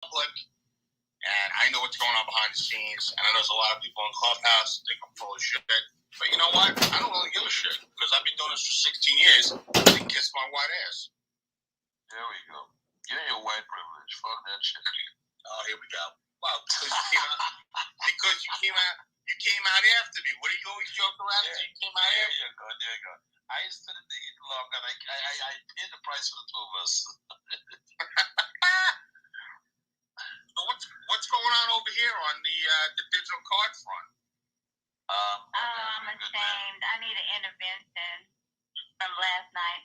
public, and I know what's going on behind the scenes, and I know there's a lot of people in Clubhouse think I'm full of shit. But you know what? I don't really give a shit, because I've been doing this for 16 years, and kiss my white ass. There we go. Get your white privilege. Fuck that shit. Oh, here we go. Wow, because you came out after me. What do you always joke around? Yeah. You came out after me. There you go. I stood in the heat long, and I paid the price for the two of us. So what's going on over here on the digital card front? I'm ashamed. I need an intervention from last night.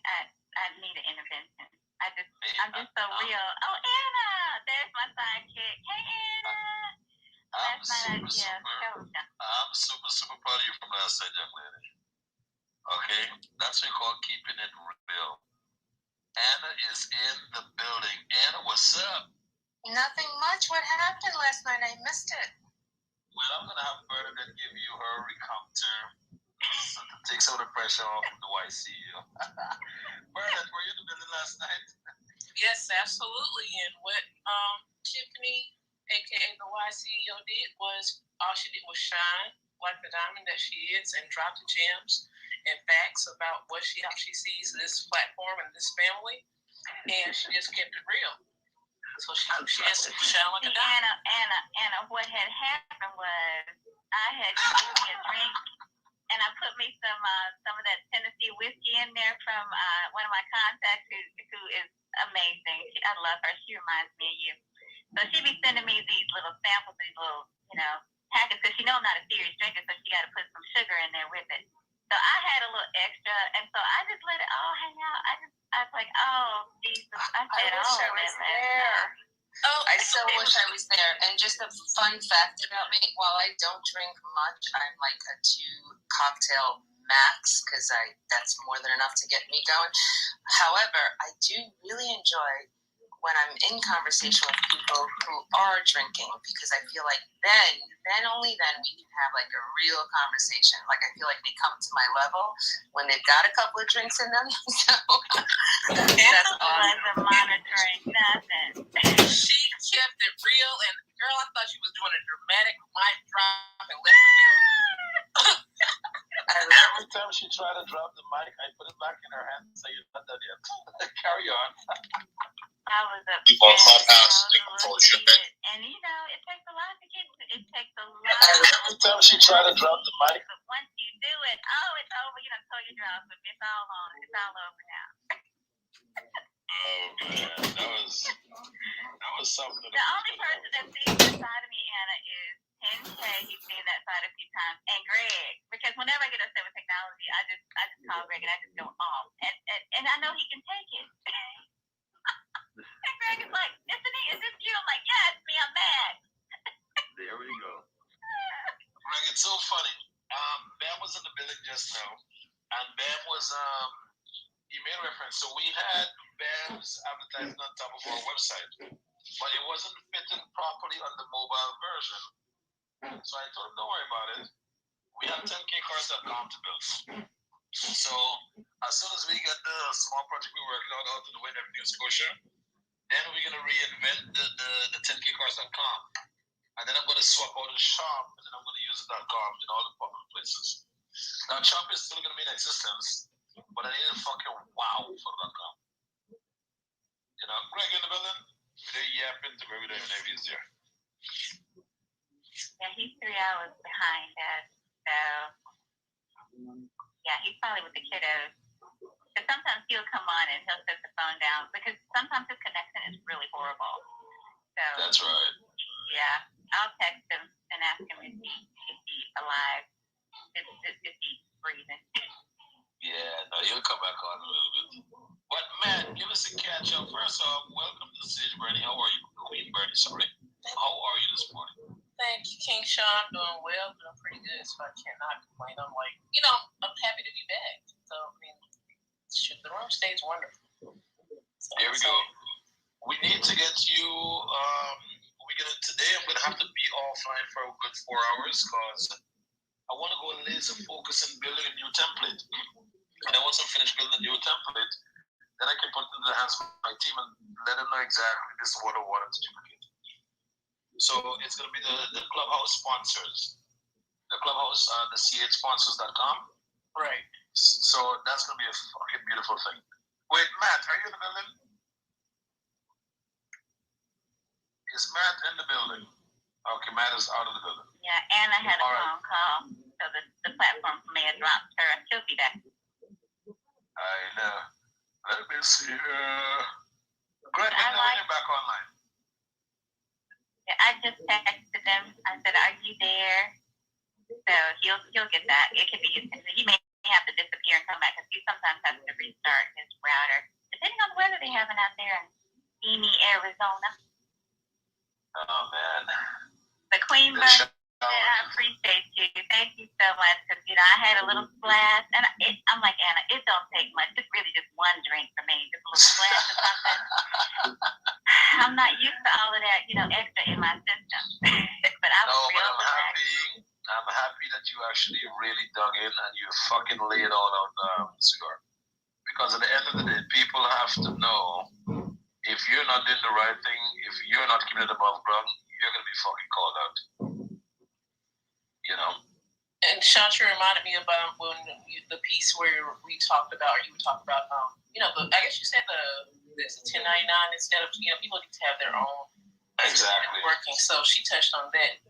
I need an intervention. I'm just so real. Oh, Anna, there's my sidekick. Hey, Anna. Last night, I'm super proud of you from last night, young lady. Okay, that's what we call keeping it real. Anna is in the building. Anna, what's up? Nothing much. What happened last night? I missed it. Well, I'm going to have Bernadette give you her recounter so to take some of the pressure off of the YCU. Bernadette, were you in the building last night? Yes, absolutely. And what Tiffany, a.k.a. the YCEO, did was, all she did was shine like the diamond that she is and drop the gems and facts about how she sees this platform and this family. And she just kept it real. So she has to shine like a diamond. Anna, what had happened was I had given me a drink, and I put me some of that Tennessee whiskey in there from one of my contacts who is amazing. I love her. She reminds me of you. So she be sending me these little samples, these little, packets, because she know I'm not a serious drinker, so she got to put some sugar in there with it. So I had a little extra, and so I just let it all hang out. I was like, oh, Jesus. I said, I wish I was there. Oh, I so wish I was there. And just a fun fact about me, while I don't drink much, I'm like a 2 cocktail max, because that's more than enough to get me going. However, I do really enjoy when I'm in conversation with people who are drinking, because I feel like then only then we can have like a real conversation. Like I feel like they come to my level when they've got a couple of drinks in them. So that's awesome. Monitoring nothing. She kept it real, and girl, I thought she was doing a dramatic mic drop and left the building. Every time she tried to drop the mic, I put it back in her hand and say, "You're not done yet." Carry on. I was upset. People in Clubhouse think I'm full of shit. And it takes a lot to get. It takes a lot. Every time she tried to drop the mic. But once you do it, it's over. You done told your job, but it's all on. It's all over now. Oh man, that was something. The only person that sees this side of me, Anna, is 10K. He's seen that side a few times, and Greg. Because whenever I get upset with technology, I just call Greg and I just go off, and I know he can take it. And Greg is like, is this you? I'm like, yeah, it's me. I'm mad. There we go. Greg, it's so funny. Bam was in the building just now, and Bam was he made reference. So we had Bam's advertising on top of our website, but it wasn't fitting properly on the mobile version. So I told him, don't worry about it. We have 10KCARDS.com to build. So as soon as we get the small project we're working on out of the way and everything's kosher, then we're going to reinvent the 10KCARDS.com. And then I'm going to swap out the shop, and then I'm going to use the .com in all the public places. Now, shop is still going to be in existence, but I need a fucking wow for the .com. Greg in the building, they're yapping to every day whenever he's there. Yeah, he's 3 hours behind us, so yeah, he's probably with the kiddos. Because sometimes he'll come on and he'll set the phone down, because sometimes his connection is really horrible. So that's right. Yeah, I'll text him and ask him if he's alive, if he's breathing. Yeah, no, he'll come back on a little bit. But man, give us a catch up. First off, welcome to the stage, Bernie. How are you? Queen Bernie, sorry. How are you this morning? Thank you, King Sean. Doing well, doing pretty good, so I cannot complain. I'm like, I'm happy to be back. So, shoot, the room stays wonderful. So, here we go. We need to get you, today I'm going to have to be offline for a good 4 hours, because I want to go laser focus and building a new template. And then once I'm finished building a new template, then I can put it in the hands of my team and let them know exactly this is what I want them to duplicate. So it's going to be the Clubhouse sponsors. The Clubhouse, the chsponsors.com. Right. So that's going to be a fucking beautiful thing. Wait, Matt, are you in the building? Is Matt in the building? Okay, Matt is out of the building. Yeah, Anna had a phone call, so the platform may have dropped her. She'll be back. I know. Let me see. Greg, when you're back online. Yeah, I just texted him. I said, "Are you there?" So he'll get that. It could be he may have to disappear and come back because he sometimes has to restart his router, depending on the weather they're having out there in steamy Arizona. Oh man. The Queen Bird, I appreciate you. Thank you so much because I had a little splash, and I'm like Anna. It don't take much. It's really just one drink for me, just a little splash or something. I'm not used to all of that, extra in my system. But I was real relaxed. I'm happy that you actually really dug in and you fucking laid all out the cigar. Because at the end of the day, people have to know if you're not doing the right thing, if you're not keeping it above ground, you're going to be fucking called out. And Shantri reminded me about when the piece where we talked about, or you talked about, I guess you said there's a 1099 instead of, people need to have their own. Exactly. Working. So she touched on that.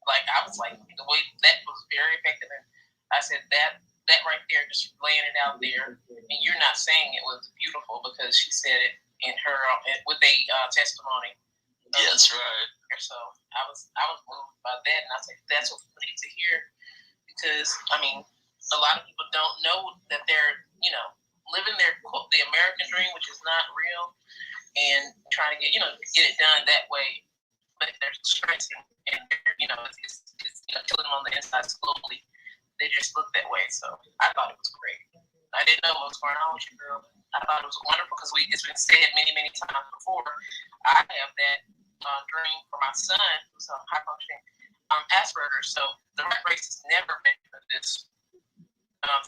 Like, I was like, the way that was very effective. And I said that right there, just laying it out there, and you're not saying it was beautiful because she said it in her, with a testimony. Yes, right. So I was moved by that, and I said, that's what we need to hear. Because, a lot of people don't know that they're, living the American dream, which is not real, and trying to get it done that way. But they're stressing, and it's killing them on the inside slowly. They just look that way. So I thought it was great. I didn't know what was going on with you, girl. I thought it was wonderful because it's been said many, many times before. I have that dream for my son who's high functioning Asperger's. So the rat race has never been for this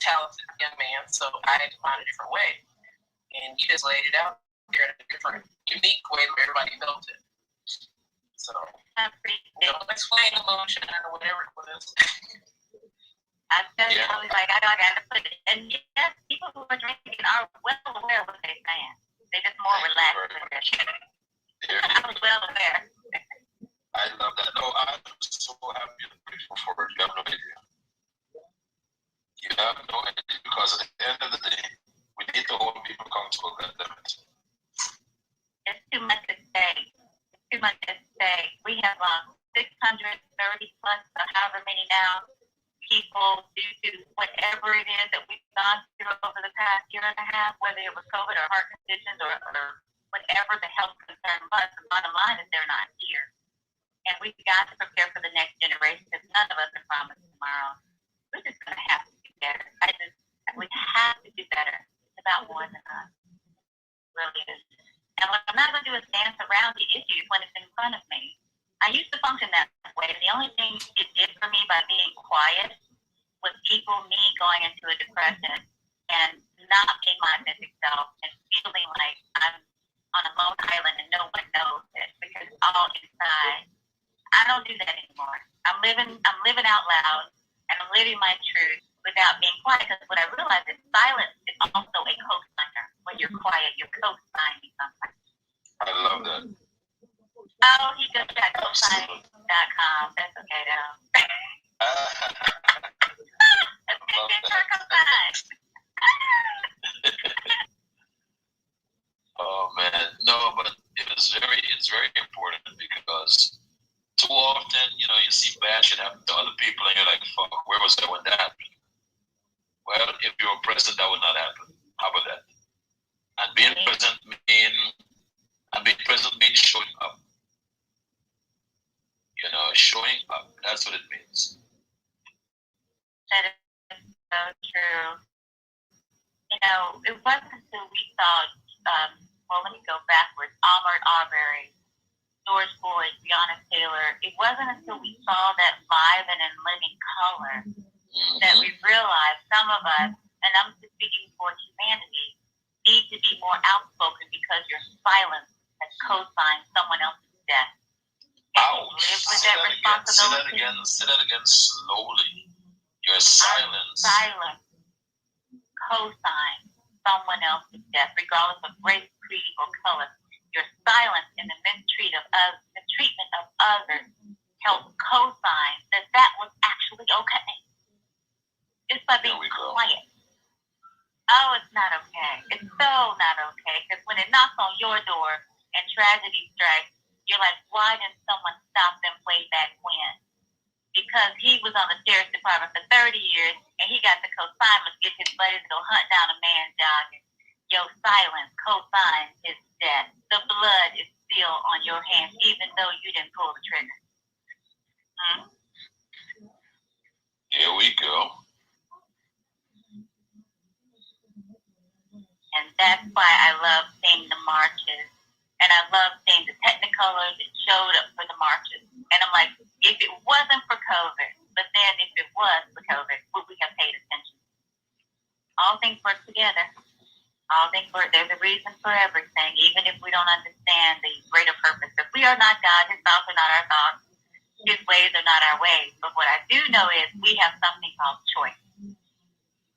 talented young man. So I had to find a different way, and you just laid it out there in a different, unique way where everybody felt it. So don't explain emotion or whatever it was. I tell you, I was like, I got to put it. And yes, people who are drinking are well aware of what they're saying. They're just more relaxed. I was well aware. I love that. No, I'm so happy and grateful for it. You have no idea. You have no idea because at the end of the day, we need to hold people accountable. Goddammit. It's too much to say. Too much to say. We have 630 plus, or however many now, people due to whatever it is that we've gone through over the past year and a half, whether it was COVID or heart conditions or whatever the health concern was. The bottom line is they're not here. And we've got to prepare for the next generation because none of us are promised tomorrow. We're just going to have to do better. We have to do better. It's about more than us. It really is. And what I'm not going to do is dance around the issues when it's in front of me. I used to function that way. And the only thing it did for me by being quiet was equal me going into a depression and not being my authentic self and feeling like I'm on a lone island and no one knows it because it's all inside. I don't do that anymore. I'm living out loud and I'm living my truth without being quiet because what I realized is silence is also a co-signer. When you're quiet, you're co-signing something. I love that. Oh, he just got co-signing.com. That's okay though. Let's get this for co-sign. Oh man, no, but it's very important because too often, you see bad shit happen to other people and you're like, fuck, where was I when that happened? Well, if you were present, that would not happen. How about that? And being present means showing up. Showing up. That's what it means. That is so true. It wasn't until we saw, let me go backwards, Ahmaud Arbery, George Floyd, Breonna Taylor. It wasn't until we saw that live and in living color that we realized some of us, and I'm just speaking for humanity, need to be more outspoken because your silence has co-signed someone else's death. And live with that responsibility. Say that again slowly. Your silence. Silence co-signs someone else's death, regardless of race, creed, or color. Your silence in the mistreatment of others helps co-sign that was actually okay. It's by being quiet. Oh, it's not okay. It's so not okay. Because when it knocks on your door and tragedy strikes, you're like, why didn't someone stop them way back when? Because he was on the sheriff's department for 30 years and he got the co-signment to get his buddies to go hunt down a man jogging. Your silence co-signs his death. The blood is still on your hands, even though you didn't pull the trigger. Here we go. And that's why I love seeing the marches. And I love seeing the Technicolors that showed up for the marches. And I'm like, if it wasn't for COVID, but then if it was for COVID, would we have paid attention? All things work together. All things work. There's a reason for everything, even if we don't understand the greater purpose. If we are not God, His thoughts are not our thoughts. His ways are not our ways. But what I do know is we have something called choice.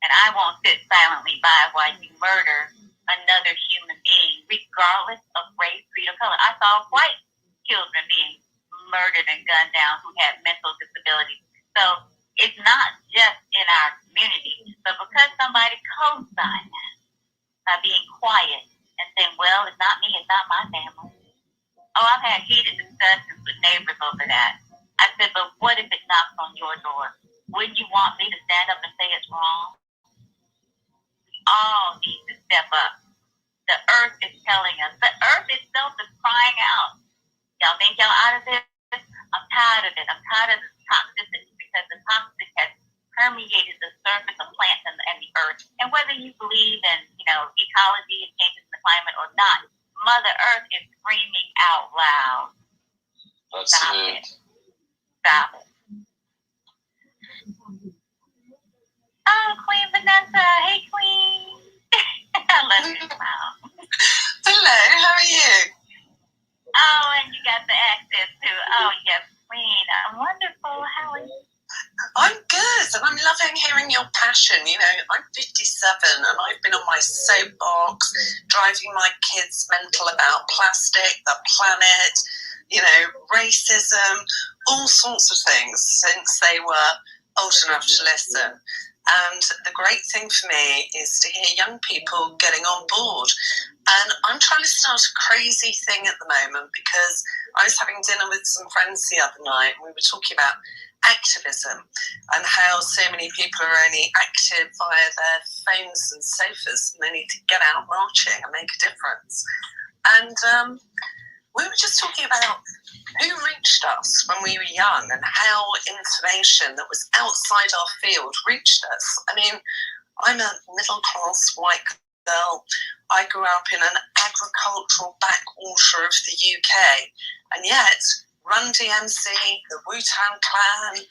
And I won't sit silently by while you murder another human being, regardless of race, creed, or color. I saw white children being murdered and gunned down who had mental disabilities. So it's not just in our community, but because somebody co-signed by being quiet and saying, well, it's not me, it's not my family. Oh, I've had heated discussions with neighbors over that. I said, but what if it knocks on your door? Wouldn't you want me to stand up and say it's wrong? We all need to step up. The earth is telling us. The earth itself is crying out. Y'all think y'all out of this? I'm tired of it. I'm tired of this toxicity because the toxic has permeated the surface of plants and the earth. And whether you believe in, ecology and changes in the climate or not, Mother Earth is screaming out loud. Stop it. Stop it. Oh, Queen Vanessa. Hey, Queen. I love your smile. Hello, how are you? Oh, and you got the accent too. Oh, yes, Queen. I'm wonderful. How are you? I'm good, and I'm loving hearing your passion. I'm 57, and I've been on my soapbox, driving my kids mental about plastic, the planet, racism, all sorts of things since they were old enough to listen. And the great thing for me is to hear young people getting on board. And I'm trying to start a crazy thing at the moment because I was having dinner with some friends the other night and we were talking about activism and how so many people are only active via their phones and sofas and they need to get out marching and make a difference. And we were just talking about who reached us when we were young and how information that was outside our field reached us. I mean, I'm a middle-class white girl. I grew up in an agricultural backwater of the UK, and yet Run DMC, the Wu-Tang Clan,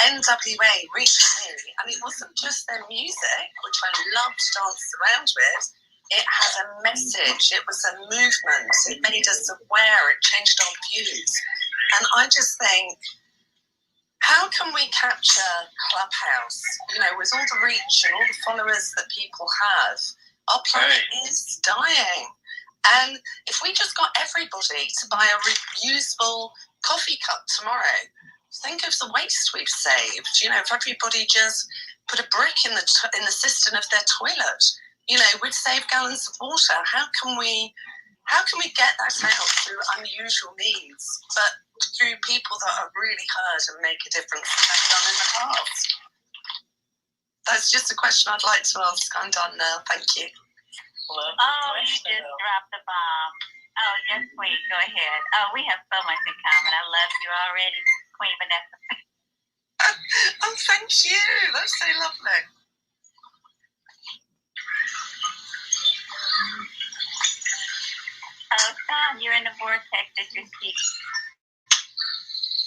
NWA reached me, and it wasn't just their music, which I love to dance around with. It had a message. It was a movement. It made us aware. It changed our views. And I just think, how can we capture Clubhouse? With all the reach and all the followers that people have, our planet is dying. And if we just got everybody to buy a reusable coffee cup tomorrow, think of the waste we've saved. If everybody just put a brick in the cistern of their toilet, we'd save gallons of water. How can we get that out through unusual means, but through people that are really heard and make a difference that they've done in the past? That's just a question I'd like to ask. I'm done now. Thank you. Oh, you just dropped the bomb. Oh, yes, Queen. Go ahead. Oh, we have so much in common. I love you already, Queen Vanessa. Oh, thank you. That's so lovely. Oh, Tom, you're in the vortex that you're speaking.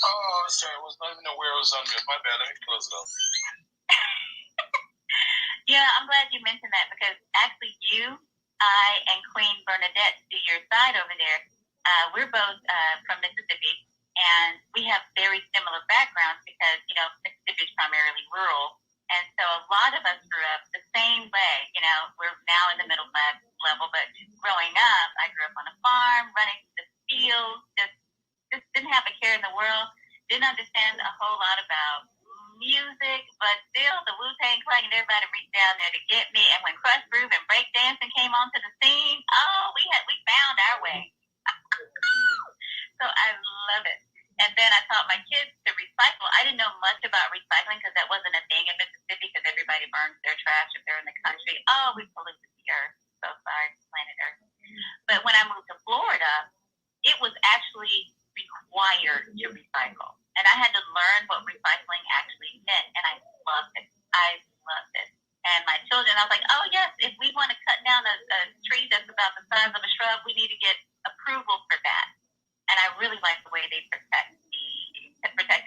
Oh, sorry. I was not even aware I was on mute. My bad. Let me close it up. Yeah, I'm glad you mentioned that because actually you, I, and Queen Bernadette, to your side over there, we're both from Mississippi. and we have very similar backgrounds because, you know, Mississippi is primarily rural. And so a lot of us grew up the same way. You know, we're now in the middle class level, but growing up, I grew up on a farm, running the fields, just didn't have a care in the world, didn't understand a whole lot about music, but still the Wu-Tang Clan and everybody reached down there to get me. And when Crush Groove and breakdancing came onto the scene, we found our way. So I love it. And then I taught my kids to recycle. I didn't know much about recycling because that wasn't a thing in Mississippi because everybody burns their trash if they're in the country. Oh, we polluted the earth. So sorry, planet Earth. But when I moved to Florida, it was actually required to recycle. And I had to learn what recycling actually meant. And I loved it. And my children, I was like, oh, yes, if we want to cut down a tree that's about the size of a shrub, we need to get approval for that. And I really like the way they protected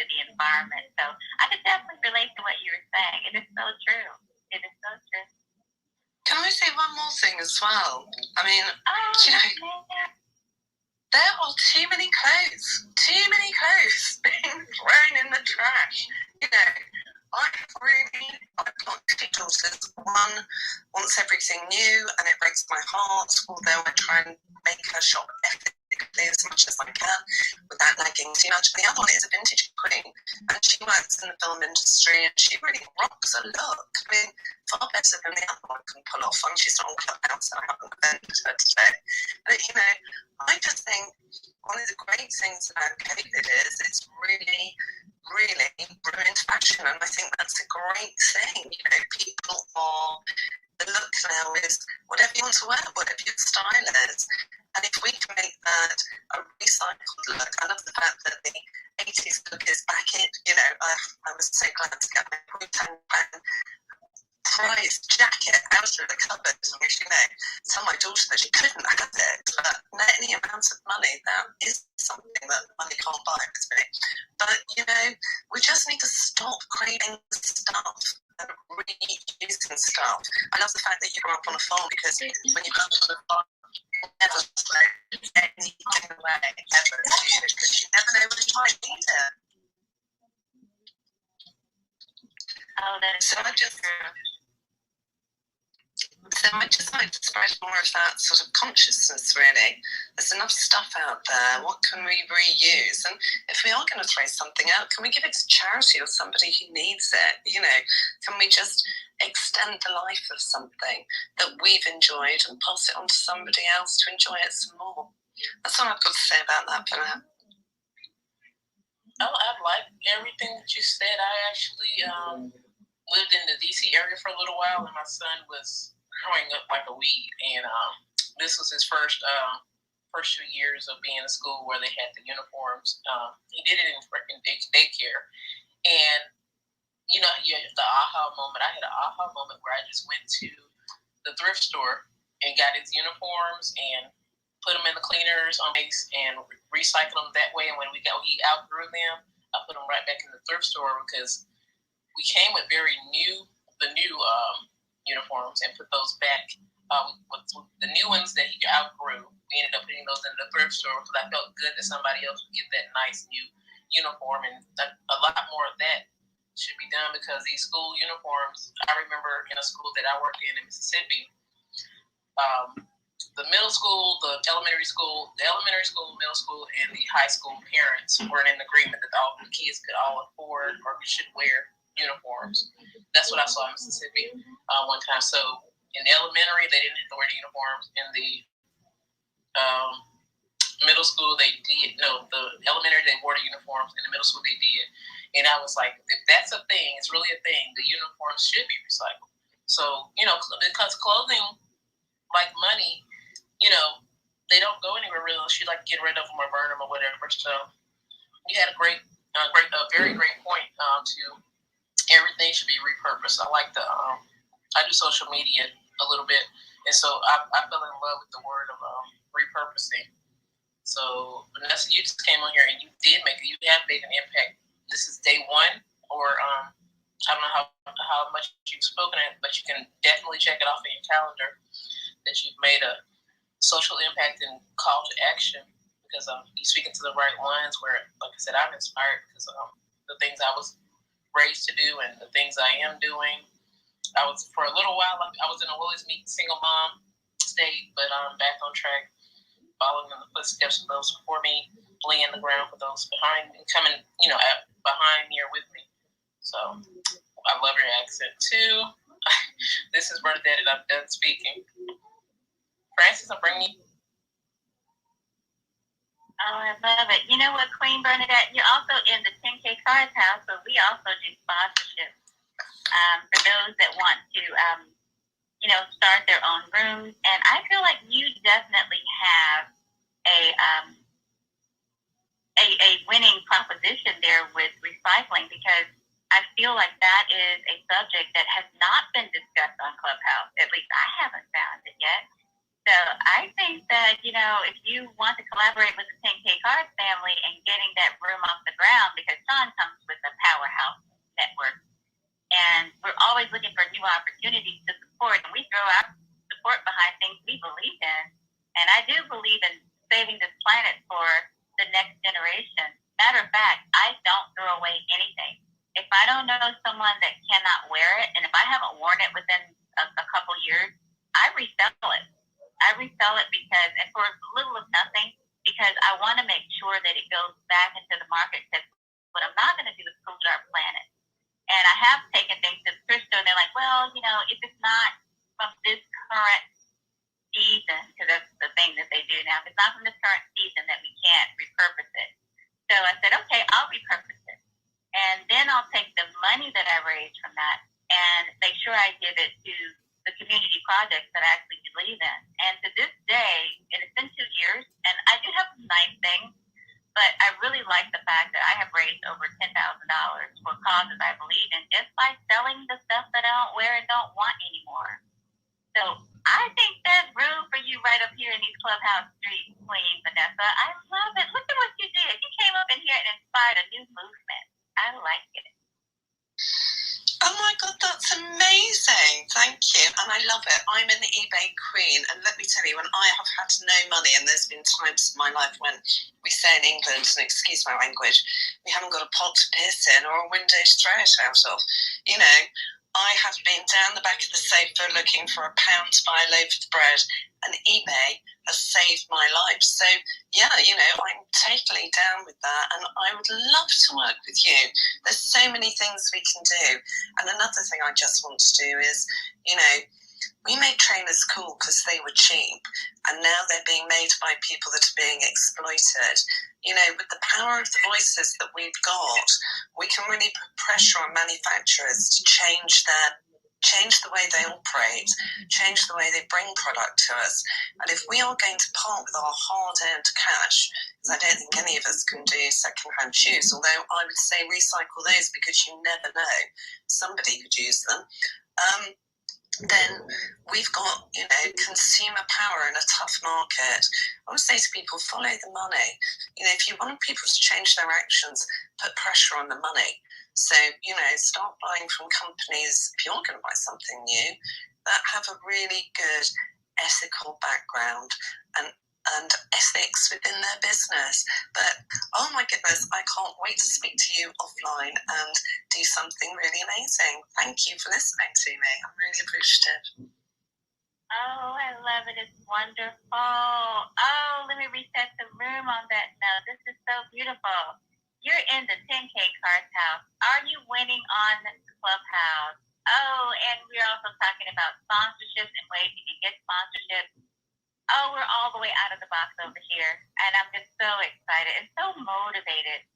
the environment. So I could definitely relate to what you were saying. It is so true. It is so true. Can I say one more thing as well? I mean, you know, there are too many clothes being thrown in the trash. You know, I've got two daughters. One wants everything new, and it breaks my heart, although I try and make her shop ethically as much as I can without nagging too much. And the other one is a vintage queen, and she works in the film industry, and she really rocks a look. I mean, far better than the other one can pull off. And she's not on Clubhouse, so I haven't offended her today. But, you know, I just think one of the great things about COVID is it's really ruined fashion, and I think that's a great thing. You know, people are, the look now is whatever you want to wear, whatever your style is. And if we can make that a recycled look, I love the fact that the 80s look is back in. You know, I was so glad to get my Wu-Tang Clan prize jacket out of the cupboard. Which, you know, tell my daughter that she couldn't have it, but any amount of money, that is something that money can't buy with me. But, you know, we just need to stop creating stuff and reusing stuff. I love the fact that you grew up on a farm, because when you grew up on a farm, you never throw anything away, ever, do you? Because you never know when you might need it. Oh, that is so I just like to spread more of that sort of consciousness, really. There's enough stuff out there. What can we reuse? And if we are going to throw something out, can we give it to charity or somebody who needs it? You know, can we just extend the life of something that we've enjoyed and pass it on to somebody else to enjoy it some more? That's all I've got to say about that for now. Oh, I like everything that you said. I actually lived in the DC area for a little while, and my son was growing up like a weed, and this was his first 2 years of being in school where they had the uniforms. He did it in freaking daycare, and you know, the aha moment. I had an aha moment where I just went to the thrift store and got his uniforms and put them in the cleaners on base and recycled them that way. And when he outgrew them, I put them right back in the thrift store, because we came with the new uniforms and put those back. With the new ones that he outgrew, we ended up putting those in the thrift store because I felt good that somebody else would get that nice new uniform. And a lot more of that should be done, because these school uniforms, I remember in a school that I worked in Mississippi, the middle school, the elementary school, middle school, and the high school parents weren't in agreement that all the kids could all afford or should wear uniforms. That's what I saw in Mississippi one time. So in elementary, they didn't have to wear uniforms. In the middle school, they did. No, the elementary, they wore the uniforms. In the middle school, they did. And I was like, if that's a thing, it's really a thing, the uniforms should be recycled. So, you know, because clothing, like money, you know, they don't go anywhere really unless you like get rid of them or burn them or whatever. So you had a very great point to everything should be repurposed. I like I do social media a little bit, and so I fell in love with the word of repurposing. So Vanessa, you just came on here and you have made an impact. This is day one, or I don't know how much you've spoken it, but you can definitely check it off in your calendar that you've made a social impact and call to action, because you're speaking to the right ones. Where, like I said, I'm inspired because the things I was raised to do and the things I am doing. I was, for a little while, I was in a Willie's Meet single mom state, but I'm back on track, following in the footsteps of those before me, laying the ground for those behind me, coming, behind me or with me. So I love your accent too. This is Bernadette, and I'm done speaking. Francis, I'm bringing you. Oh, I love it. You know what, Queen Bernadette, you're also in the 10KCARDS house, but we also do sponsorship for those that want to, start their own rooms. And I feel like you definitely have a winning proposition there with recycling, because I feel like that is a subject that has not been discussed on Clubhouse. At least I haven't found it yet. So I think that, if you want to collaborate with the 10KCARDS family and getting that room off the ground, because Sean comes with a powerhouse network, and we're always looking for new opportunities to support, and we throw our support behind things we believe in. And I do believe in saving this planet for the next generation. Matter of fact, I don't throw away anything. If I don't know someone that cannot wear it, and if I haven't worn it within a couple years, I resell it. I resell it because, and for little of nothing, because I want to make sure that it goes back into the market. Because what I'm not going to do is pollute our planet. And I have taken things to the thrift store, and they're like, well, if it's not from this current season, because that's the thing that they do now, if it's not from this current season, that we can't repurpose it. So I said, okay, I'll repurpose it. And then I'll take the money that I raise from that and make sure I give it to the community projects that I actually believe in. And to this day, and it's been 2 years, and I do have some nice things, but I really like the fact that I have raised over $10,000 for causes I believe in, just by selling the stuff that I don't wear and don't want anymore. So I think there's room for you right up here in these Clubhouse streets, Queen Vanessa. I love it. Look at what you did. You came up in here and inspired a new movement. I like it. Oh my God, that's amazing. Thank you. And I love it. I'm an eBay queen. And let me tell you, when I have had no money, and there's been times in my life when we say in England, and excuse my language, we haven't got a pot to piss in or a window to throw it out of. I have been down the back of the sofa looking for £1 to buy a loaf of bread, and eBay has saved my life. So, yeah, I'm totally down with that, and I would love to work with you. There's so many things we can do. And another thing I just want to do is, we made trainers cool because they were cheap, and now they're being made by people that are being exploited. With the power of the voices that we've got, we can really put pressure on manufacturers to change the way they operate, change the way they bring product to us. And if we are going to part with our hard-earned cash, because I don't think any of us can do second-hand shoes, although I would say recycle those because you never know, somebody could use them, then we've got, consumer power in a tough market. I would say to people, follow the money. If you want people to change their actions, put pressure on the money. So, start buying from companies, if you're going to buy something new, that have a really good ethical background and ethics within their business. But, oh my goodness, I can't wait to speak to you offline and do something really amazing. Thank you for listening to me. I'm really appreciative. Oh, I love it. It's wonderful. Oh, let me reset the room on that note. This is so beautiful. You're in the 10KCARDS house. Are you winning on Clubhouse? Oh, and we're also talking about sponsorships and ways you can get sponsorships. Oh, we're all the way out of the box over here. And I'm just so excited and so motivated.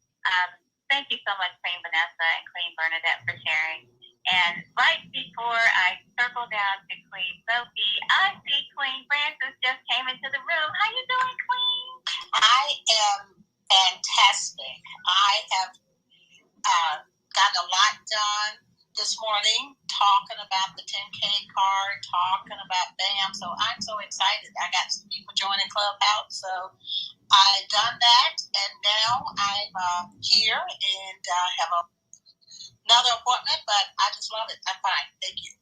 Thank you so much, Queen Vanessa and Queen Bernadette, for sharing. And right before I circle down to Queen Sophie, I see Queen Frances just came into the room. How you doing, Queen? I am fantastic. I have gotten a lot done this morning, talking about the 10K card, talking about BAM. So I'm so excited. I got some people joining Clubhouse. So I've done that, and now I'm here and have another appointment, but I just love it. I'm fine. Thank you.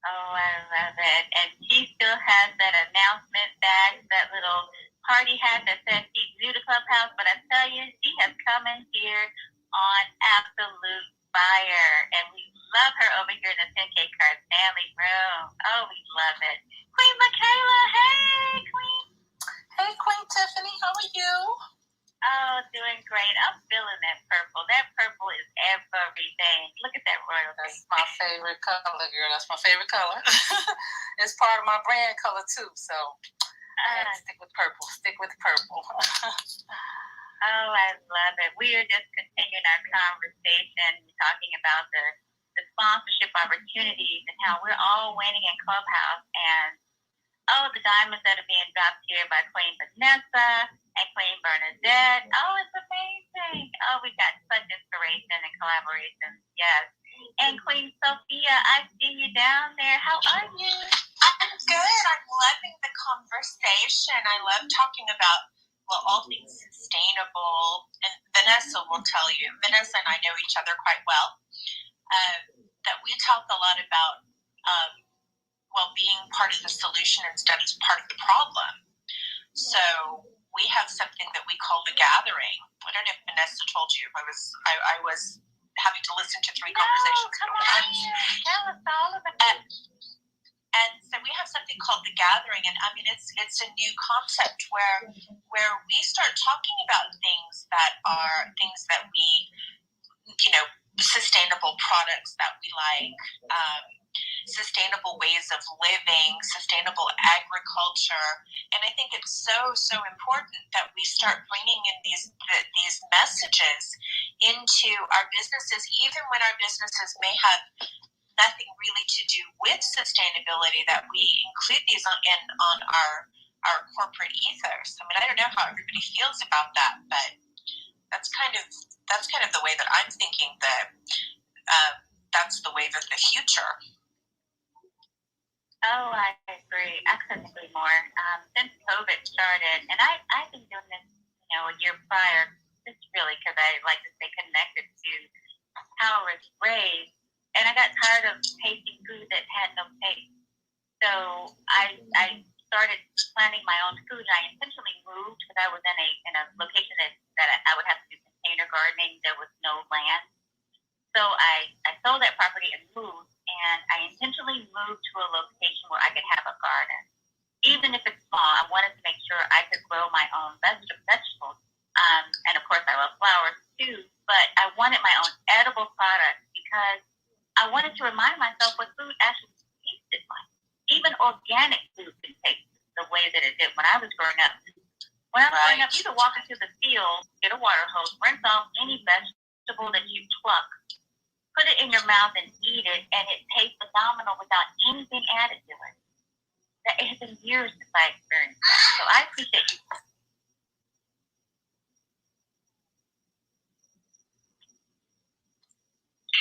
Oh, I love it. And she still has that announcement bag, that little party hat that says she's new to Clubhouse, but I tell you, she has come in here on absolute fire, and we love her over here in the 10K Cards family room. Oh, we love it. Queen Michaela, hey, Queen. Hey, Queen Tiffany, how are you? Oh, doing great. I'm feeling that purple. That purple is everything. Look at that royalty. That's my favorite color, girl. That's my favorite color. It's part of my brand color, too, so I gotta stick with purple. Stick with purple. Oh, I love it. We are just continuing our conversation, talking about the sponsorship opportunities and how we're all winning in Clubhouse. And, the diamonds that are being dropped here by Queen Vanessa and Queen Bernadette. Oh, it's amazing. Oh, we got such inspiration and collaboration. Yes. And Queen Sophia, I see you down there. How are you? I'm good. I'm loving the conversation. I love talking about, all things sustainable. And Vanessa will tell you, Vanessa and I know each other quite well, that we talk a lot about, being part of the solution instead of part of the problem. So we have something that we call the gathering. I don't know if Vanessa told you. I was having to listen to 3 conversations. Come on. Tell us all about it. And so we have something called the gathering, and I mean it's a new concept where we start talking about things that we, sustainable products that we like, sustainable ways of living, sustainable agriculture, and I think it's so important that we start bringing in these messages into our businesses, even when our businesses may have nothing really to do with sustainability, that we include these on our corporate ethos. I mean, I don't know how everybody feels about that, but that's kind of the way that I'm thinking that that's the way of the future. Oh, I agree. I couldn't agree more. Since COVID started, and I've been doing this, a year prior, just really because I like to stay connected to how I was raised, and I got tired of tasting food that had no taste. So I started planting my own food, and I intentionally moved because I was in a location that I would have to do container gardening. There was no land. So I sold that property and moved, and I intentionally moved to a location where I could have a garden. Even if it's small, I wanted to make sure I could grow my own vegetables. And of course I love flowers too, but I wanted my own edible products because I wanted to remind myself what food actually tasted like. Even organic food can taste the way that it did when I was growing up. When I was growing up, you could walk into the field, get a water hose, rinse off any vegetable that you pluck, put it in your mouth and eat it, and it tastes phenomenal without anything added to it. It has been years since I experienced that. So I appreciate you.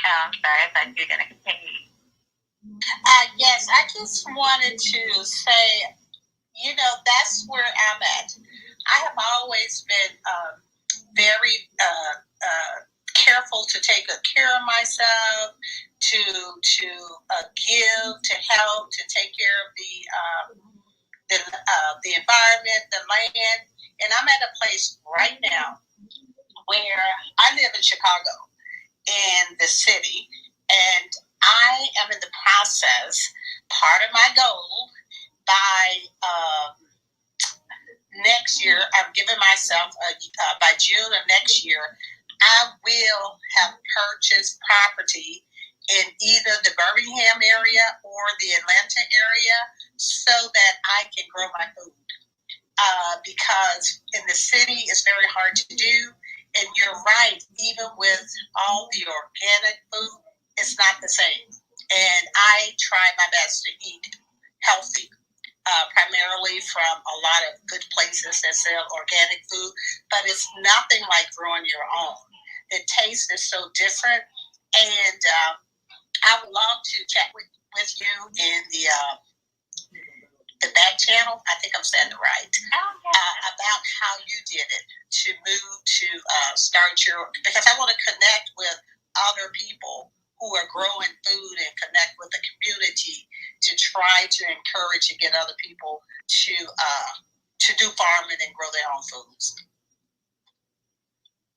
I'm sorry, I thought you were going to continue. Yes, I just wanted to say, that's where I'm at. I have always been very careful to take good care of myself, to give, to help, to take care of the environment, the land. And I'm at a place right now where I live in Chicago, in the city, and I am in the process. Part of my goal by next year, I'm giving myself by June of next year, I will have purchased property in either the Birmingham area or the Atlanta area so that I can grow my food. Because in the city, it's very hard to do. And you're right, even with all the organic food, it's not the same. And I try my best to eat healthy, primarily from a lot of good places that sell organic food, but it's nothing like growing your own. The taste is so different, and I would love to chat with you in the back channel. I think I'm saying it right. About how you did it to move to start because I want to connect with other people who are growing food and connect with the community to try to encourage and get other people to to do farming and grow their own foods.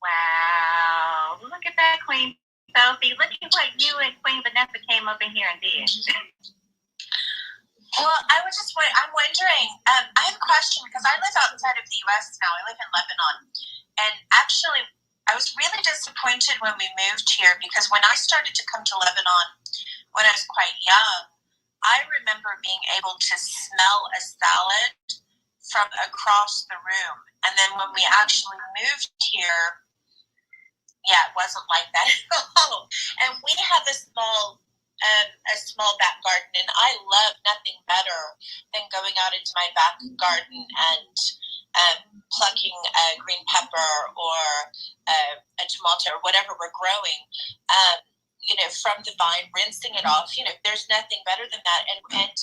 Wow. Look at that, Queen Sophie. Look at what you and Queen Vanessa came up in here and did. Well, I'm wondering, I have a question because I live outside of the U.S. now. I live in Lebanon. And actually, I was really disappointed when we moved here because when I started to come to Lebanon when I was quite young, I remember being able to smell a salad from across the room. And then when we actually moved here, yeah, it wasn't like that at all. And we have a small back garden, and I love nothing better than going out into my back garden and plucking a green pepper or a tomato or whatever we're growing, from the vine, rinsing it off. There's nothing better than that. And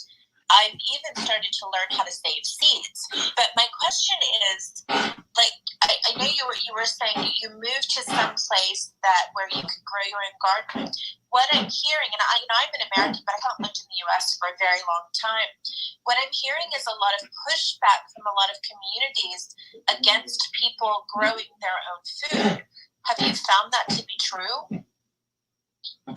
I've even started to learn how to save seeds. But my question is, I know you were saying you moved to some place where you could grow your own garden. What I'm hearing, and I'm an American, but I haven't lived in the U.S. for a very long time. What I'm hearing is a lot of pushback from a lot of communities against people growing their own food. Have you found that to be true?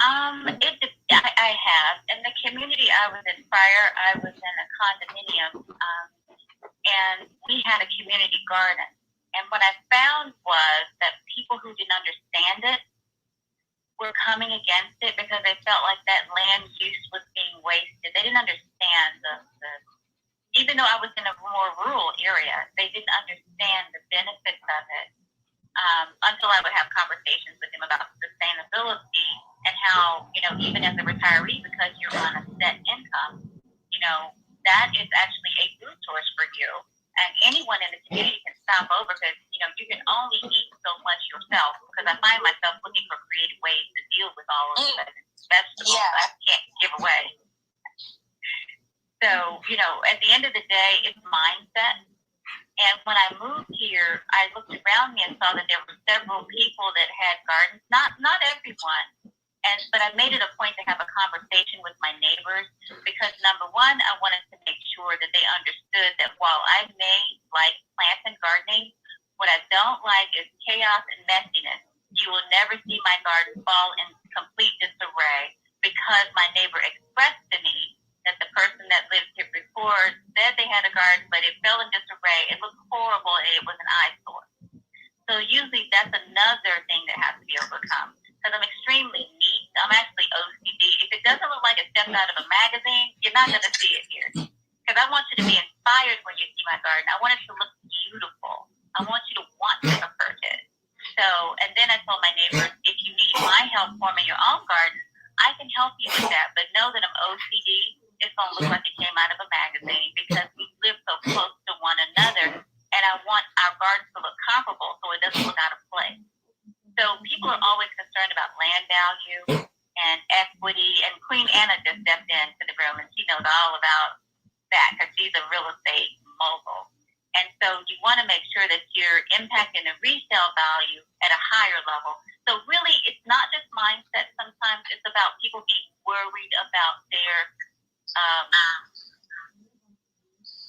I have. In the community I was in prior, I was in a condominium, and we had a community garden. And what I found was that people who didn't understand it were coming against it because they felt like that land use was being wasted. They didn't understand even though I was in a more rural area, they didn't understand the benefits of it until I would have conversations with them about sustainability and how, even as a retiree, because you're on a set income, that is actually a food source for you. And anyone in the community can stop over because, you can only eat so much yourself, because I find myself looking for creative ways to deal with all of the vegetables I can't give away. So, at the end of the day, it's mindset. And when I moved here, I looked around me and saw that there were several people that had gardens. Not everyone. But I made it a point to have a conversation with my neighbors because, number one, I wanted to make sure that they understood that while I may like plants and gardening, what I don't like is chaos and messiness. You will never see my garden fall in complete disarray because my neighbor expressed to me that the person that lived here before said they had a garden, but it fell in disarray. It looked horrible, and it was an eyesore. So usually that's another thing that has to be overcome. Because I'm extremely neat. I'm actually OCD. If it doesn't look like it stepped out of a magazine, you're not going to see it here. Because I want you to be inspired when you see my garden. I want it to look beautiful. I want you to want to approach it. So, and then I told my neighbors, if you need my help forming your own garden, I can help you with that. But know that I'm OCD. It's going to look like it came out of a magazine because we live so close to one another. And I want our gardens to look comparable so it doesn't look out of place. So people are always concerned about land value and equity. And Queen Anna just stepped into the room, and she knows all about that because she's a real estate mogul. And so you want to make sure that you're impacting the resale value at a higher level. So really, it's not just mindset. Sometimes it's about people being worried about their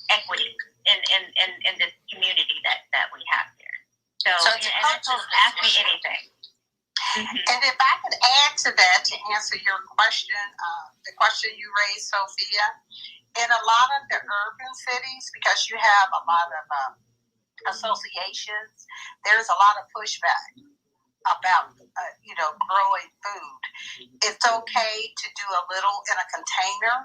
equity in this community that we have here. So ask me anything. Mm-hmm. And if I could add to that to answer your question, the question you raised, Sophia, in a lot of the urban cities, because you have a lot of associations, there's a lot of pushback about growing food. It's okay to do a little in a container,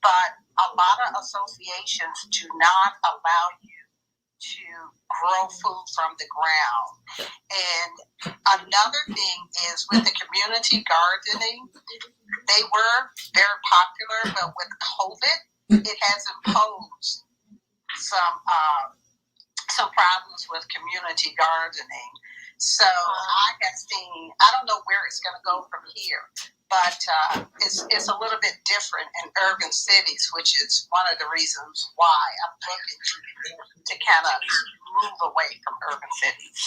but a lot of associations do not allow you to grow food from the ground. And another thing is with the community gardening, they were very popular, but with COVID, it has imposed some problems with community gardening. So I have seen, I don't know where it's going to go from here, but it's a little bit different in urban cities, which is one of the reasons why I'm looking to kind of move away from urban cities.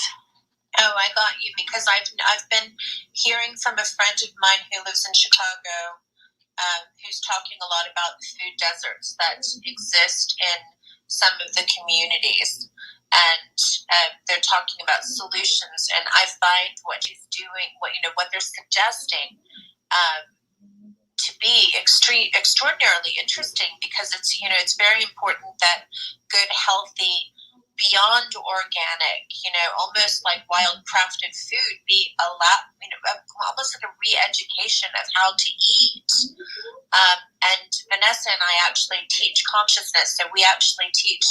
Oh, I got you, because I've been hearing from a friend of mine who lives in Chicago, who's talking a lot about the food deserts that exist in some of the communities. And they're talking about solutions. And I find what she's doing, what they're suggesting, to be extraordinarily interesting, because it's very important that good, healthy, beyond organic, almost like wild crafted food be almost like a re-education of how to eat. And Vanessa and I actually teach consciousness, so we actually teach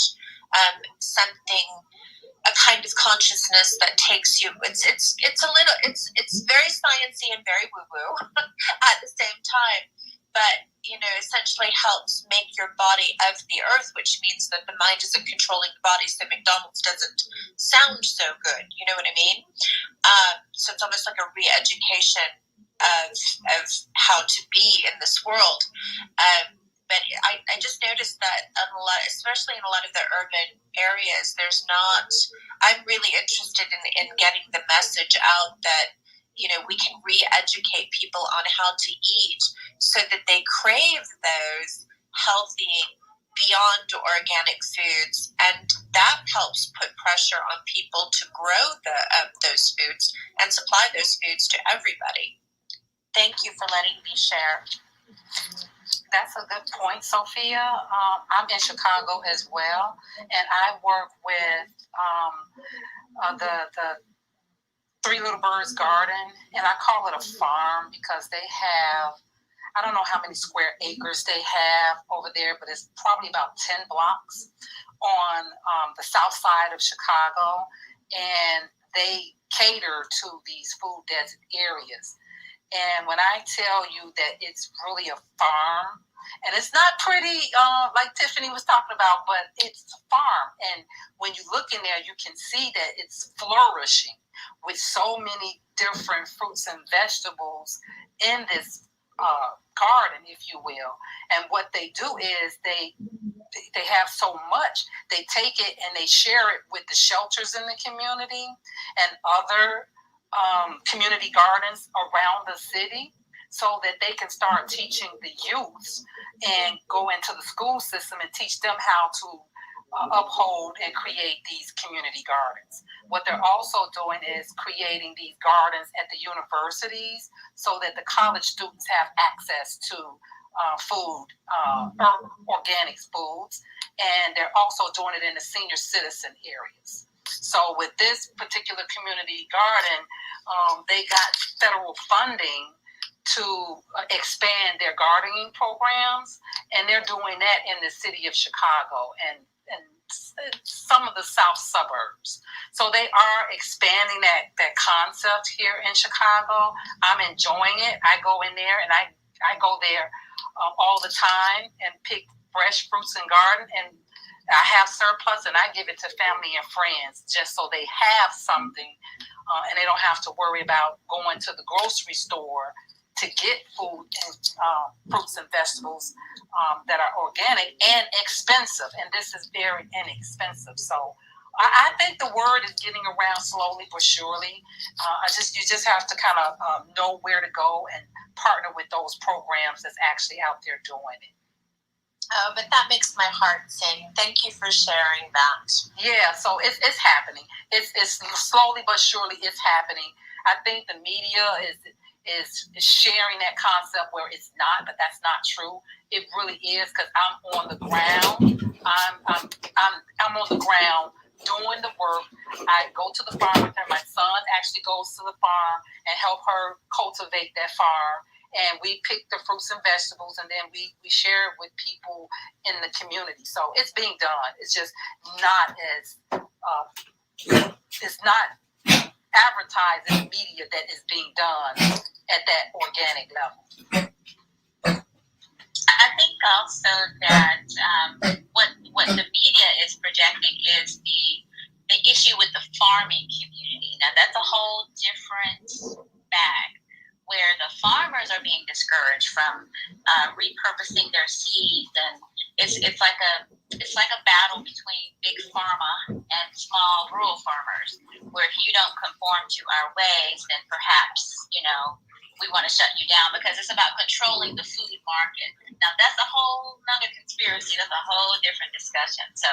a kind of consciousness that takes you. It's very sciencey and very woo woo at the same time, but essentially helps make your body of the earth, which means that the mind isn't controlling the body, so McDonald's doesn't sound so good. You know what I mean? So it's almost like a re-education of how to be in this world. But I just noticed that especially in a lot of the urban areas, I'm really interested in getting the message out that, we can re-educate people on how to eat so that they crave those healthy, beyond organic foods. And that helps put pressure on people to grow those foods and supply those foods to everybody. Thank you for letting me share. That's a good point, Sophia. I'm in Chicago as well, and I work with the Three Little Birds Garden, and I call it a farm because they have, I don't know how many square acres they have over there, but it's probably about 10 blocks on the south side of Chicago, and they cater to these food desert areas. And when I tell you that it's really a farm, and it's not pretty like Tiffany was talking about, but it's a farm. And when you look in there, you can see that it's flourishing with so many different fruits and vegetables in this garden, if you will. And what they do is they have so much, they take it and they share it with the shelters in the community and other community gardens around the city, so that they can start teaching the youth and go into the school system and teach them how to uphold and create these community gardens. What they're also doing is creating these gardens at the universities so that the college students have access to food, organic foods, and they're also doing it in the senior citizen areas. So with this particular community garden, they got federal funding to expand their gardening programs, and they're doing that in the city of Chicago and some of the south suburbs. So they are expanding that concept here in Chicago. I'm enjoying it. I go in there and I go there all the time and pick fresh fruits and garden, and I have surplus and I give it to family and friends just so they have something and they don't have to worry about going to the grocery store to get food and fruits and vegetables that are organic and expensive. And this is very inexpensive. So I think the word is getting around slowly but surely. You just have to kind of know where to go and partner with those programs that's actually out there doing it. Oh, but that makes my heart sing. Thank you for sharing that. Yeah, so it's happening. It's slowly but surely it's happening. I think the media is sharing that concept where it's not, but that's not true. It really is, because I'm on the ground. I'm on the ground doing the work. I go to the farm with her. My son actually goes to the farm and help her cultivate that farm. And we pick the fruits and vegetables, and then we share it with people in the community. So it's being done. It's just not as it's not advertised in the media that is being done at that organic level. I think also that what the media is projecting is the issue with the farming community. Now that's a whole different bag, where the farmers are being discouraged from repurposing their seeds, and it's like it's like a battle between big pharma and small rural farmers, where if you don't conform to our ways, then perhaps, we want to shut you down, because it's about controlling the food market. Now, that's a whole other conspiracy. That's a whole different discussion. So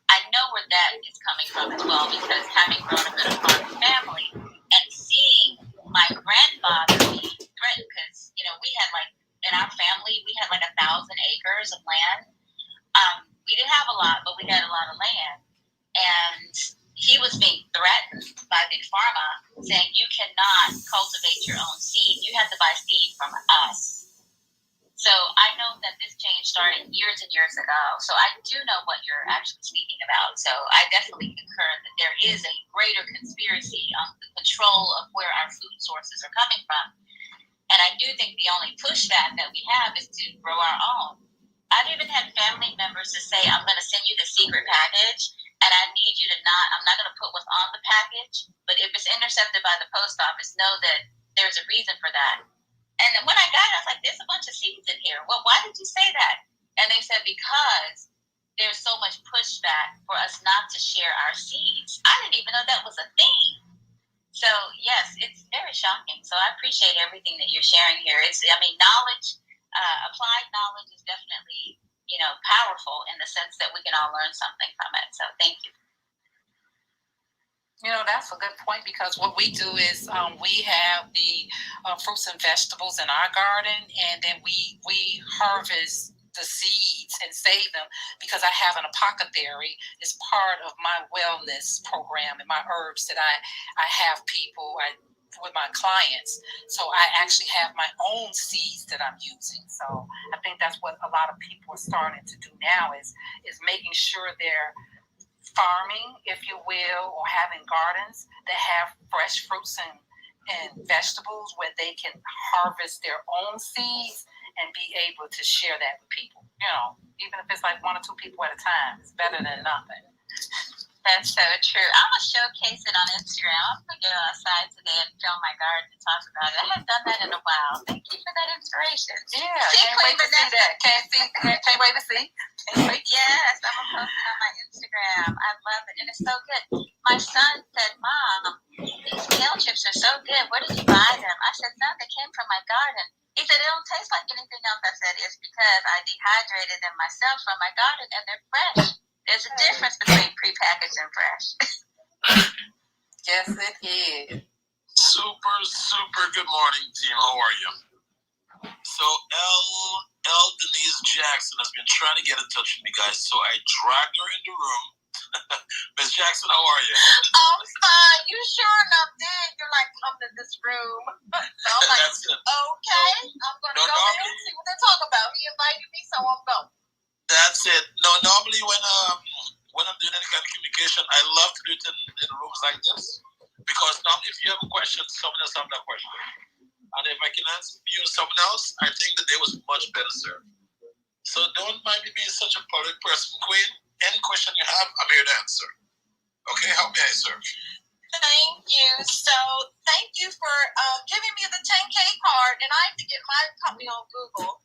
I know where that is coming from as well, because having grown up in a farming family and seeing my grandfather be threatened, because, we had in our family, we had 1,000 acres of land. We didn't have a lot, but we had a lot of land. And he was being threatened by Big Pharma, saying, you cannot cultivate your own seed. You have to buy seed from us. So I know that this change started years and years ago. So I do know what you're actually speaking about. So I definitely concur that there is a greater conspiracy on the control of where our food sources are coming from. And I do think the only pushback that we have is to grow our own. I've even had family members to say, I'm going to send you the secret package, and I need you to I'm not going to put what's on the package, but if it's intercepted by the post office, know that there's a reason for that. And then when I got it, I was like, there's a bunch of seeds in here. Well, why did you say that? And they said, because there's so much pushback for us not to share our seeds. I didn't even know that was a thing. So, yes, it's very shocking. So I appreciate everything that you're sharing here. Knowledge. Applied knowledge is definitely, powerful in the sense that we can all learn something from it. So thank you. That's a good point, because what we do is we have the fruits and vegetables in our garden, and then we harvest the seeds and save them, because I have an apothecary. It's part of my wellness program and my herbs that I have people with my clients. So I actually have my own seeds that I'm using. So I think that's what a lot of people are starting to do now is making sure they're farming, if you will, or having gardens that have fresh fruits and vegetables where they can harvest their own seeds and be able to share that with people. Even if it's like 1 or 2 people at a time, it's better than nothing. That's so true. I'm going to showcase it on Instagram. I'm going to go outside today and film my garden and talk about it. I haven't done that in a while. Thank you for that inspiration. Yeah, can't wait to see that. Can't wait to see. Yes, I'm going to post it on my Instagram. I love it, and it's so good. My son said, Mom, these kale chips are so good. Where did you buy them? I said, Son, they came from my garden. He said, it don't taste like anything else. I said, it's because I dehydrated them myself from my garden, and they're fresh. There's a difference between prepackaged and fresh. Yes, it is. Super good morning, team. How are you? So L. Denise Jackson has been trying to get in touch with me, guys. So I dragged her in the room. Miss Jackson, how are you? I'm fine. You sure enough did. You're like, come to this room. So I'm like, okay, I'm going to go in and see what they're talking about. He invited me, so I'm going. That's it. No, normally when I'm doing any kind of communication, I love to do it in rooms like this, because normally if you have a question, someone else have that question, and if I can answer you someone else, I think the day was much better served. So don't mind me being such a public person, Queen. Any question you have, I'm here to answer. Okay, how may I serve? Thank you. So thank you for giving me the 10K card, and I have to get my company on Google.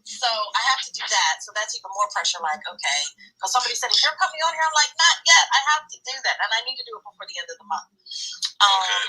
So I have to do that. So that's even more pressure. Like, okay, because somebody said, is your company on here? I'm like, not yet. I have to do that, and I need to do it before the end of the month. Okay.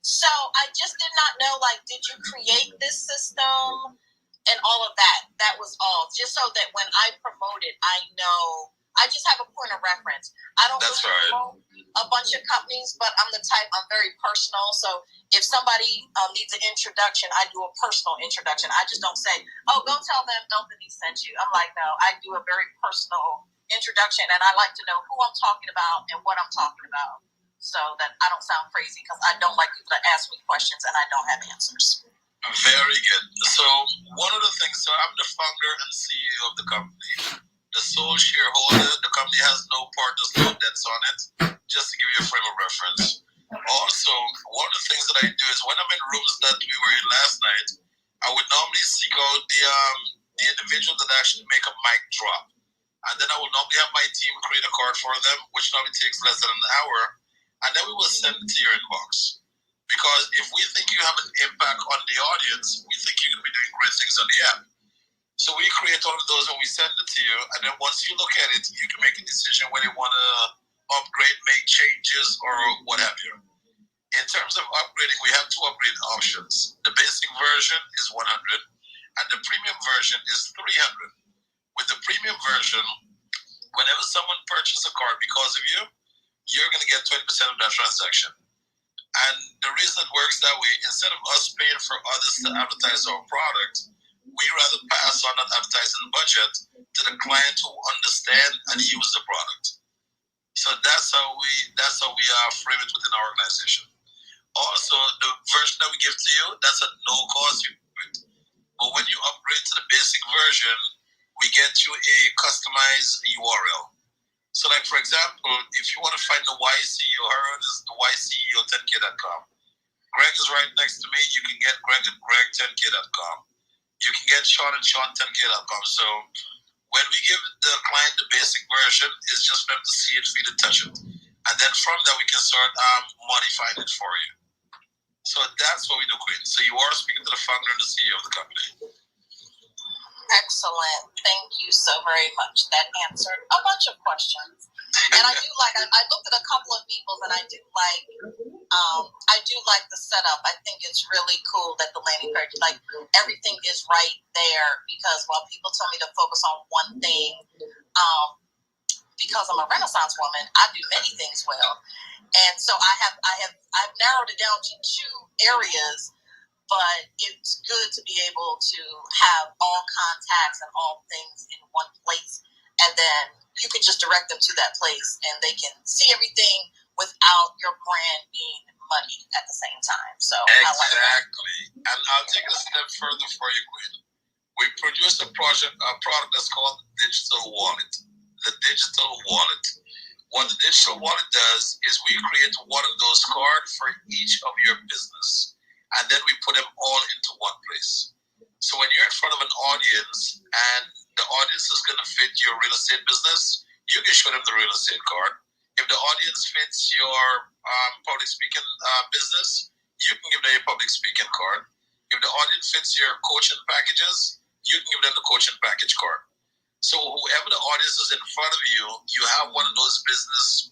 So I just did not know, like, did you create this system and all of that? That was all. Just so that when I promote it, I know. I just have a point of reference. I don't promote a bunch of companies, but I'm the type, I'm very personal. So if somebody needs an introduction, I do a personal introduction. I just don't say, oh, go tell them Melanie sent you. I'm like, no, I do a very personal introduction, and I like to know who I'm talking about and what I'm talking about, so that I don't sound crazy, because I don't like people to ask me questions and I don't have answers. Very good. So one of the things, so I'm the founder and CEO of the company, the sole shareholder. The company has no partners, no debts on it, just to give you a frame of reference. Also, one of the things that I do is when I'm in rooms that we were in last night, I would normally seek out the individual that actually make a mic drop. And then I will normally have my team create a card for them, which normally takes less than an hour. And then we will send it to your inbox. Because if we think you have an impact on the audience, we think you're going to be doing great things on the app. So we create all of those and we send it to you, and then once you look at it, you can make a decision whether you want to upgrade, make changes, or what have you. In terms of upgrading, we have two upgrade options. The basic version is 100, and the premium version is 300. With the premium version, whenever someone purchases a card because of you, you're going to get 20% of that transaction. And the reason it works that way, instead of us paying for others to advertise our product, we rather pass on that advertising budget to the client who understand and use the product. So that's how we frame it within our organization. Also, the version that we give to you, that's at no cost. But when you upgrade to the basic version, we get you a customized URL. So like, for example, if you want to find the YCEO, her is the YCEO 10K.com. Greg is right next to me. You can get Greg at Greg10K.com. You can get Sean at Sean10K.com. So when we give the client the basic version, it's just for them to see it, feel it, touch it. And then from that, we can start modifying it for you. So that's what we do, Queen. So you are speaking to the founder and the CEO of the company. Excellent. Thank you so very much. That answered a bunch of questions. And I do like, I looked at a couple of people's, and I do like the setup. I think it's really cool that the landing page, like everything is right there, because while people tell me to focus on one thing, because I'm a Renaissance woman, I do many things well. And so I've narrowed it down to two areas, but it's good to be able to have all contacts and all things in one place. And then you can just direct them to that place and they can see everything without your brand being muddy at the same time. So exactly. And I'll take it a step further for you, Quinn. We produce a product that's called Digital Wallet. The Digital Wallet. What the Digital Wallet does is we create one of those cards for each of your business, and then we put them all into one place. So when you're in front of an audience and the audience is going to fit your real estate business, you can show them the real estate card. If the audience fits your public speaking business, you can give them a public speaking card. If the audience fits your coaching packages, you can give them the coaching package card. So whoever the audience is in front of you, you have one of those business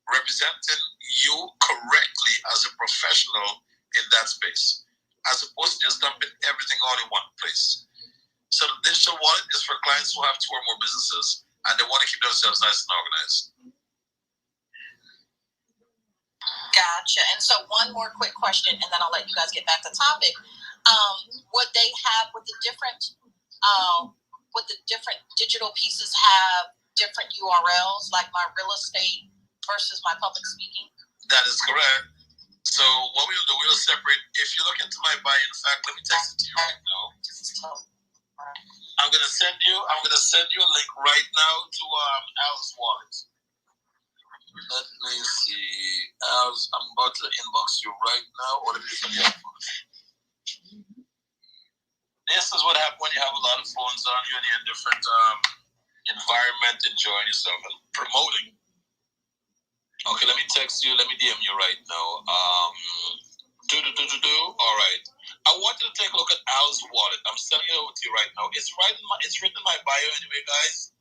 representing you correctly as a professional in that space, as opposed to just dumping everything all in one place. So the digital wallet is for clients who have two or more businesses and they want to keep themselves nice and organized. Gotcha. And so one more quick question, and then I'll let you guys get back to topic. Would they have, would the different digital pieces have different URLs, like my real estate versus my public speaking? That is correct. So what we'll do, we'll separate. If you look into my bio, in fact, let me text it to you right now. I'm gonna send you a link right now to Al's wallet. Let me see. Al's, I'm about to inbox you right now, or let me send you. This is what happens when you have a lot of phones on you and you're in different environment, enjoying yourself and promoting. Okay, let me text you. Let me DM you right now. All right. I want you to take a look at Al's wallet. I'm sending it over to you right now. It's written in my bio anyway, guys.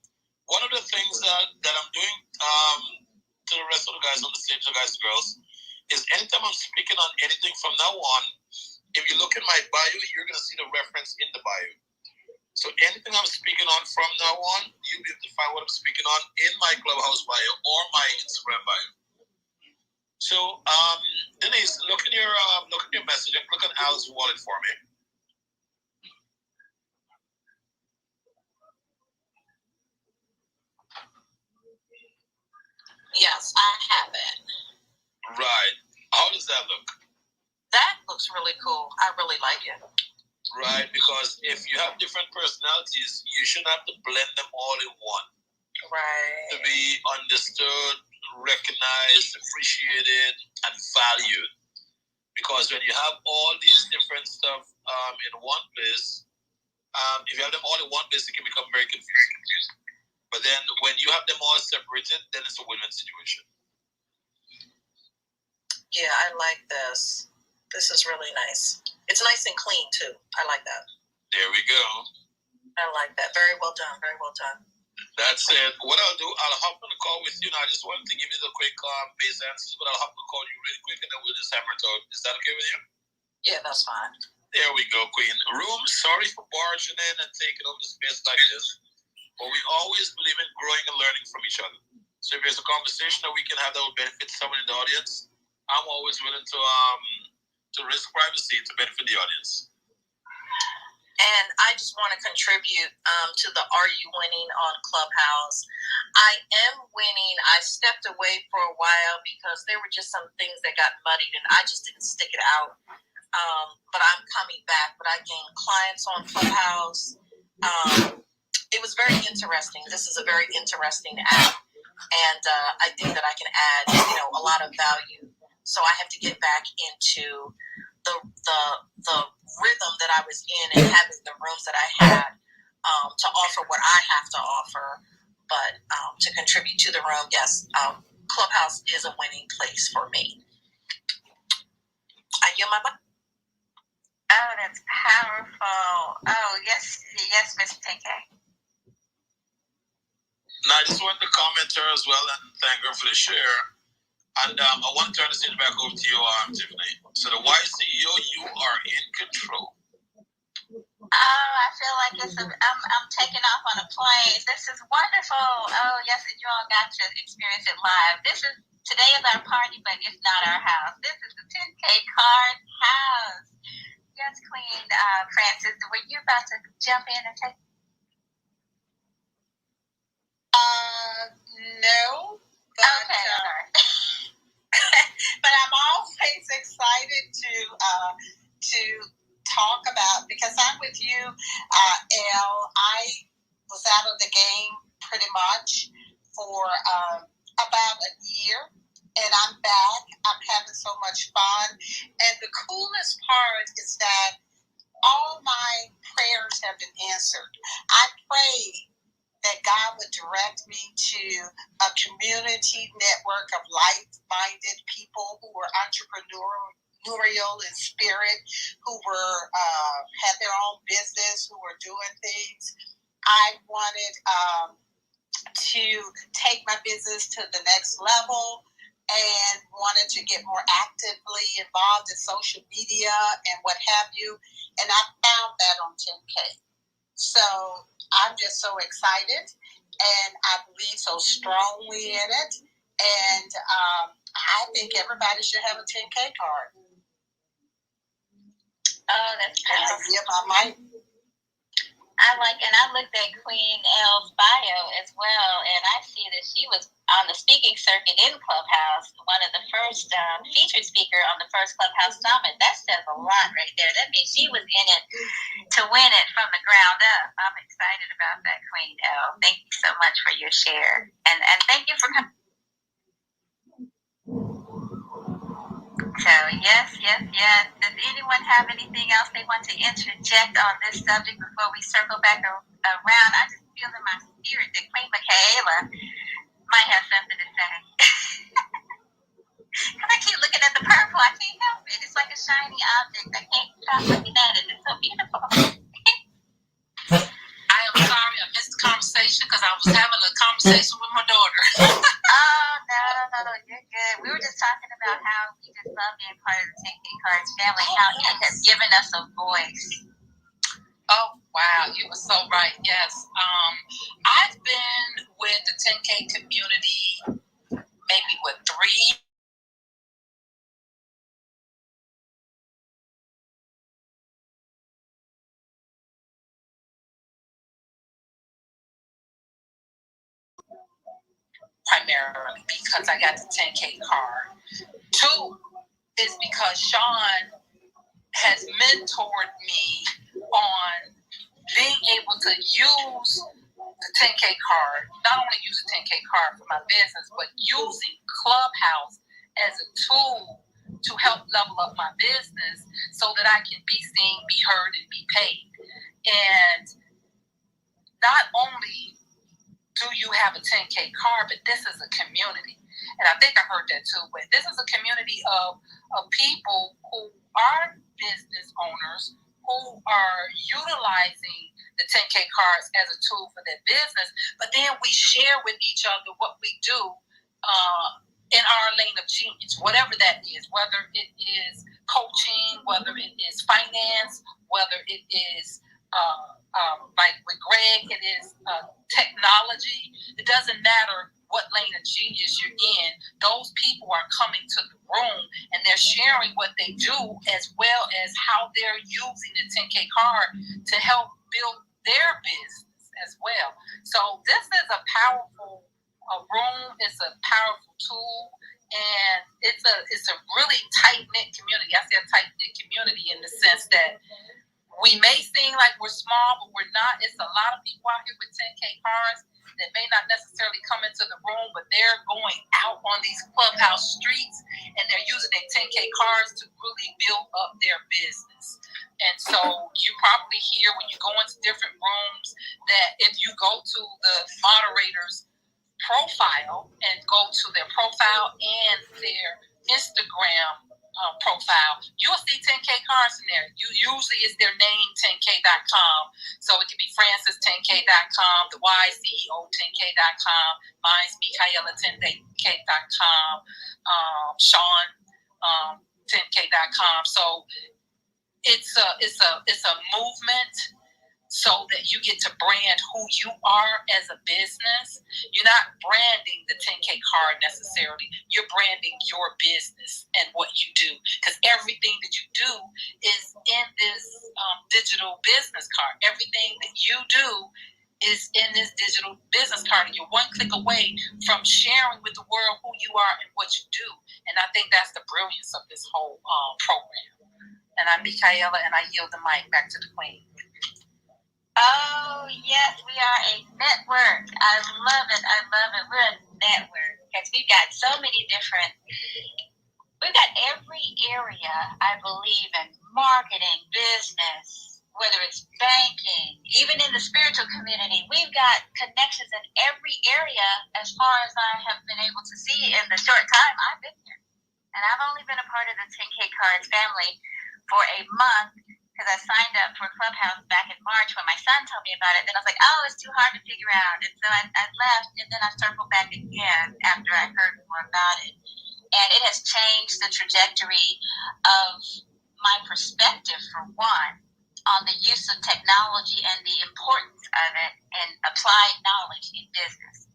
One of the things that I'm doing to the rest of the guys on the stage, the guys and girls, is anytime I'm speaking on anything from now on, if you look in my bio, you're going to see the reference in the bio. So anything I'm speaking on from now on, you'll be able to find what I'm speaking on in my Clubhouse bio or my Instagram bio. So, Denise, look at your message and click on Al's wallet for me. Yes, I have it. Right. How does that look? That looks really cool. I really like it. Right, because if you have different personalities, you shouldn't have to blend them all in one. Right. To be understood, recognized, appreciated, and valued. Because when you have all these different stuff in one place, if you have them all in one place, it can become very confusing. But then when you have them all separated, then it's a win-win situation. Yeah, I like this. This is really nice. It's nice and clean too. I like that. There we go. I like that. Very well done. Very well done. That's it. What I'll do, I'll hop on the call with you now. I just wanted to give you the quick base answers, but I'll hop on the call you really quick, and then we'll just hammer it out. Is that okay with you? Yeah, that's fine. There we go, Queen. Room, sorry for barging in and taking over the space like this, but we always believe in growing and learning from each other. So if there's a conversation that we can have that will benefit someone in the audience, I'm always willing to risk privacy to benefit the audience. And I just want to contribute to the Are You Winning on Clubhouse. I am winning. I stepped away for a while because there were just some things that got muddied and I just didn't stick it out. But I'm coming back. But I gained clients on Clubhouse. It was very interesting. This is a very interesting app. And I think that I can add, a lot of value. So I have to get back into the rhythm that I was in and having the rooms that I had to offer what I have to offer, but to contribute to the room. Yes, Clubhouse is a winning place for me. I yield my mic. Oh, that's powerful. Oh, yes, Miss 10K. Now, I just wanted to comment her as well and thank her for the share. And I want to turn this back over to you, Tiffany. So the Y CEO, you are in control. Oh, I feel like I'm taking off on a plane. This is wonderful. Oh, yes, and you all got to experience it live. Today is our party, but it's not our house. This is the 10KCARDS house. Yes, Queen Francis, were you about to jump in and take? No. But, okay, all right. But I'm always excited to talk about, because I'm with you, Elle. I was out of the game pretty much for about a year, and I'm back. I'm having so much fun, and the coolest part is that all my prayers have been answered. I prayed that God would direct me to a community network of like-minded people who were entrepreneurial in spirit, who were had their own business, who were doing things. I wanted to take my business to the next level and wanted to get more actively involved in social media and what have you. And I found that on 10K. So I'm just so excited, and I believe so strongly in it. And I think everybody should have a 10K card. Oh, that's powerful. Yeah, I might. I looked at Queen Elle's bio as well, and I see that she was on the speaking circuit in Clubhouse, one of the first featured speaker on the first Clubhouse Summit. That says a lot right there. That means she was in it to win it from the ground up. I'm excited about that, Queen Elle. Thank you so much for your share, and thank you for coming. So yes. Does anyone have anything else they want to interject on this subject before we circle back around? I just feel in my spirit that Queen Michaela might have something to say. Because I keep looking at the purple. I can't help it. It's like a shiny object. I can't stop looking at it. It's so beautiful. I am sorry I missed the conversation because I was having a conversation with my daughter. Oh, no, you're good. We were just talking about how we just love being part of the 10KCARDS family, how it has given us a voice. Oh, wow. You were so right. Yes. I've been with the 10K community maybe 3 primarily because I got the 10K card. 2 is because Sean has mentored me on being able to use the 10K card, not only use the 10K card for my business, but using Clubhouse as a tool to help level up my business so that I can be seen, be heard, and be paid. And not only do you have a 10K card, but this is a community. And I think I heard that too, but this is a community of people who are business owners who are utilizing the 10K cards as a tool for their business, but then we share with each other what we do in our lane of genius, whatever that is, whether it is coaching, whether it is finance, whether it is like with Greg, it is technology. It doesn't matter what lane of genius you're in. Those people are coming to the room and they're sharing what they do as well as how they're using the 10K card to help build their business as well. So this is a powerful room. It's a powerful tool. And it's a really tight-knit community. I say a tight-knit community in the sense that we may seem like we're small, but we're not. It's a lot of people out here with 10K cards that may not necessarily come into the room, but they're going out on these clubhouse streets and they're using their 10K cards to really build up their business. And so you probably hear when you go into different rooms that if you go to the moderator's profile and go to their profile and their Instagram profile, you'll see 10K cards in there. Usually it's their name, 10K.com. So it could be Francis10K.com, the YCEO 10K.com, mine's Michaela 10K.com, Sean 10K.com. So it's a movement so that you get to brand who you are as a business. You're not branding the 10K card necessarily. You're branding your business and what you do, because everything that you do is in this digital business card. Everything that you do is in this digital business card, and you're one click away from sharing with the world who you are and what you do. And I think that's the brilliance of this whole program. And I'm Michaela, and I yield the mic back to the Queen. Oh, yes, we are a network. I love it. I love it. We're a network because we've got so many different, we've got every area, I believe, in marketing, business, whether it's banking, even in the spiritual community. We've got connections in every area as far as I have been able to see in the short time I've been here. And I've only been a part of the 10K Cards family for a month, because I signed up for Clubhouse back in March when my son told me about it. Then I was like, oh, it's too hard to figure out. And so I left, and then I circled back again after I heard more about it. And it has changed the trajectory of my perspective, for one, on the use of technology and the importance of it in applied knowledge in business.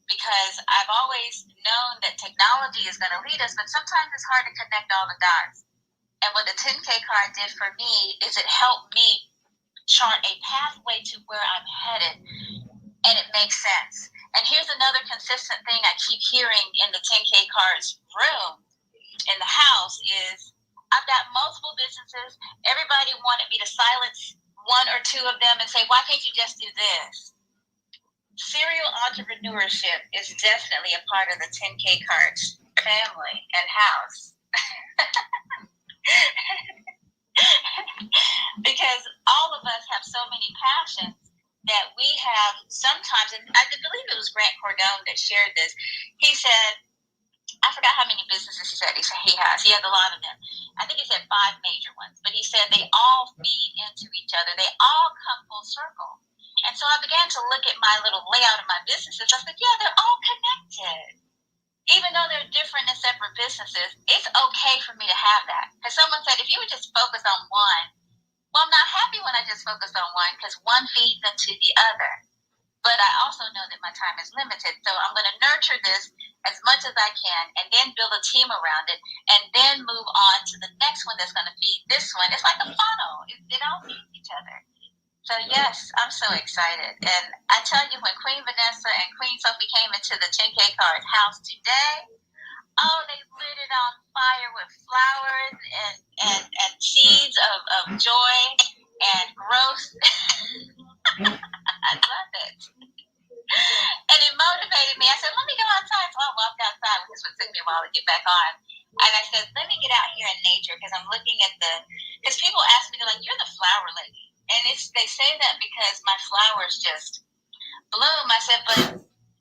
Because I've always known that technology is going to lead us, but sometimes it's hard to connect all the dots. And what the 10K card did for me is it helped me chart a pathway to where I'm headed, and it makes sense. And here's another consistent thing I keep hearing in the 10K cards room in the house is I've got multiple businesses. Everybody wanted me to silence one or two of them and say, why can't you just do this? Serial entrepreneurship is definitely a part of the 10K cards family and house. Because all of us have so many passions that we have sometimes, and I believe it was Grant Cardone that shared this. He said, I forgot how many businesses he has. He has a lot of them. I think he said 5 major ones, but he said they all feed into each other. They all come full circle. And so I began to look at my little layout of my businesses. I said, yeah, they're all connected. Even though they're different and separate businesses, it's okay for me to have that. Because someone said, if you would just focus on one, well, I'm not happy when I just focus on one, because one feeds into the other. But I also know that my time is limited, so I'm going to nurture this as much as I can and then build a team around it and then move on to the next one that's going to feed this one. It's like a funnel. It all feeds each other. So, yes, I'm so excited. And I tell you, when Queen Vanessa and Queen Sophie came into the 10K Cards house today, oh, they lit it on fire with flowers and seeds of joy and growth. I love it. And it motivated me. I said, let me go outside. So I walked outside, which would take me a while to get back on. And I said, let me get out here in nature, because I'm looking at because people ask me, they're like, you're the flower lady. And they say that because my flowers just bloom. I said, but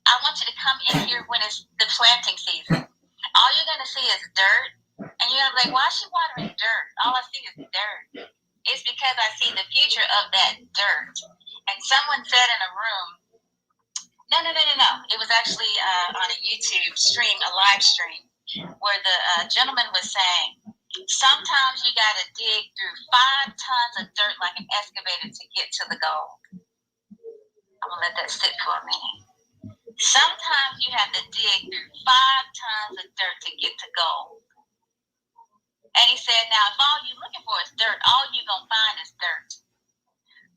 I want you to come in here when it's the planting season. All you're going to see is dirt. And you're going to be like, why is she watering dirt? All I see is dirt. is because I see the future of that dirt. And someone said in a room, no. It was actually on a YouTube stream, a live stream, where the gentleman was saying, sometimes you got to dig through 5 tons of dirt like an excavator to get to the gold. I'm going to let that sit for a minute. Sometimes you have to dig through 5 tons of dirt to get to gold. And he said, now, if all you're looking for is dirt, all you're going to find is dirt.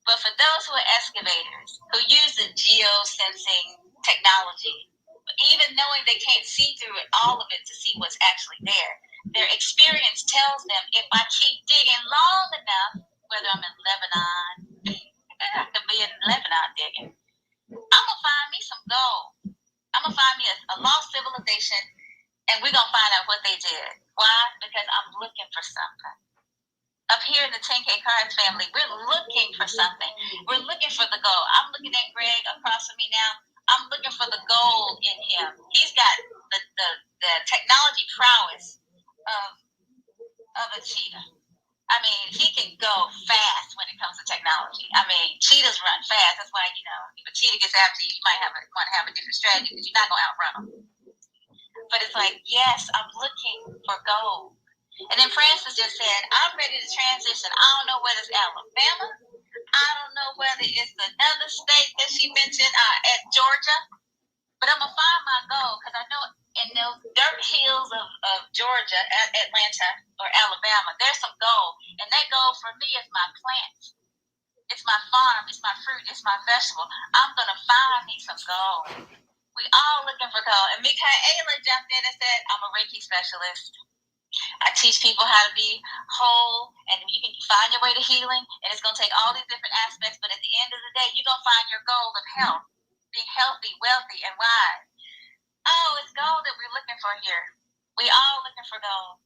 But for those who are excavators, who use the geosensing technology, even knowing they can't see through it, all of it to see what's actually there, their experience tells them if I keep digging long enough, whether I'm in Lebanon, I could be in Lebanon digging, I'm going to find me some gold. I'm going to find me a lost civilization, and we're going to find out what they did. Why? Because I'm looking for something. Up here in the 10KCARDS family, we're looking for something. We're looking for the gold. I'm looking at Greg across from me now. I'm looking for the gold in him. He's got the technology prowess of a cheetah. I mean, he can go fast when it comes to technology. I mean, cheetahs run fast. That's why, if a cheetah gets after you, you might want to have a different strategy because you're not going to outrun them. But it's like, yes, I'm looking for gold. And then Francis just said, I'm ready to transition. I don't know whether it's Alabama. I don't know whether it's another state that she mentioned at Georgia. But I'm going to find my gold because I know in those dirt hills of Georgia, Atlanta, or Alabama, there's some gold. And that gold for me is my plants. It's my farm. It's my fruit. It's my vegetable. I'm going to find me some gold. We all looking for gold. And Michaela jumped in and said, I'm a Reiki specialist. I teach people how to be whole, and you can find your way to healing, and it's going to take all these different aspects, but at the end of the day, you're going to find your goal of health, being healthy, wealthy, and wise. Oh, it's gold that we're looking for here. We all looking for gold.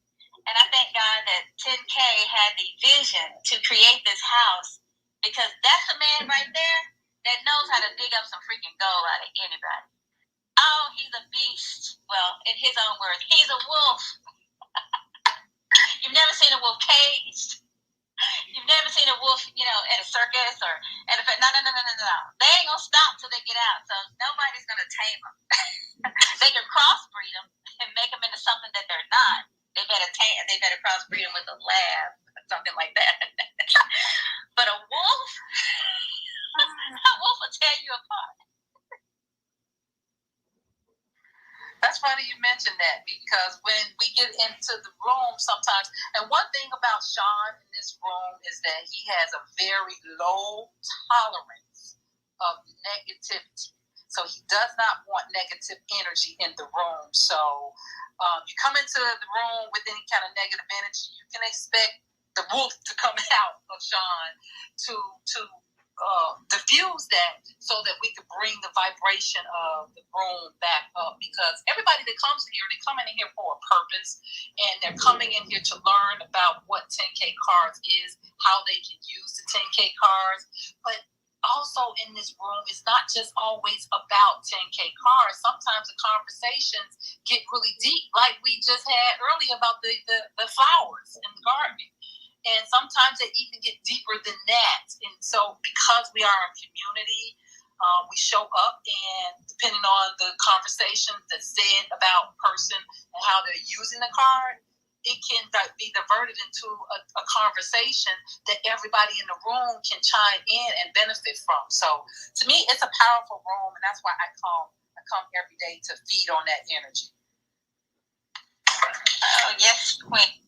And I thank God that 10K had the vision to create this house, because that's a man right there that knows how to dig up some freaking gold out of anybody. Oh, he's a beast. Well, in his own words, he's a wolf. You've never seen a wolf caged. You've never seen a wolf, at a circus or at a... No. They ain't going to stop till they get out. So nobody's going to tame them. They can crossbreed them and make them into something that they're not. They better crossbreed them with a lab or something like that. But a wolf will tear you apart. That's funny you mentioned that, because when we get into the room sometimes, and one thing about Sean in this room is that he has a very low tolerance of negativity. So he does not want negative energy in the room. So you come into the room with any kind of negative energy, you can expect the wolf to come out of Sean to diffuse that so that we can bring the vibration of the room back up. Because everybody that comes in here, they're coming in here for a purpose, and they're coming in here to learn about what 10K cards is, how they can use the 10K cards. But also in this room, it's not just always about 10K cards. Sometimes the conversations get really deep, like we just had earlier about the flowers and the gardening. And sometimes they even get deeper than that. And so because we are a community, we show up, and depending on the conversation that's said about a person and how they're using the card, it can be diverted into a conversation that everybody in the room can chime in and benefit from. So to me, it's a powerful room, and that's why I come every day to feed on that energy. Oh, yes, Queen.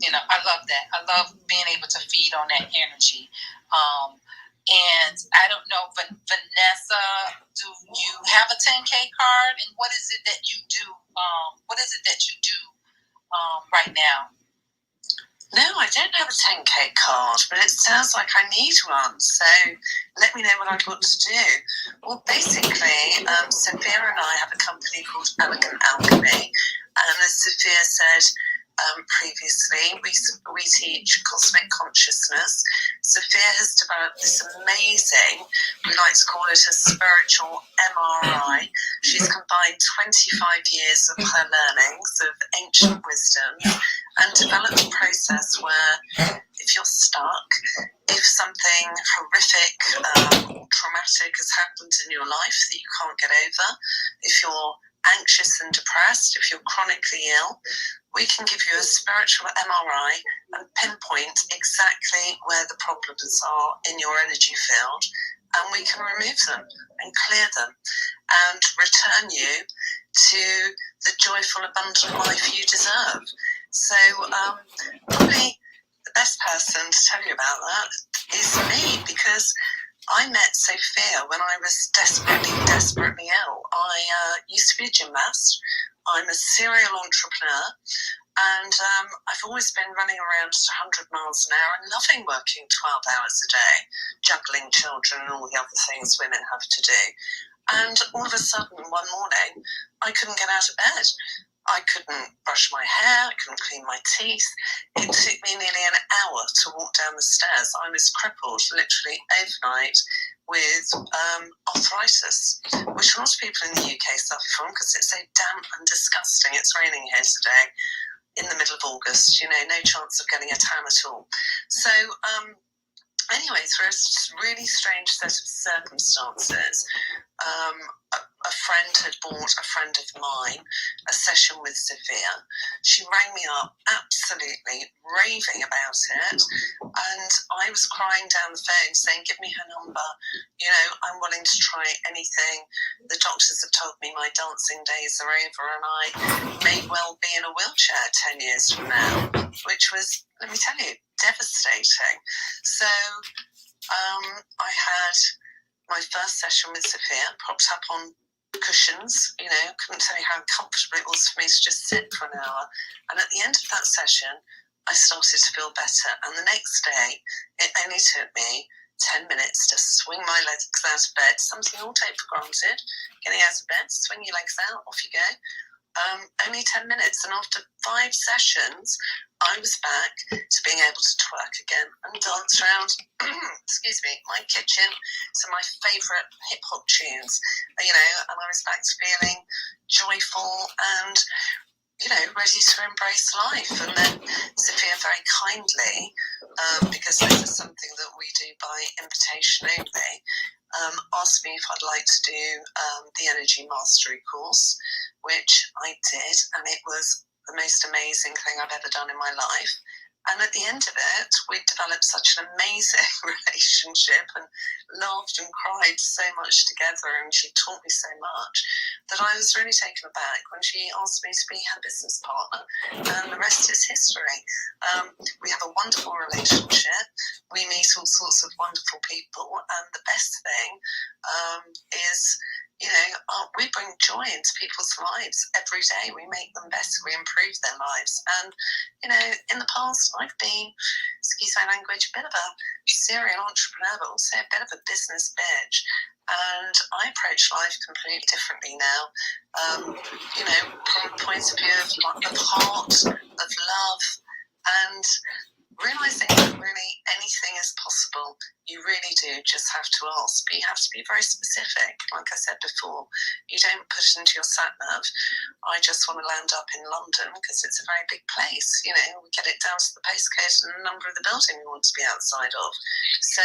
I love that. I love being able to feed on that energy. And I don't know, Vanessa, do you have a 10K card? And what is it that you do? Right now? No, I don't have a 10K card, but it sounds like I need one. So let me know what I've got to do. Well, basically, Sophia and I have a company called Elegant Alchemy. And as Sophia said previously, we teach cosmic consciousness. Sophia has developed this amazing, we like to call it a spiritual MRI. She's combined 25 years of her learnings of ancient wisdom and develop a process where if you're stuck, if something horrific or traumatic has happened in your life that you can't get over, if you're anxious and depressed, if you're chronically ill, we can give you a spiritual MRI and pinpoint exactly where the problems are in your energy field, and we can remove them and clear them and return you to the joyful, abundant life you deserve. So probably the best person to tell you about that is me, because I met Sophia when I was desperately ill. I used to be a gymnast. I'm a serial entrepreneur, and I've always been running around at 100 miles an hour and loving working 12 hours a day, juggling children and all the other things women have to do. And all of a sudden, one morning, I couldn't get out of bed. I couldn't brush my hair, I couldn't clean my teeth. It took me nearly an hour to walk down the stairs. I was crippled literally overnight with arthritis, which a lot of people in the UK suffer from because it's so damp and disgusting. It's raining here today in the middle of August, no chance of getting a tan at all. So anyway, through a really strange set of circumstances, a friend had bought a friend of mine a session with Sophia. She rang me up absolutely raving about it, and I was crying down the phone saying, give me her number, I'm willing to try anything. The doctors have told me my dancing days are over and I may well be in a wheelchair 10 years from now, which was, let me tell you, devastating. So I had my first session with Sophia, propped up on cushions, couldn't tell you how comfortable it was for me to just sit for an hour. And at the end of that session, I started to feel better. And the next day, it only took me 10 minutes to swing my legs out of bed, something all take for granted. Getting out of bed, swing your legs out, off you go. Only 10 minutes. And after 5 sessions, I was back to being able to twerk again and dance around, my kitchen to my favourite hip-hop tunes, and I was back to feeling joyful and, ready to embrace life. And then Sophia very kindly, because this is something that we do by invitation only, asked me if I'd like to do the Energy Mastery course, which I did, and it was the most amazing thing I've ever done in my life. And at the end of it, we developed such an amazing relationship and laughed and cried so much together, and she taught me so much that I was really taken aback when she asked me to be her business partner, and the rest is history. We have a wonderful relationship. We meet all sorts of wonderful people, and the best thing is, we bring joy into people's lives every day. We make them better. We improve their lives. And, in the past, I've been, excuse my language, a bit of a serial entrepreneur, but also a bit of a business bitch. And I approach life completely differently now. From a point of view of heart, of love, and realising that really anything is possible. You really do just have to ask, but you have to be very specific. Like I said before, you don't put it into your sat-nav, I just want to land up in London because it's a very big place. We get it down to the postcode and the number of the building we want to be outside of. So,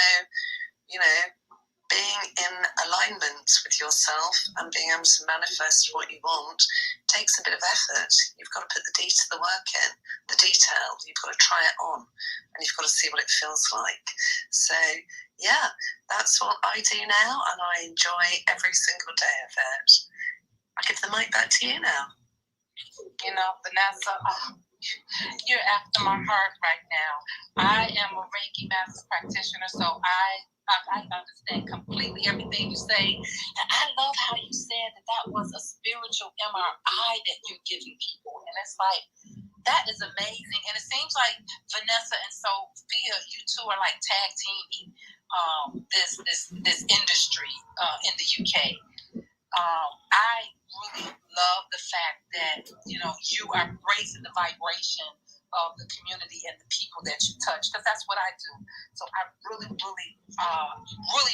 being in alignment with yourself and being able to manifest what you want takes a bit of effort. You've got to put the work in, the detail. You've got to try it on, and you've got to see what it feels like. So, yeah, that's what I do now, and I enjoy every single day of it. I give the mic back to you now. Vanessa, you're after my heart right now. I am a Reiki Master Practitioner, so I understand completely everything you say. And I love how you said that was a spiritual MRI that you're giving people. And it's like, that is amazing. And it seems like Vanessa and Sophia, you two are like tag teaming this industry in the UK. I really love the fact that, you are raising the vibration of the community and the people that you touch, because that's what I do. So I really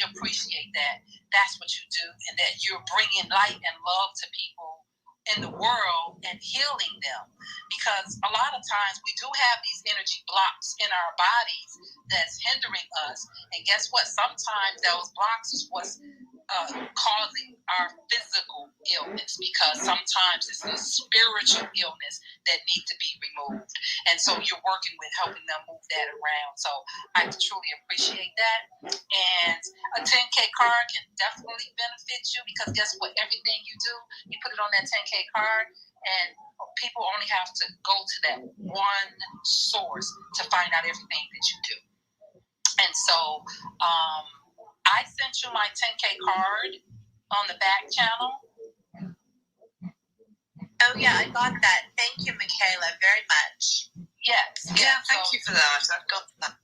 appreciate that. That's what you do, and that you're bringing light and love to people in the world and healing them. Because a lot of times we do have these energy blocks in our bodies that's hindering us. And guess what? Sometimes those blocks is what's causing our physical illness, because sometimes it's a spiritual illness that needs to be removed. And so you're working with helping them move that around. So I truly appreciate that. And a 10K card can definitely benefit you, because guess what? Everything you do, you put it on that 10K card, and people only have to go to that one source to find out everything that you do. And so I sent you my 10K card on the back channel. Oh yeah, I got that. Thank you, Michaela, very much. Yes. Yeah, thank you for that. I've got that.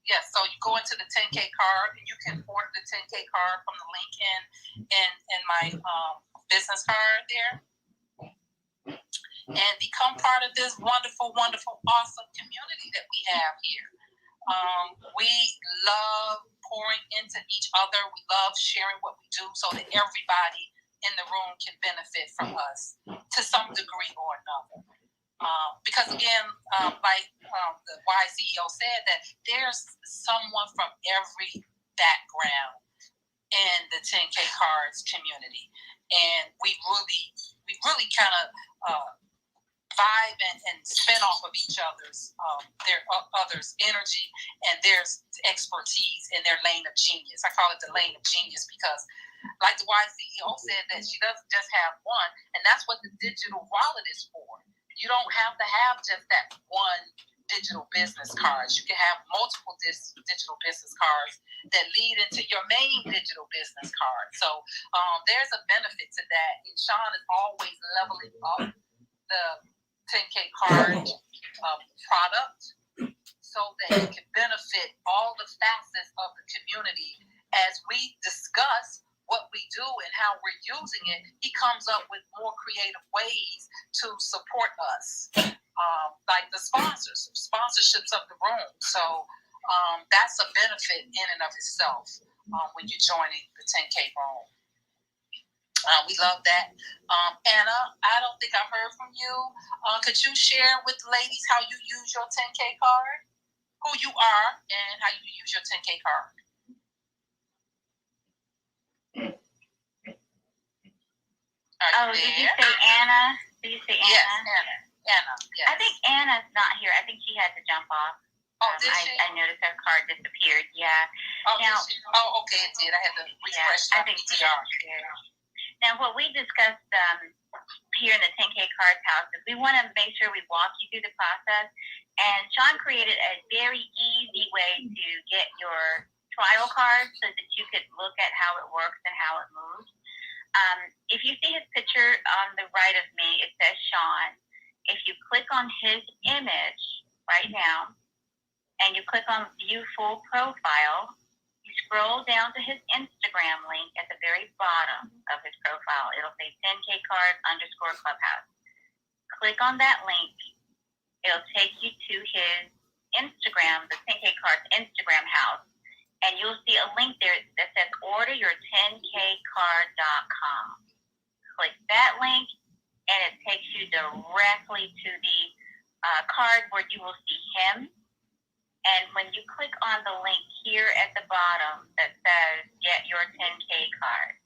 Yes, so you go into the 10K card, and you can order the 10K card from the link in my business card there, and become part of this wonderful, wonderful, awesome community that we have here. We love pouring into each other. We love sharing what we do so that everybody in the room can benefit from us to some degree or another. Because again, like the YCEO said, that there's someone from every background in the 10K Cards community, and we really kind of vibe and spin off of each other's energy and their expertise in their lane of genius. I call it the lane of genius because, like the YCEO said, that she doesn't just have one, and that's what the digital wallet is for. You don't have to have just that one digital business cards. You can have multiple digital business cards that lead into your main digital business card. So there's a benefit to that. And Sean is always leveling up the 10K card product so that it can benefit all the facets of the community. As we discuss what we do and how we're using it, he comes up with more creative ways to support us, like the sponsorships of the room. So that's a benefit in and of itself when you're joining the 10K room. We love that. Anna, I don't think I heard from you. Could you share with the ladies how you use your 10K card, who you are, and how you use your 10K card? Did you say Anna? Yes, Anna. Yes. I think Anna's not here. I think she had to jump off. Did she? I noticed her card disappeared. Yeah. Okay, it did. I had to refresh my PTR. Now, what we discussed here in the 10K Cards house is we want to make sure we walk you through the process. And Sean created a very easy way to get your trial card so that you could look at how it works and how it moves. If you see his picture on the right of me, it says Sean. If you click on his image right now and you click on View Full Profile, you scroll down to his Instagram link at the very bottom of his profile. It'll say 10KCards_Clubhouse. Click on that link. It'll take you to his Instagram, the 10K Cards Instagram house. And you'll see a link there that says orderyour10kcard.com. Click that link, and it takes you directly to the card where you will see him. And when you click on the link here at the bottom that says Get Your 10K Card,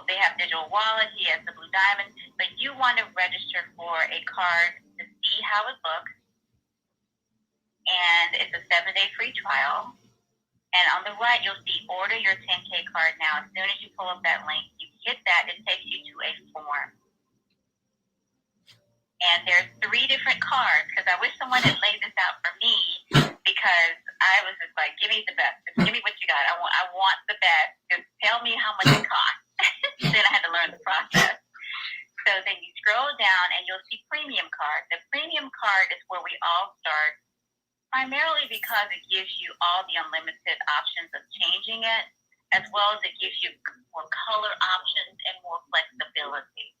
they have digital wallet, he has the blue diamond, but you want to register for a card to see how it looks. And it's a 7-day free trial. And on the right, you'll see Order Your 10K Card now. As soon as you pull up that link, you hit that, it takes you to a form. And there's 3 different cards, because I wish someone had laid this out for me, because I was just like, give me the best. Just give me what you got. I want the best. Just tell me how much it costs. Then I had to learn the process. So then you scroll down, and you'll see Premium Card. The Premium Card is where we all start, primarily because it gives you all the unlimited options of changing it, as well as it gives you more color options and more flexibility.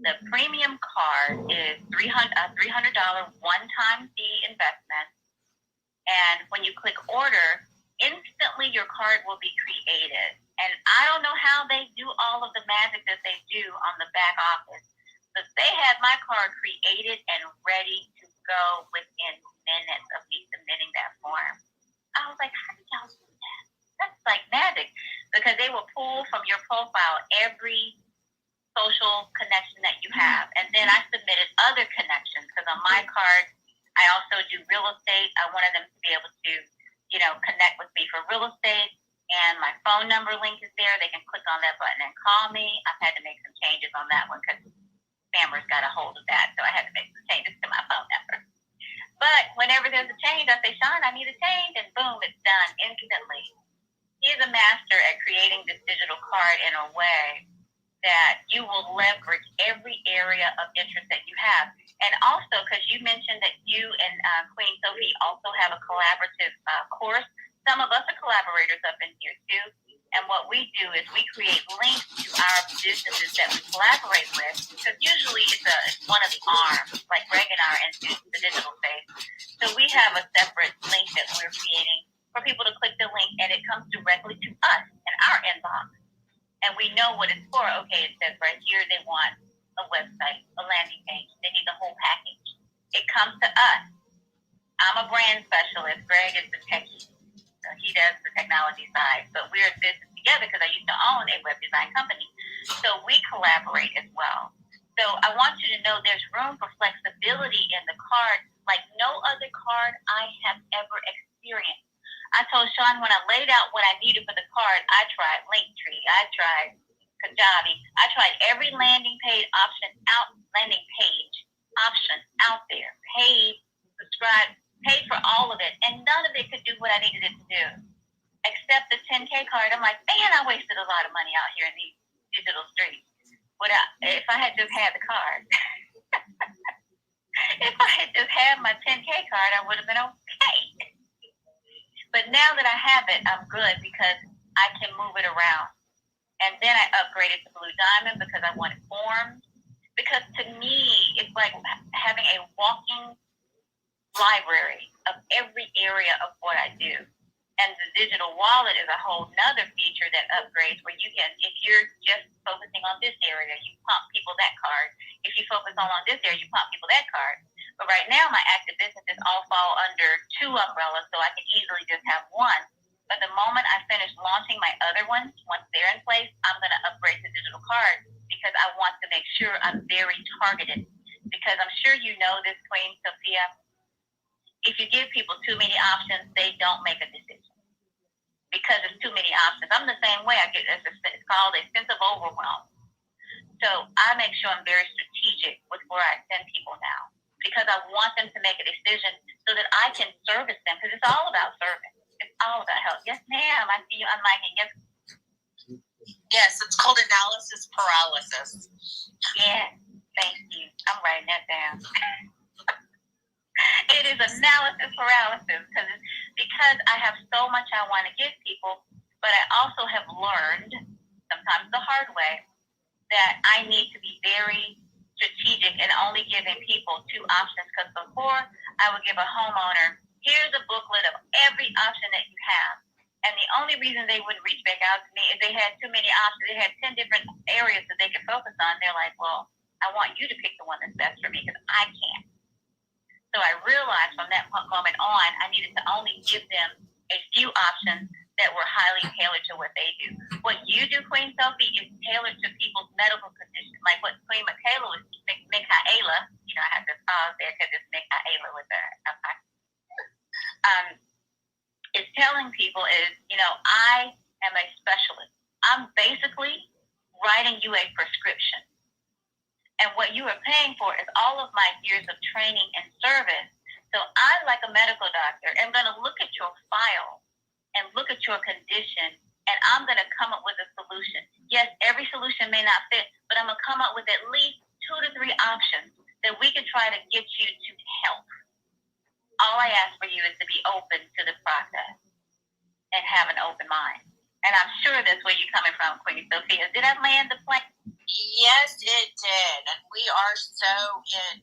The premium card is a $300 one-time fee investment, and when you click order, instantly your card will be created. And I don't know how they do all of the magic that they do on the back office, but they had my card created and ready to go within minutes of me submitting that form. I was like, how did y'all do that? That's like magic, because they will pull from your profile every social connection that you have. And then I submitted other connections, because on my card, I also do real estate. I wanted them to be able to, connect with me for real estate. And my phone number link is there. They can click on that button and call me. I've had to make some changes on that one because spammers got a hold of that. So I had to make some changes to my phone number. But whenever there's a change, I say, Sean, I need a change. And boom, it's done instantly. He's a master at creating this digital card in a way that you will leverage every area of interest that you have. And also, because you mentioned that you and Queen Sophie also have a collaborative course. Some of us are collaborators up in here too. And what we do is we create links to our businesses that we collaborate with, because usually it's one of the arms, like Greg and I are into the digital space. So we have a separate link that we're creating for people to click the link, and it comes directly to us in our inbox. And we know what it's for. Okay, it says right here they want a website, a landing page. They need the whole package. It comes to us. I'm a brand specialist. Greg is the techie. So he does the technology side. But we're in business together because I used to own a web design company. So we collaborate as well. So I want you to know there's room for flexibility in the card like no other card I have ever experienced. I told Sean when I laid out what I needed for the card, I tried Linktree, I tried Kajabi, I tried every landing page option out there. Paid, subscribed, paid for all of it, and none of it could do what I needed it to do. Except the 10K card. I'm like, man, I wasted a lot of money out here in these digital streets. If I had just had the card, if I had just had my 10K card, I would have been okay. But now that I have it, I'm good because I can move it around. And then I upgraded to Blue Diamond because I wanted forms. Because to me, it's like having a walking library of every area of what I do. And the digital wallet is a whole nother feature that upgrades where you can, if you're just focusing on this area, you pump people that card. If you focus on this area, you pump people that card. But right now, my active businesses all fall under two umbrellas, so I can easily just have one. But the moment I finish launching my other ones, once they're in place, I'm going to upgrade to digital cards because I want to make sure I'm very targeted. Because I'm sure you know this, Queen Sophia, if you give people too many options, they don't make a decision because there's too many options. I'm the same way. It's called a sense of overwhelm. So I make sure I'm very strategic with where I send people now because I want them to make a decision so that I can service them because it's all about service. It's all about help. Yes, ma'am. I see you unmiking. Yes. Yes, it's called analysis paralysis. Yes. Thank you. I'm writing that down. It is analysis paralysis because I have so much I want to give people, but I also have learned, sometimes the hard way, that I need to be very strategic and only giving people two options. Because before, I would give a homeowner, here's a booklet of every option that you have. And the only reason they wouldn't reach back out to me is they had too many options. They had 10 different areas that they could focus on. They're like, well, I want you to pick the one that's best for me because I can't. So I realized from that moment on, I needed to only give them a few options that were highly tailored to what they do. What you do, Queen Sophie, is tailored to people's medical conditions. Like what Queen Michaela was, Michaela, I have to pause there because it's Michaela with her. Is telling people is, I am a specialist. I'm basically writing you a prescription. And what you are paying for is all of my years of training and service. So I, like a medical doctor, am going to look at your file and look at your condition, and I'm going to come up with a solution. Yes, every solution may not fit, but I'm going to come up with at least 2 to 3 options that we can try to get you to help. All I ask for you is to be open to the process and have an open mind. And I'm sure that's where you're coming from, Queen Sophia. Did I land the plane? Yes, it did. And we are so in.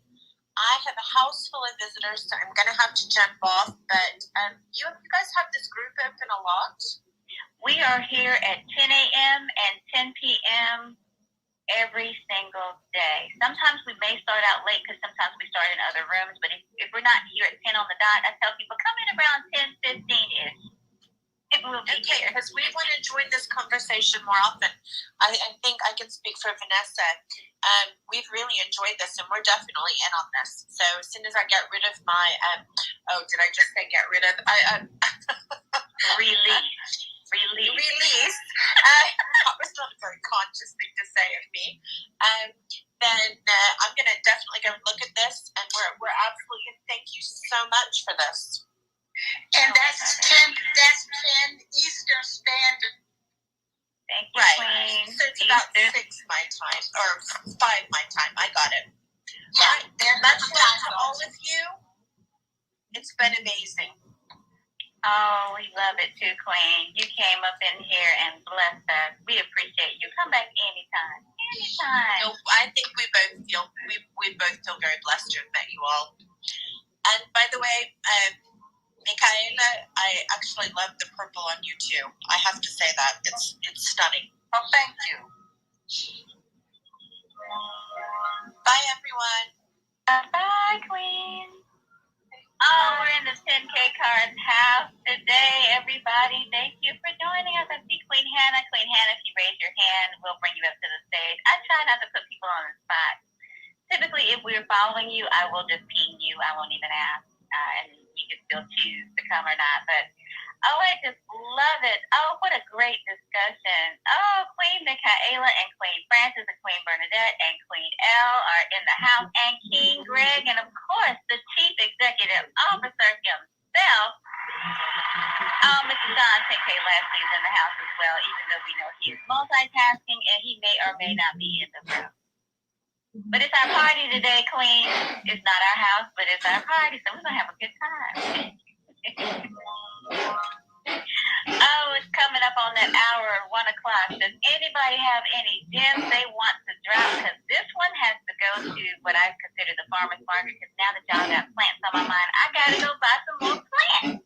I have a house full of visitors, so I'm going to have to jump off. But you guys have this group open a lot? We are here at 10 a.m. and 10 p.m. every single day. Sometimes we may start out late because sometimes we start in other rooms, but if we're not here at 10 on the dot, I tell people come in around 10:15-ish. It will be here. Because we want to join this conversation more often. I think I can speak for Vanessa. We've really enjoyed this, and we're definitely in on this. So as soon as I get rid of my, did I just say get rid of? Release. That was not a very conscious thing to say of me. Then I'm going to definitely go and look at this, and we're absolutely going to thank you so much for this. And that's 10 Eastern Standard. Thank you, Right. Queen. So it's about 6 my time, or 5 my time. I got it. Yeah. Much love to all of you. It's been amazing. Oh, we love it too, Queen. You came up in here and blessed us. We appreciate you. Come back anytime. No, I think we both feel very blessed to have met you all. And by the way, Michaela, I actually love the purple on you too. I have to say that. It's stunning. Oh, thank you. Bye, everyone. Bye, Queen. Oh, we're in the 10KCARDS house today, everybody. Thank you for joining us. I see Queen Hannah. Queen Hannah, if you raise your hand, we'll bring you up to the stage. I try not to put people on the spot. Typically, if we're following you, I will just ping you. I won't even ask. And you can still choose to come or not. But, oh, I just love it. Oh, what a great discussion. Oh, Queen Michaela and Queen Frances and Queen Bernadette and Queen Elle are in the house. And King Greg and, of course, the Chief Executive Officer himself. Oh, Mr. John 10K Lashley is in the house as well, even though we know he is multitasking and he may or may not be in the room. But it's our party today, Queen. It's not our house, but it's our party, so we're going to have a good time. Oh, it's coming up on that hour, 1 o'clock. Does anybody have any gems they want to drop? Because this one has to go to what I consider the farmer's market, because now that y'all got plants on my mind, I got to go buy some more plants.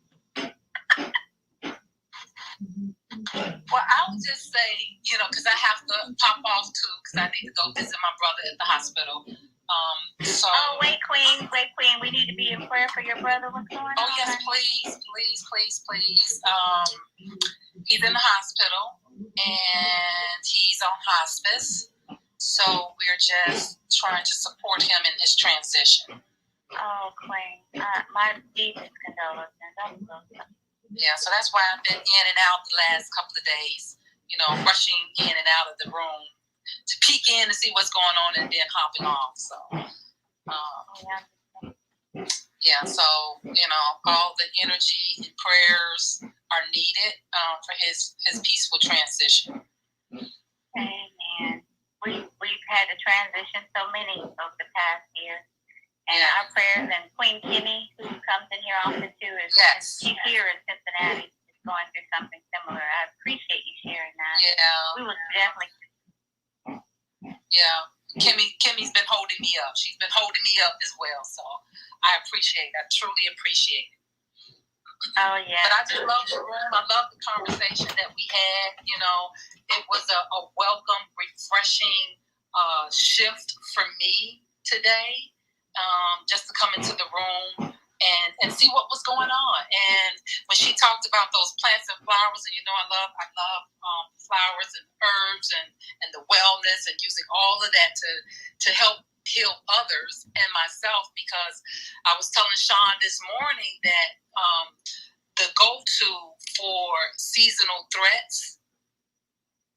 Well, I would just say, because I have to pop off too, because I need to go visit my brother at the hospital. Oh, wait, Queen. We need to be in prayer for your brother. What's going on? Oh, yes, please. He's in the hospital, and he's on hospice. So we're just trying to support him in his transition. Oh, Queen. My deepest condolences. I'm so sorry. Yeah, so that's why I've been in and out the last couple of days, rushing in and out of the room to peek in to see what's going on and then hopping off. So, so, all the energy and prayers are needed for his peaceful transition. Amen. We've had to transition so many over the past year. And our prayers, and Queen Kimmy, who comes in here often too, she's here in Cincinnati, is going through something similar. I appreciate you sharing that. Yeah. We will definitely. Yeah. Kimmy's been holding me up. She's been holding me up as well. So I appreciate it. I truly appreciate it. Oh, yeah. But I just love the room. I love the conversation that we had. It was a welcome, refreshing shift for me today. Just to come into the room and see what was going on. And when she talked about those plants and flowers, and I love flowers and herbs and the wellness and using all of that to help heal others and myself, because I was telling Sean this morning that the go-to for seasonal threats.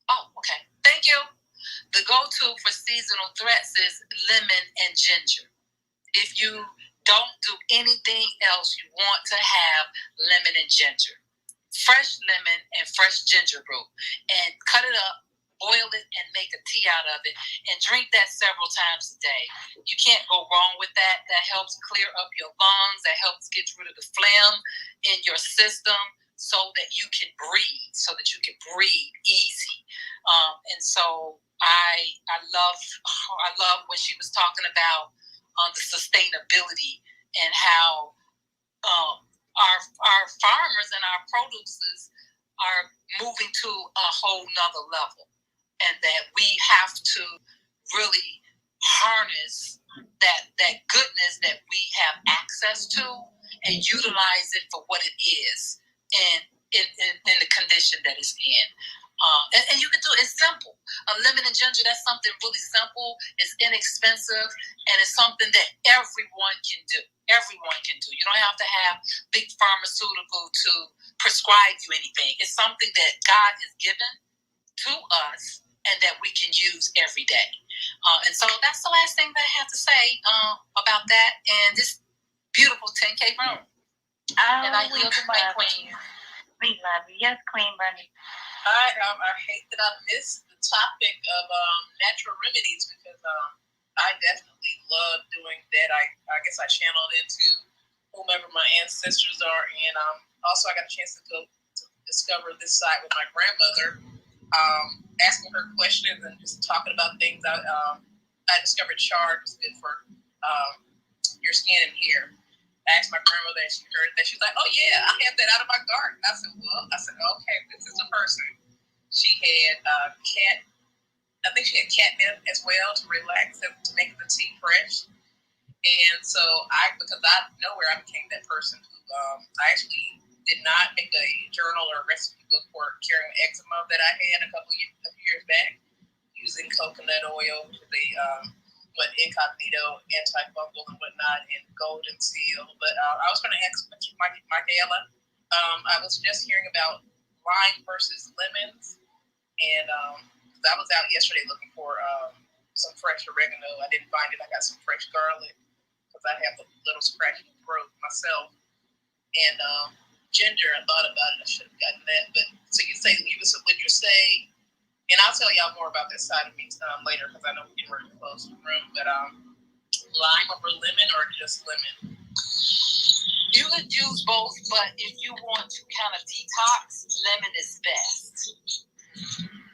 Oh, okay. Thank you. The go-to for seasonal threats is lemon and ginger. If you don't do anything else, you want to have lemon and ginger. Fresh lemon and fresh ginger root. And cut it up, boil it, and make a tea out of it. And drink that several times a day. You can't go wrong with that. That helps clear up your lungs. That helps get rid of the phlegm in your system so that you can breathe easy. And so I love when she was talking about the sustainability and how our farmers and our produces are moving to a whole nother level, and that we have to really harness that goodness that we have access to and utilize it for what it is in the condition that it's in. And you can do it. It's simple. A lemon and ginger, that's something really simple. It's inexpensive, and it's something that everyone can do. Everyone can do. You don't have to have big pharmaceutical to prescribe you anything. It's something that God has given to us and that we can use every day. And so that's the last thing that I have to say about that and this beautiful 10K room. And I yield to my queen. We love you. Yes, Queen Bunny. I hate that I missed the topic of natural remedies because I definitely love doing that. I guess I channeled into whomever my ancestors are, and also I got a chance to go to discover this site with my grandmother, asking her questions and just talking about things. I discovered chard was good for your skin and hair. I asked my grandmother, and she heard that. She's like, "Oh yeah, I have that out of my garden." I said, "Well," okay, this is a person. She had cat. I think she had catnip as well to relax and to make the tea fresh. And so because I know where I became that person who I actually did not make a journal or a recipe book for curing eczema that I had a few years back using coconut oil, which is a incognito, antifungal and whatnot, and golden seal. But I was going to ask Michaela. I was just hearing about lime versus lemons, and I was out yesterday looking for some fresh oregano. I didn't find it. I got some fresh garlic because I have a little scratchy throat myself. And ginger, I thought about it. I should have gotten that. But so would you say? And I'll tell y'all more about this side of me later because I know we're getting ready to close the room. But lime over lemon or just lemon? You could use both, but if you want to kind of detox, lemon is best.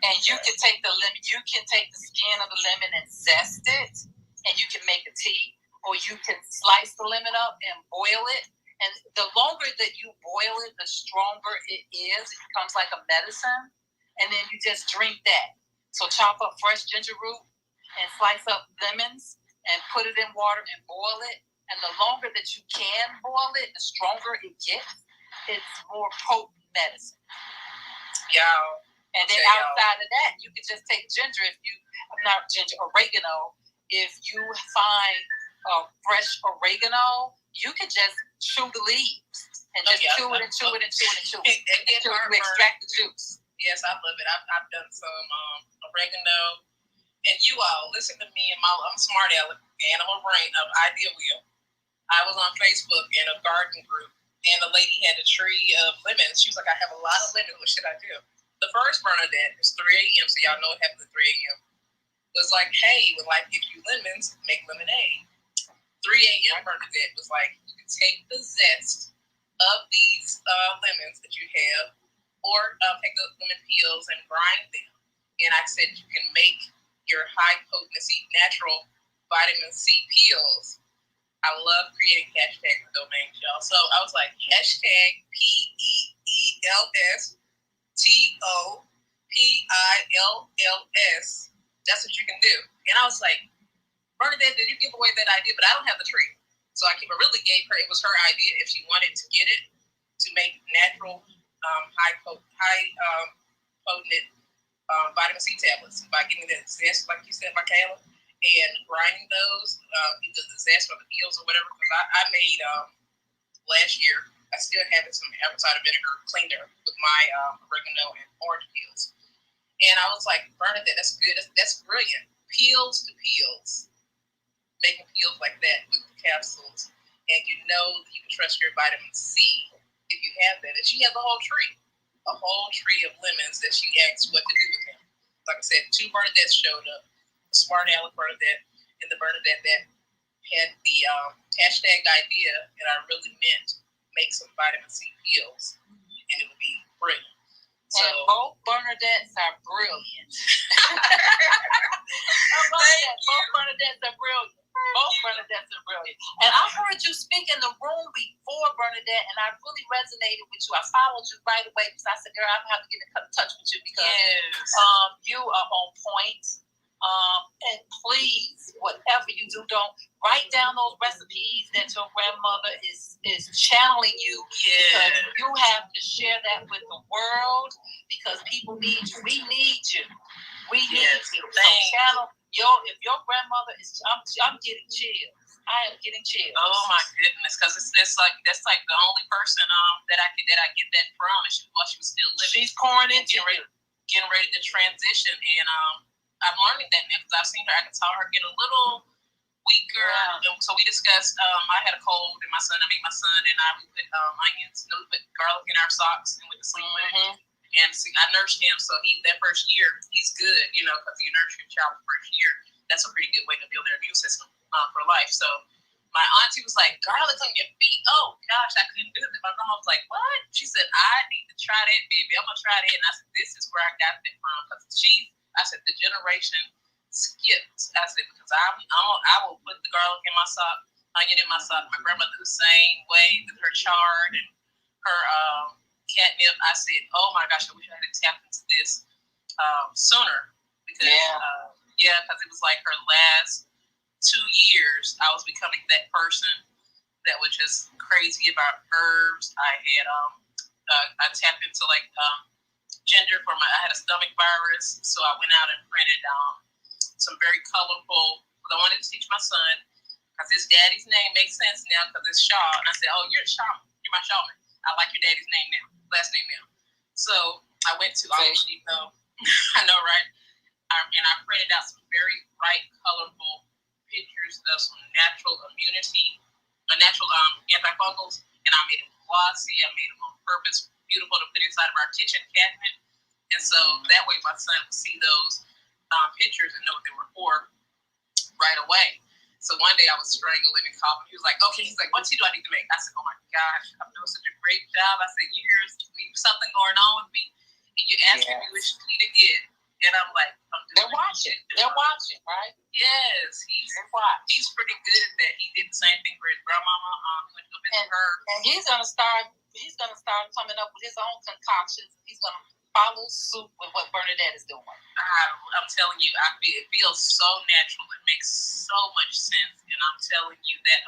And you can take the lemon, you can take the skin of the lemon and zest it, and you can make a tea, or you can slice the lemon up and boil it. And the longer that you boil it, the stronger it is. It becomes like a medicine. And then you just drink that. So chop up fresh ginger root and slice up lemons and put it in water and boil it. And the longer that you can boil it, the stronger it gets. It's more potent medicine. Yeah. And then outside of that, you can just take oregano. If you find fresh oregano, you can just chew the leaves and just chew it until you extract the juice. Yes, I love it. I've done some oregano. And you all, listen to me and I'm smart aleck, animal brain of Idea Wheel. I was on Facebook in a garden group, and the lady had a tree of lemons. She was like, "I have a lot of lemons. What should I do?" The first Bernadette, it's 3 a.m., so y'all know it happened at 3 a.m., was like, "Hey, when life gives you lemons, make lemonade." 3 a.m. Bernadette was like, "You can take the zest of these lemons that you have, or take the lemon peels and grind them." And I said, you can make your high potency natural vitamin C peels. I love creating hashtags for domains, y'all. So I was like, hashtag PEELSTOPILLS. That's what you can do. And I was like, Bernadette, did you give away that idea? But I don't have the tree. So I really gave her, it was her idea if she wanted to get it, to make natural high potent vitamin C tablets by getting that zest, like you said, Michaela, and grinding those, either the zest or the peels or whatever. Because I made last year, I still have some apple cider vinegar cleaner with my oregano and orange peels. And I was like, Bernadette, that's good. That's brilliant. Peels to peels. Making peels like that with the capsules. And you know that you can trust your vitamin C if you have that. And she had the whole tree. A whole tree of lemons that she asked what to do with them. Like I said, 2 Bernadettes showed up. The smart aleck Bernadette and the Bernadette that had the hashtag idea, and I really meant make some vitamin C peels, and it would be brilliant. So, and both Bernadettes are brilliant. Both Bernadettes are brilliant. Both Bernadettes are brilliant. And I heard you speak in the room before, Bernadette, and I really resonated with you. I followed you right away because I said, girl, I'm going to have to get in touch with you because you are on point. And please, whatever you do, don't write down those recipes that your grandmother is channeling you. Because you have to share that with the world because people need you. We need you. We need you. So channel if your grandmother is, I'm getting chills. I am getting chills. Oh my goodness, because it's like that's like the only person that I get that from, and while she was still living. She's pouring into getting ready to transition, and I'm learning that now because I've seen her. I can tell her get a little weaker. Yeah. So we discussed. I had a cold, and I made my son and I we put onions, we put garlic in our socks, and went to sleep with it. And I nursed him, so that first year, he's good, because you nurse your child the first year. That's a pretty good way to build their immune system for life. So my auntie was like, garlic on your feet? Oh, gosh, I couldn't do it. My grandma was like, what? She said, I need to try that, baby. I'm going to try that. And I said, this is where I got that from. Because I said, the generation skipped. I said, because I will put the garlic in my sock, onion in my sock. My grandmother the same way with her chard and her catnip. I said, oh my gosh, I wish I had tapped into this sooner because because it was like her last 2 years I was becoming that person that was just crazy about herbs. I had I tapped into like ginger for I had a stomach virus, so I went out and printed some very colorful. I wanted to teach my son because his daddy's name makes sense now because it's Shaw, and I said, oh, you're Shaman, you're my shaman. I like your daddy's name now, last name now. So I went to Office Depot. I know, right? And I printed out some very bright, colorful pictures of some natural immunity, natural antifungals, and I made them glossy. I made them on purpose, beautiful to put inside of our kitchen cabinet. And so that way my son would see those pictures and know what they were for right away. So one day I was strangling and coughing. He was like, okay. He's like, what tea do I need to make? I said, oh my gosh, I'm doing such a great job. I said, here's something going on with me. And you're asking me which tea to get. And I'm like, they're watching. They're watching, right? Yes. He's pretty good at that. He did the same thing for his grandmama. Went to visit her. And he's gonna start coming up with his own concoctions. He's gonna follow suit with what Bernadette is doing. I'm telling you, it feels so natural. It makes so much sense. And I'm telling you that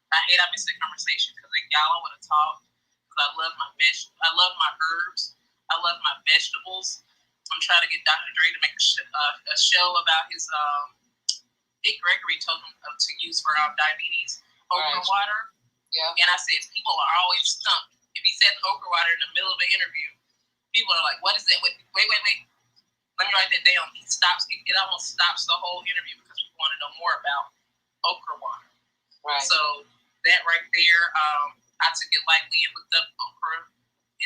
I hate I missed the conversation because y'all want to talk. Because I love my herbs. I love my vegetables. I'm trying to get Dr. Dre to make a show about his Dick Gregory told him to use for diabetes okra water. Yeah. And I said people are always stumped. If he says okra water in the middle of an interview, people are like, what is that? Wait. Let me write that down. He stops. It almost stops the whole interview because people want to know more about okra water. Right. So that right there, I took it lightly and looked up okra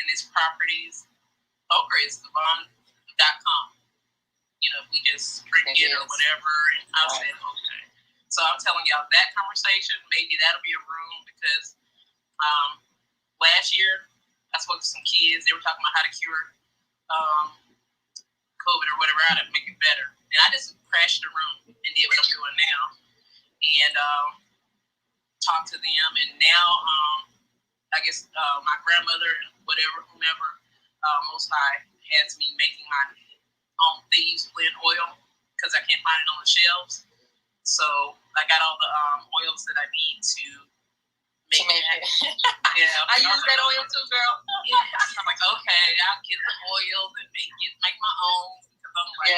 and its properties. Okra is Devon.com. If we just drink it or whatever. And I said, okay. So I'm telling y'all that conversation, maybe that'll be a room because last year I spoke to some kids. They were talking about how to cure COVID or whatever, how to make it better. And I just crashed the room and did what I'm doing now. And talked to them. And now I guess my grandmother and whomever, Most High has me making my own Thieves Blend oil because I can't find it on the shelves. So I got all the oils that I need to make it. Yeah, I use that oil too, girl. Yeah, I'm like, okay, I'll get the oils and make my own because I'm like,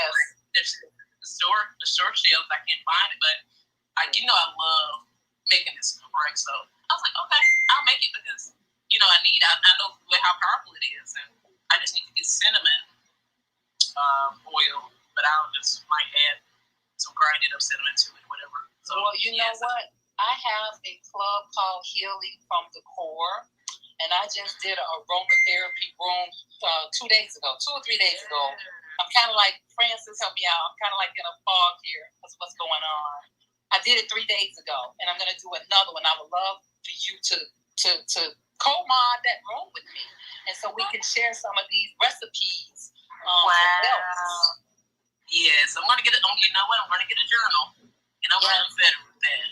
there's the store shelves I can't find it, but I love making this stuff, right? So I was like, okay, I'll make it because I know how powerful it is, and I just need to get cinnamon oil, but I'll just might add some grinded up cinnamon to it, whatever. So, well, you know what? I have a club called Healing from the Core, and I just did an aromatherapy room 2 days ago, 2 or 3 days ago. I'm kind of like, Francis, help me out. I'm kind of like in a fog here because what's going on. I did it 3 days ago, and I'm going to do another one. I would love for you to co-mod that room with me, and so we can share some of these recipes. Wow. Yes, I'm going to get it. You know what? I'm going to get a journal. And I wasn't better with that.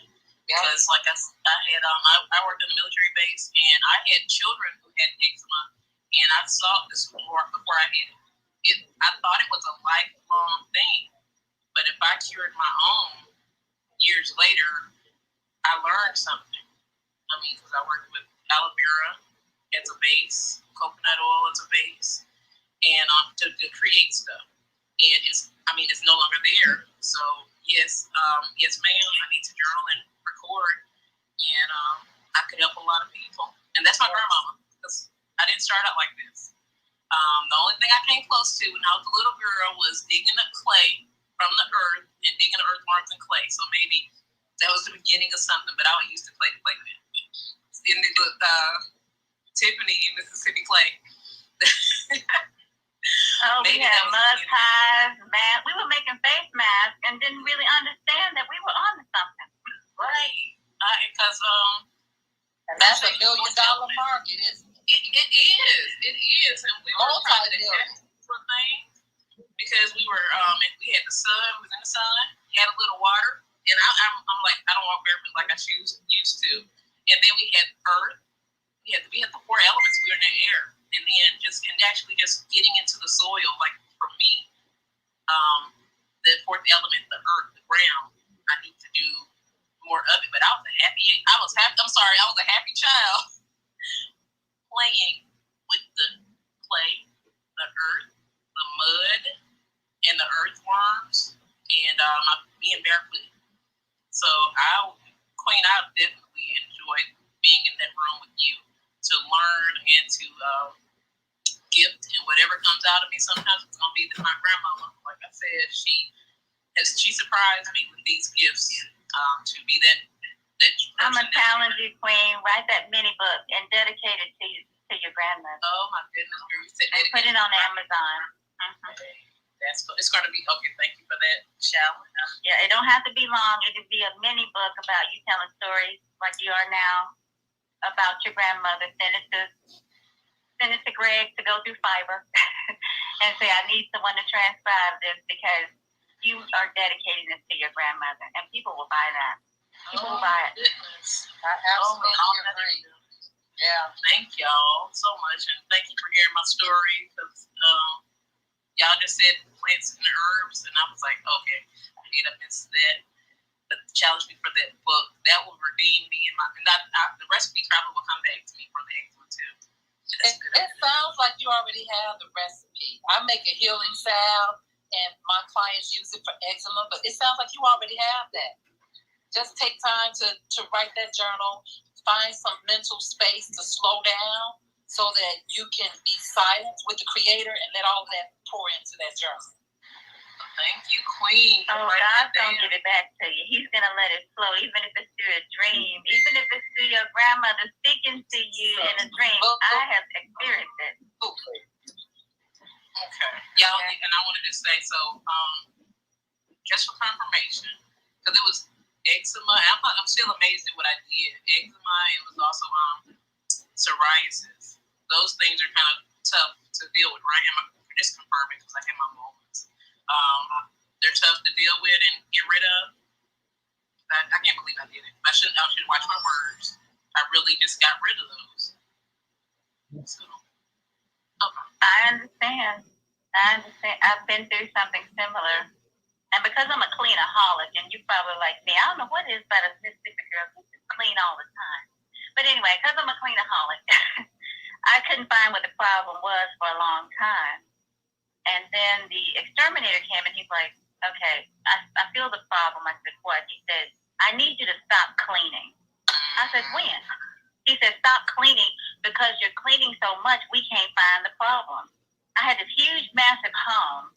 Because, like I had, I worked in a military base, and I had children who had eczema, and I saw this before I had it. I thought it was a lifelong thing, but if I cured my own years later, I learned something. I mean, because I worked with aloe vera as a base, coconut oil as a base, and to create stuff. And it's no longer there. So yes, yes, ma'am, I need to journal and record, and I could help a lot of people. And that's my grandmama, because I didn't start out like this. The only thing I came close to when I was a little girl was digging up clay from the earth and digging earthworms and clay. So maybe that was the beginning of something, but I would use the clay to play with. In the Tiffany in Mississippi clay. Oh, we had mud pies, masks. We were making face masks and didn't really understand that we were on to something. Right. Because and that's $1 million market, isn't it? It is. And we were multi-million. Because we were, we had the sun, we was in the sun, had a little water, and I'm like, I don't walk barefoot like I used to. And then we had earth. We had the 4 elements. We were in the air, and then just getting into the soil. Like for me, the 4th element, the earth, the ground. I need to do more of it. But I was a happy child playing with the clay, the earth, the mud, and the earthworms, and being barefoot. So Queen, I definitely enjoyed being in that room with you to learn and to gift, and whatever comes out of me, sometimes it's gonna be my grandmama. Like I said, she surprised me with these gifts to be that. I'm gonna challenge you, Queen. Write that mini book and dedicate it to your grandmother. Oh my goodness, girl, you said that. Put it on Amazon. It's going to be okay. Thank you for that challenge. Yeah, it don't have to be long. It could be a mini book about you telling stories like you are now about your grandmother. Send it to Greg to go through Fiverr and say, I need someone to transcribe this because you are dedicating this to your grandmother, and people will buy that. People will buy it. Goodness. I absolutely agree. Yeah, thank y'all so much, and thank you for hearing my story. Because y'all just said plants and herbs, and I was like, okay, I missed that. But challenge me for that book. That will redeem me, and the recipe probably will come back to me for the eczema too. It sounds like you already have the recipe. I make a healing salve, and my clients use it for eczema, but it sounds like you already have that. Just take time to write that journal, find some mental space to slow down so that you can be silent with the Creator and let all of that pour into that journal. Thank you, Queen. Oh, God's going to give it back to you. He's going to let it flow, even if it's through a dream, even if it's through your grandmother speaking to you in a dream. I have experienced it. Okay. Y'all, and I wanted to say, so, just for confirmation, because it was eczema. I'm still amazed at what I did. Eczema, it was also psoriasis. Those things are kind of tough to deal with, right? I'm just confirming because I had my moments. They're tough to deal with and get rid of. I can't believe I did it. I should watch my words. I really just got rid of those. So, okay. I understand. I've been through something similar. And because I'm a cleanaholic, and you probably like me, I don't know what it is about a Mississippi girl who just clean all the time. But anyway, because I'm a cleanaholic, I couldn't find what the problem was for a long time. And then the exterminator came, and he's like, okay, I feel the problem. I said, what? He said, I need you to stop cleaning. I said, when? He said, stop cleaning because you're cleaning so much, we can't find the problem. I had this huge, massive home.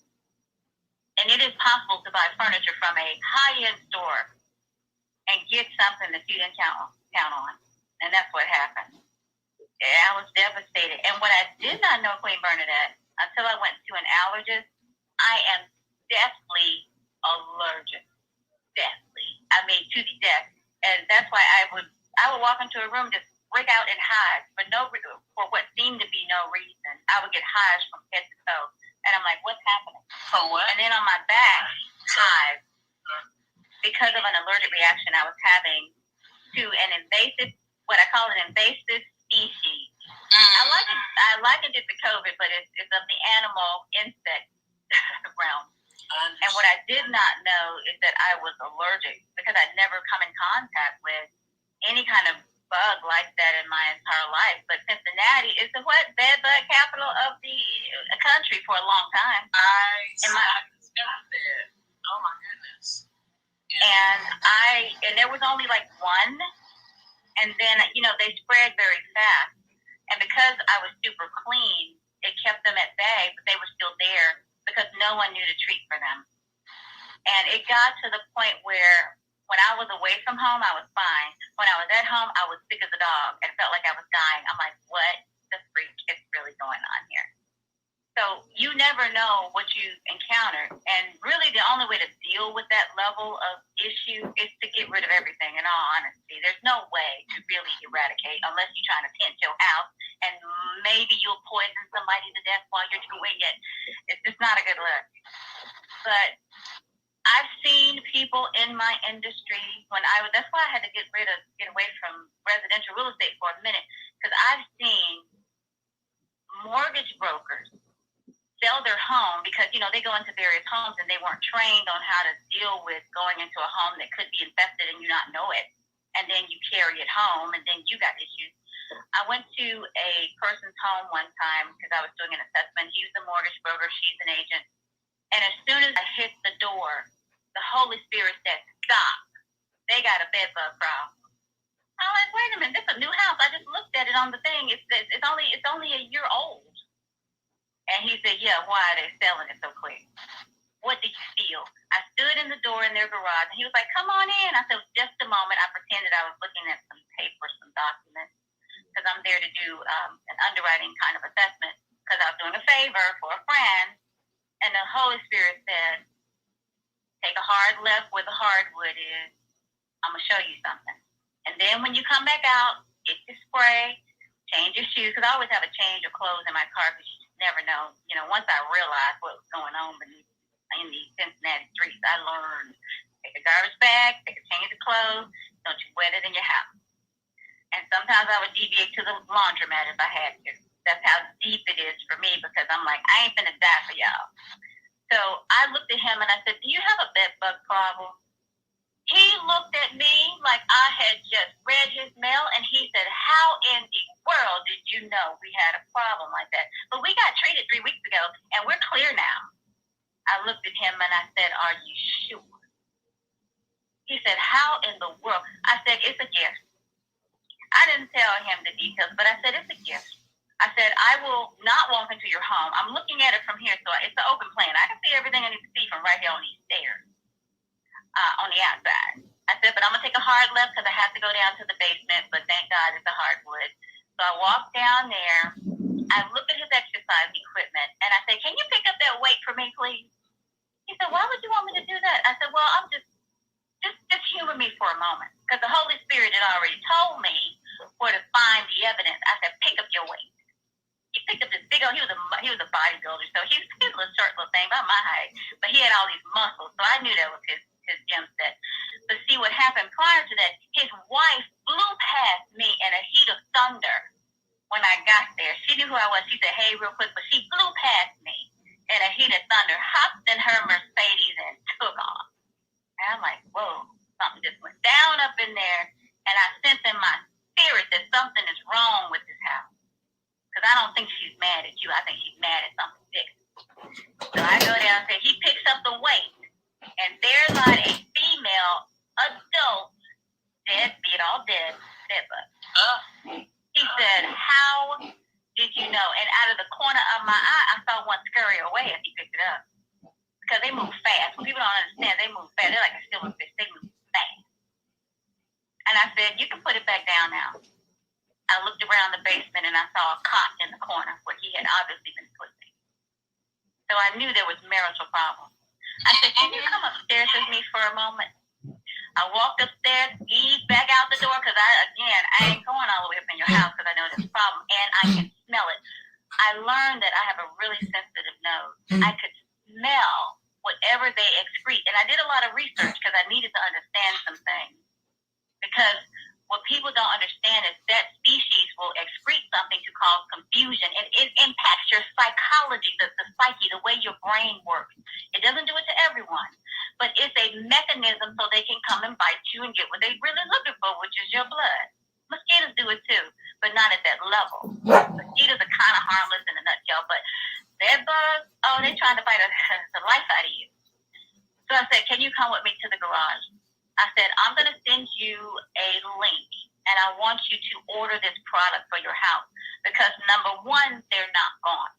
And it is possible to buy furniture from a high-end store and get something that you didn't count on. And that's what happened. I was devastated. And what I did not know, Queen Bernadette, until I went to an allergist, I am deathly allergic. Deathly. I mean, to the death. And that's why I would walk into a room, just break out in hives for what seemed to be no reason. I would get hives from head to toe. And I'm like, what's happening? From what? And then on my back, hives. because of an allergic reaction I was having to an invasive, what I call an invasive species. I likened it to COVID, but it's of the animal insect realm. And what I did not know is that I was allergic because I'd never come in contact with any kind of bug like that in my entire life. But Cincinnati is the bed bug capital of the country for a long time. I discovered that. Oh my goodness. Yeah. And there was only like one, and then they spread very fast. And because I was super clean, it kept them at bay, but they were still there because no one knew to treat for them. And it got to the point where when I was away from home, I was fine. When I was at home, I was sick as a dog and felt like I was dying. I'm like, what the freak is really going on here? So you never know what you encounter. And really the only way to deal with that level of issue is to get rid of everything, in all honesty. There's no way to really eradicate unless you're trying to tent your house and maybe you'll poison somebody to death while you're doing it. It's just not a good look. But I've seen people in my industry that's why I had to get away from residential real estate for a minute, because I've seen mortgage brokers sell their home because, they go into various homes and they weren't trained on how to deal with going into a home that could be infested and you not know it. And then you carry it home and then you got issues. I went to a person's home one time because I was doing an assessment. He's the mortgage broker. She's an agent. And as soon as I hit the door, the Holy Spirit said, stop. They got a bed bug problem. I'm like, wait a minute, this is a new house. I just looked at it on the thing. It's only a year old. And he said, yeah, why are they selling it so quick? What did you feel? I stood in the door in their garage, and he was like, come on in. I said, just a moment. I pretended I was looking at some papers, some documents, because I'm there to do an underwriting kind of assessment, because I was doing a favor for a friend. And the Holy Spirit said, take a hard left where the hardwood is. I'm going to show you something. And then when you come back out, get your spray, change your shoes, because I always have a change of clothes in my car because you just never know. Once I realized what was going on in the Cincinnati streets, I learned, take a garbage bag, take a change of clothes, don't you wet it in your house. And sometimes I would deviate to the laundromat if I had to. That's how deep it is for me, because I'm like, I ain't finna die for y'all. So I looked at him and I said, do you have a bed bug problem? He looked at me like I had just read his mail, and he said, how in the world did you know we had a problem like that? But we got treated 3 weeks ago, and we're clear now. I looked at him and I said, are you sure? He said, how in the world? I said, it's a gift. I didn't tell him the details, but I said, it's a gift. I said, I will not walk into your home. I'm looking at it from here, so it's an open plan. I can see everything I need to see from right here on these stairs, on the outside. I said, but I'm going to take a hard left because I have to go down to the basement, but thank God it's a hardwood. So I walked down there. I looked at his exercise equipment, and I said, can you pick up that weight for me, please? He said, why would you want me to do that? I said, well, I'm just humor me for a moment, because the Holy Spirit had already told me where to find the evidence. I said, pick up your weight. He picked up this big old, he was a bodybuilder, so he was a little short little thing, about my height, but he had all these muscles, so I knew that was his gym set. But see, what happened prior to that, his wife flew past me in a heat of thunder when I got there. She knew who I was. She said, hey, real quick, but she flew past me in a heat of thunder, hopped in her Mercedes, and took off. And I'm like, whoa, something just went down up in there, and I sense in my spirit that something is wrong with this house. Because I don't think she's mad at you. I think she's mad at something different. So I go down and say, he picks up the weight, and there's not a female adult deadbeat, all dead bug. He said, how did you know? And out of the corner of my eye, I saw one scurry away as he picked it up. Because they move fast. When people don't understand, they move fast. They're like a silver fish. They move fast. And I said, you can put it back down now. I looked around the basement and I saw a cot in the corner where he had obviously been sleeping. So I knew there was marital problems. I said, can you come upstairs with me for a moment? I walked upstairs, eased back out the door, because I ain't going all the way up in your house because I know there's a problem, and I can smell it. I learned that I have a really sensitive nose. I could smell whatever they excrete, and I did a lot of research because because I needed to understand some things. Because what people don't understand is that species will excrete something to cause confusion, and it impacts your psychology, the psyche, the way your brain works. It doesn't do it to everyone, but it's a mechanism so they can come and bite you and get what they're really looking for, which is your blood. Mosquitoes do it too, but not at that level. Mosquitoes are kind of harmless in a nutshell, but bed bugs, they're trying to bite the life out of you. So I said, can you come with me to the garage? I said, I'm going to send you a link, and I want you to order this product for your house because, number one, they're not gone.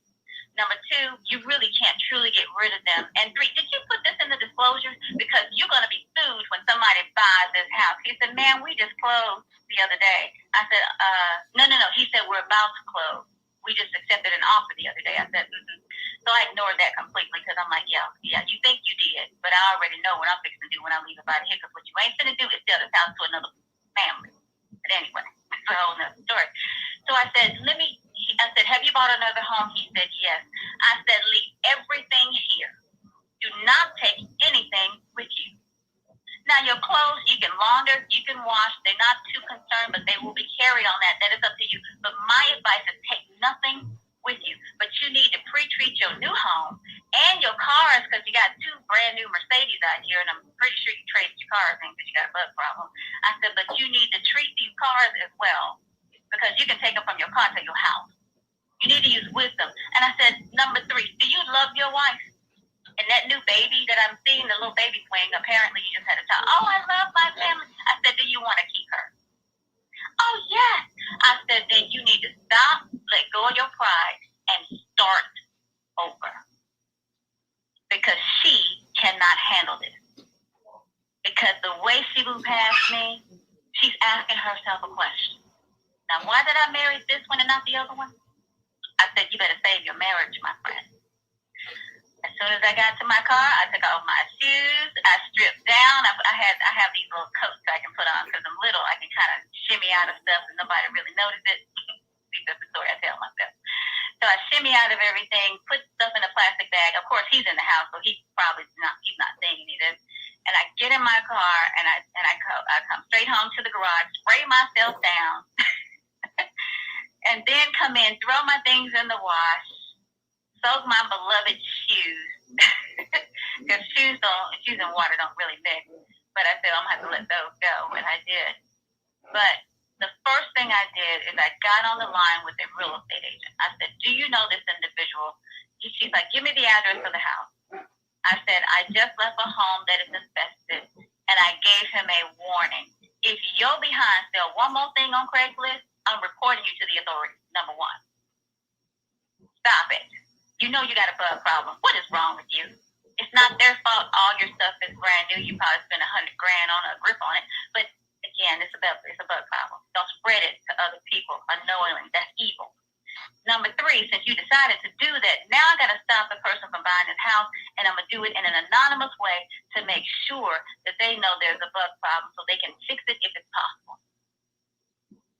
Number two, you really can't truly get rid of them. And three, did you put this in the disclosures? Because you're going to be sued when somebody buys this house. He said, man, we just closed the other day. I said, no. He said, we're about to close. We just accepted an offer the other day. I said, So I ignored that completely because I'm like, yeah, you think you did, but I already know what I'm fixing to do when I leave about here because what you ain't finna do is sell this house to another family. But anyway, that's a whole nother story. So I said, I said, have you bought another home? He said, yes. I said, leave everything here. Do not take anything with you. Now, your clothes, you can launder, you can wash. They're not too concerned, but they will be carried on that. That is up to you. But my advice is take nothing with you. But you need to pre-treat your new home and your cars because you got 2 brand new Mercedes out here, and I'm pretty sure you traded your cars in because you got a bug problem. I said, but you need to treat these cars as well because you can take them from your car to your house. You need to use wisdom. And I said, number 3, do you love your wife? And that new baby that I'm seeing, the little baby swing, apparently you just had a child. Oh, I love my family. I said, do you want to keep her? Oh, yes. I said, then you need to stop, let go of your pride, and start over. Because she cannot handle this. Because the way she blew past me, she's asking herself a question. Now, why did I marry this one and not the other one? I said, you better save your marriage, my friend. As soon as I got to my car, I took off my shoes. I stripped down. I have these little coats I can put on because I'm little. I can kind of shimmy out of stuff and nobody really noticed it. That's the story I tell myself. So I shimmy out of everything, put stuff in a plastic bag. Of course, he's in the house, so he's not seeing any of this. And I get in my car and I come straight home to the garage, spray myself down, and then come in, throw my things in the wash. Soak my beloved shoes because shoes and water don't really mix. But I said I'm gonna have to let those go, and I did. But the first thing I did is I got on the line with a real estate agent. I said, "Do you know this individual?" She's like, "Give me the address of the house." I said, "I just left a home that is infested," and I gave him a warning. If you're behind sell one more thing on Craigslist, I'm reporting you to the authorities. Number 1, stop it. You know you got a bug problem. What is wrong with you? It's not their fault. All your stuff is brand new. You probably spent $100,000 on a grip on it. But again, it's a bug problem. Don't spread it to other people unknowingly. That's evil. Number 3, since you decided to do that, now I got to stop the person from buying this house, and I'm going to do it in an anonymous way to make sure that they know there's a bug problem so they can fix it if it's possible.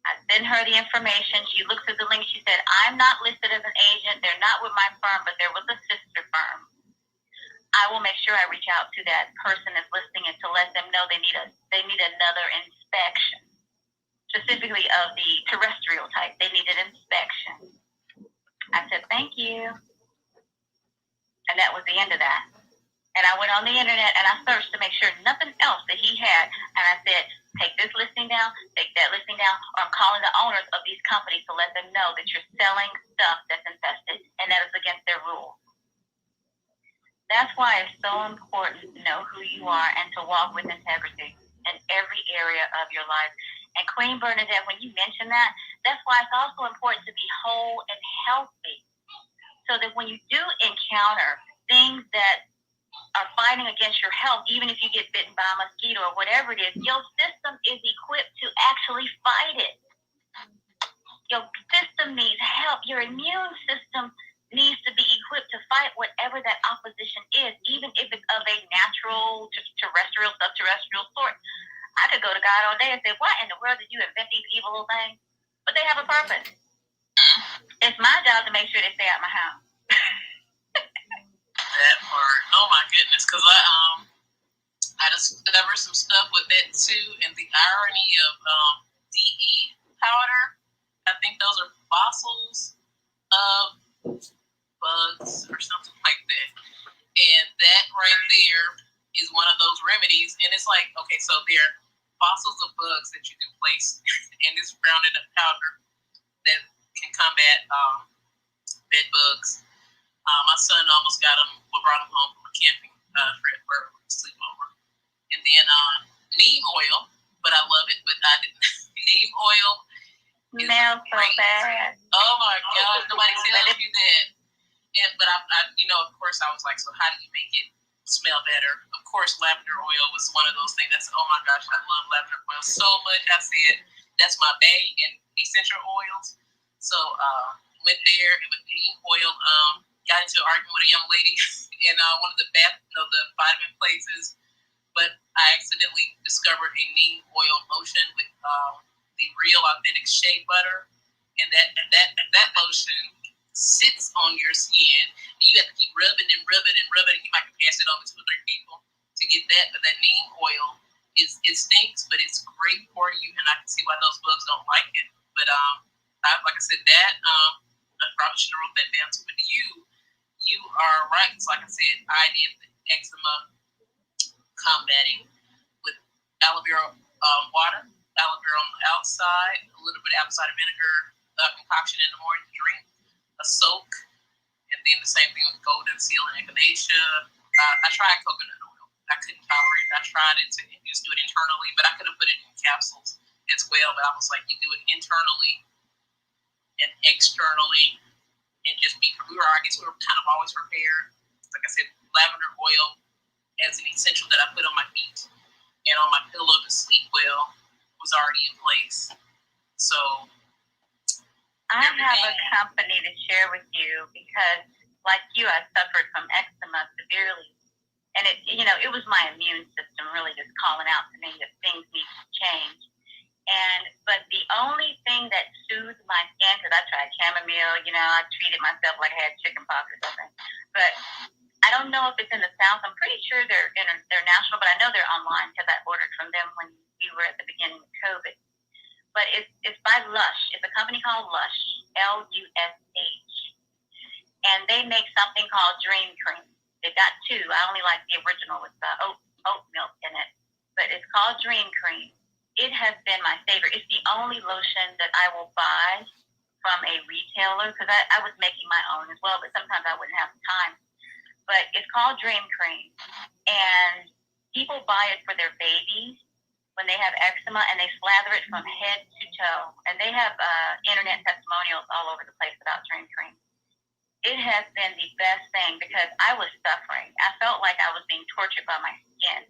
I sent her the information. She looked at the link. She said, I'm not listed as an agent. They're not with my firm, but there was a sister firm. I will make sure I reach out to that person that's listing it to let them know they need another inspection, specifically of the terrestrial type. They need an inspection. I said, thank you. And that was the end of that. And I went on the internet and I searched to make sure nothing else that he had. And I said, take this listing down, take that listing down, or I'm calling the owners of these companies to let them know that you're selling stuff that's infested and that is against their rules. That's why it's so important to know who you are and to walk with integrity in every area of your life. And Queen Bernadette, when you mention that, that's why it's also important to be whole and healthy. So that when you do encounter things that are fighting against your health, even if you get bitten by a mosquito or whatever it is, your system is equipped to actually fight it. Your system needs help. Your immune system needs to be equipped to fight whatever that opposition is, even if it's of a natural, terrestrial, subterrestrial sort. I could go to God all day and say, why in the world did you invent these evil little things? But they have a purpose. It's my job to make sure they stay out of my house. That part. Oh my goodness, because I I discovered some stuff with that too, and the irony of DE powder. I think those are fossils of bugs or something like that. And that right there is one of those remedies. And it's like, okay, so they're fossils of bugs that you can place in this grounded up powder that can combat bed bugs. My son almost got them, brought them home from a camping trip or sleepover. And then neem oil, but I love it, but I didn't. Neem oil smells so bad. Oh my gosh, nobody tells you that. But I, of course, I was like, so how do you make it smell better? Of course, lavender oil was one of those things. Oh my gosh, I love lavender oil so much. I said, that's my bae in essential oils. So went there and with neem oil, got into an argument with a young lady in one of the the vitamin places. But I accidentally discovered a neem oil lotion with the real authentic shea butter, and that lotion sits on your skin, and you have to keep rubbing and rubbing and rubbing. And you might pass it on to 2 or 3 people to get that. But that neem oil it stinks, but it's great for you, and I can see why those bugs don't like it. But like I said, that I probably should have wrote that down too. But you are right. It's like I said, I did the eczema combating with aloe vera water, aloe vera on the outside, a little bit of apple cider vinegar concoction in the morning to drink, a soak, and then the same thing with golden seal and echinacea. I tried coconut oil. I couldn't tolerate it. I tried it to just do it internally, but I could have put it in capsules as well. But I was like, you do it internally and externally, and just I guess we were kind of always prepared. Like I said, lavender oil as an essential that I put on my feet and on my pillow to sleep well was already in place. So I have a company to share with you because, like you, I suffered from eczema severely, and it was my immune system really just calling out to me that things need to change. But the only thing that soothed my skin, because I tried chamomile, I treated myself like I had chicken pox or something, but I don't know if it's in the South. I'm pretty sure they're national, but I know they're online because I ordered from them when we were at the beginning of COVID. But it's by Lush. It's a company called Lush, Lush, and they make something called Dream Cream. They've got 2. I only like the original with the oat milk in it, but it's called Dream Cream. It has been my favorite. It's the only lotion that I will buy from a retailer because I was making my own as well, but sometimes I wouldn't have the time. But it's called Dream Cream, and people buy it for their babies when they have eczema, and they slather it from head to toe. And they have internet testimonials all over the place about Dream Cream. It has been the best thing because I was suffering. I felt like I was being tortured by my skin,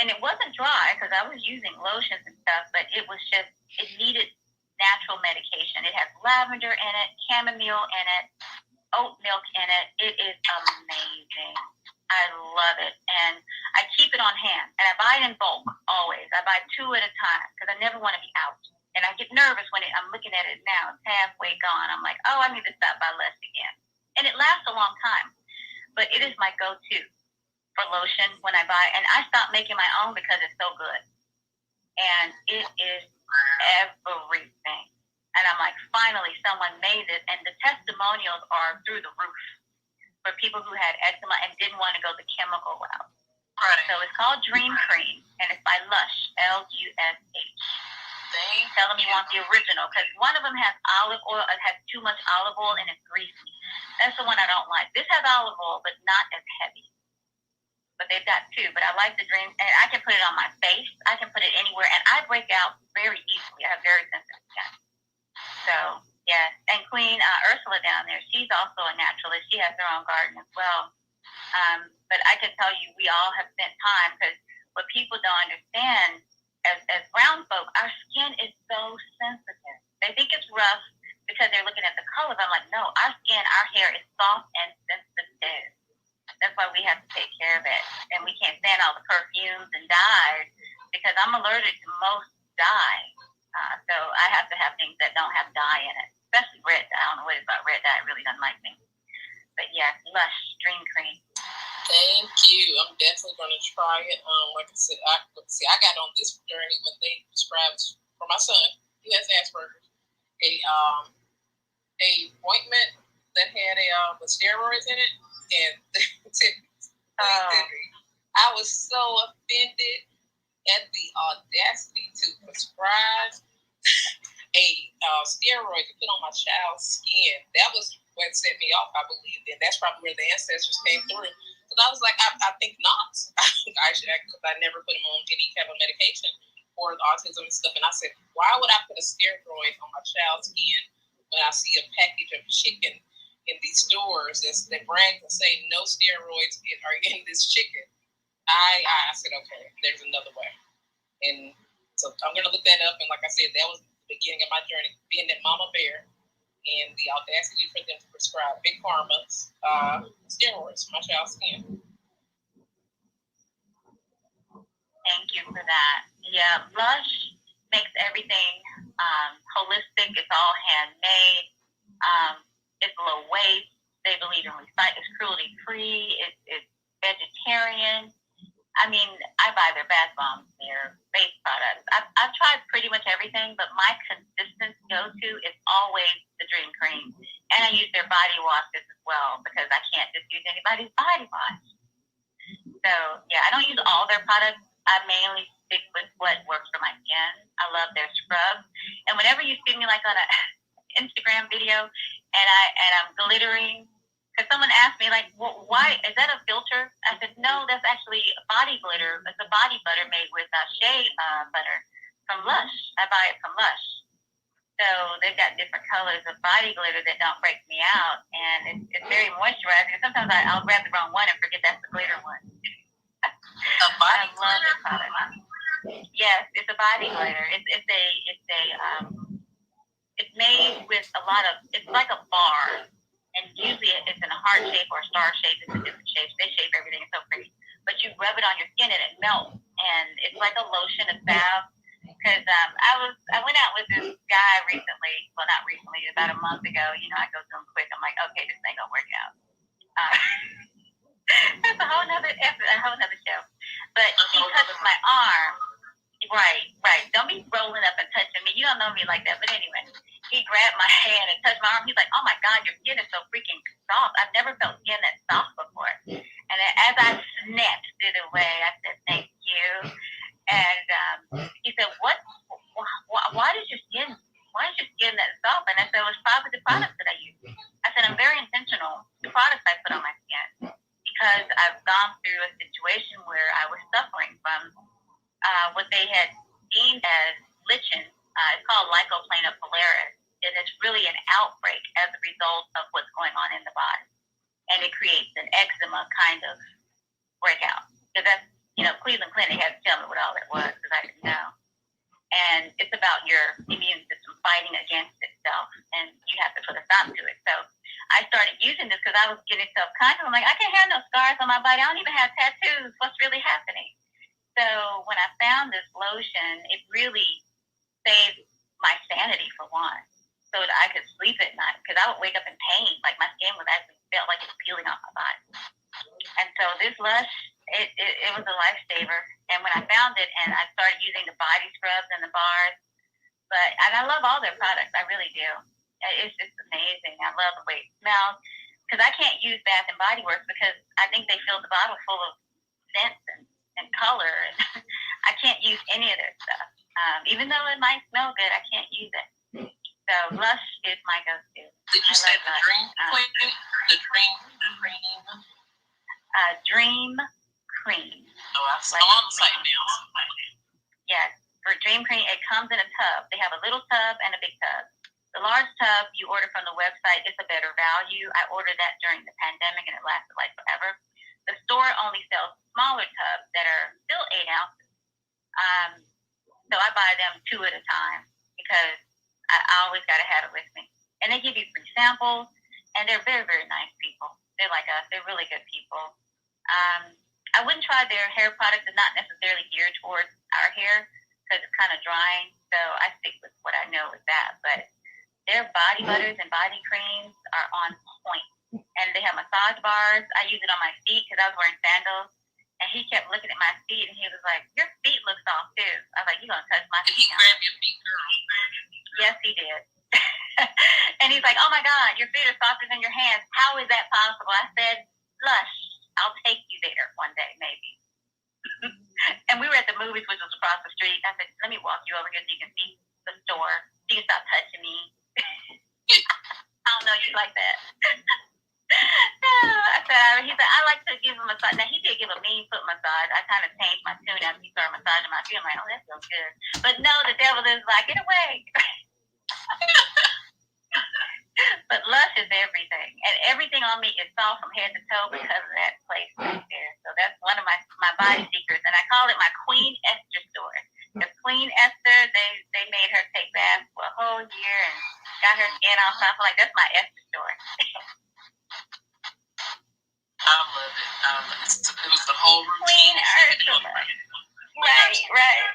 and it wasn't dry because I was using lotions and stuff, but it needed natural medication. It has lavender in it, chamomile in it, oat milk in it. It is amazing. I love it. And I keep it on hand. And I buy it in bulk, always. I buy 2 at a time because I never want to be out. And I get nervous when I'm looking at it now. It's halfway gone. I'm like, oh, I need to stop by Lush again. And it lasts a long time. But it is my go-to for lotion when I buy. And I stopped making my own because it's so good. And it is everything. And I'm like, finally, someone made it. And the testimonials are through the roof for people who had eczema and didn't want to go the chemical route. Right. So it's called Dream Cream, and it's by Lush, Lush. Tell them you want the original, because one of them has olive oil. It has too much olive oil, and it's greasy. That's the one I don't like. This has olive oil, but not as heavy. But they've got 2. But I like the Dream, and I can put it on my face. I can put it anywhere, and I break out very easily. I have very sensitive skin. So, yeah. And Queen Ursula down there, she's also a naturalist. She has her own garden as well. But I can tell you, we all have spent time, because what people don't understand, as brown folk, our skin is so sensitive. They think it's rough because they're looking at the colors. I'm like, no, our skin, our hair is soft and sensitive. That's why we have to take care of it. And we can't stand all the perfumes and dyes because I'm allergic to most dye. So I have to have things that don't have dye in it, especially red dye. I don't know what it is about red dye. It really doesn't like me. But yeah, Lush Dream Cream. Thank you. I'm definitely going to try it. Like I said, I got on this journey when they prescribed for my son, who has Asperger's, a ointment that had with steroids in it, and I was so offended at the audacity to prescribe a steroid to put on my child's skin. That was what set me off, I believe, and that's probably where the ancestors came through. So I was like, I think not. I never put him on any type of medication for autism and stuff. And I said, why would I put a steroid on my child's skin when I see a package of chicken in these stores that brag and say no steroids are in this chicken? I said, okay, there's another way. And so I'm going to look that up. And like I said, that was the beginning of my journey, being that mama bear. And the audacity for them to prescribe Big Pharma's steroids for my child's skin. Thank you for that. Yeah, Lush makes everything holistic. It's all handmade. It's low waste. They believe in recycling. It's cruelty free. It's vegetarian. I mean, I buy their bath bombs, their face products. I've tried pretty much everything, but my consistent go-to is always the Dream Cream. And I use their body washes as well because I can't just use anybody's body wash. So, yeah, I don't use all their products. I mainly stick with what works for my skin. I love their scrubs. And whenever you see me like on an Instagram video and I'm glittering, because someone asked me, like, well, why, is that a filter? I said, no, that's actually body glitter. It's a body butter made with shea butter from Lush. I buy it from Lush. So they've got different colors of body glitter that don't break me out. And it's very moisturizing. Sometimes I'll grab the wrong one and forget that's the glitter one. A body glitter? Yes, it's a body glitter. It's made with a lot of, it's like a bar. And usually it's in a heart shape or a star shape. It's a different shape. They shape everything. It's so pretty. But you rub it on your skin and it melts. And it's like a lotion, a salve. Because I went out with this guy recently. Well, not recently. About a month ago. You know, I go through them quick. I'm like, okay, this ain't gonna work out. That's a whole nother show. But he touched my arm. Right. Don't be rolling up and touching me. You don't know me like that. But anyway, he grabbed my hand and touched my arm. He's like, oh my God, your skin is so freaking soft. I've never felt skin that soft before. And as I snatched it away, I said, thank you. And he said, why is your skin that soft? And I said, well, it's probably the products that I use. I said, I'm very intentional. The products I put on my skin. Because I've gone through a situation where I was suffering from what they had deemed as lichen. It's called Lycoplasma polaris. And it's really an outbreak as a result of what's going on in the body. And it creates an eczema kind of breakout. So that's, Cleveland Clinic had to tell me what all it was because I didn't know. And it's about your immune system fighting against itself. And you have to put a stop to it. So I started using this because I was getting self-conscious. I'm like, I can't have no scars on my body. I don't even have tattoos. What's really happening? So when I found this lotion, it really saved my sanity for one, so that I could sleep at night because I would wake up in pain, like my skin was actually felt like it was peeling off my body. And so this Lush, it was a lifesaver. And when I found it, and I started using the body scrubs and the bars, and I love all their products, I really do. It's just amazing. I love the way it smells because I can't use Bath and Body Works because I think they fill the bottle full of scents and color. I can't use any of their stuff. Even though it might smell good, I can't use it. So Lush is my go-to. Did you say the Dream Queen? The Dream Cream? Dream Cream. Oh, I'm on the site now. Yes, for Dream Cream, it comes in a tub. They have a little tub and a big tub. The large tub you order from the website, it's a better value. I ordered that during the pandemic and it lasted like forever. The store only sells smaller tubs that are still 8 ounces. So I buy them 2 at a time because I always got to have it with me. And they give you free samples, and they're very, very nice people. They're like us. They're really good people. I wouldn't try their hair products. They're not necessarily geared towards our hair because it's kind of drying. So I stick with what I know with that. But their body butters and body creams are on point. and they have massage bars. I use it on my feet because I was wearing sandals. And he kept looking at my feet, and he was like, "Your feet look soft too." I was like, "You gonna touch my feet?" Did he grab your feet, girl? Yes, he did. And he's like, "Oh my God, your feet are softer than your hands. How is that possible?" I said, "Lush, I'll take you there one day, maybe." And we were at the movies, which was across the street. I said, "Let me walk you over here so you can see the store. So you can stop touching me." I don't know you like that. He said, "I like to give him a massage." Now, he did give a mean foot massage. I kind of changed my tune after he started massaging my feet. I'm like, "Oh, that feels good." But no, the devil is like, "Get away." But Lush is everything. And everything on me is soft from head to toe because of that place right there. So that's one of my body secrets. And I call it my Queen Esther store. Because Queen Esther, they made her take baths for a whole year and got her skin all soft. I'm like, that's my Esther store. I love it. It was the whole routine. Queen Ursula. Right.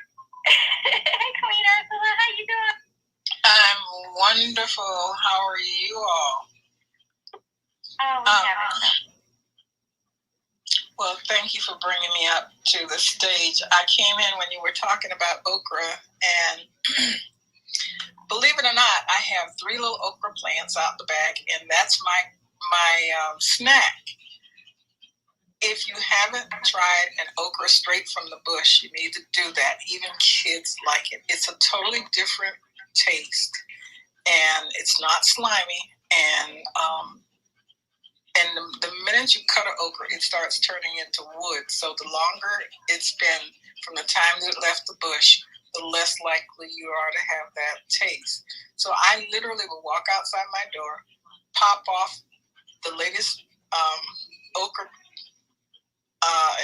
Hey, Queen Ursula, how you doing? I'm wonderful. How are you all? Oh, we haven't. Well, thank you for bringing me up to the stage. I came in when you were talking about okra, and believe it or not, I have 3 little okra plants out the back, and that's my snack. If you haven't tried an okra straight from the bush, you need to do that. Even kids like it. It's a totally different taste, and it's not slimy. And the minute you cut an okra, it starts turning into wood. So the longer it's been from the time that it left the bush, the less likely you are to have that taste. So I literally will walk outside my door, pop off the latest okra,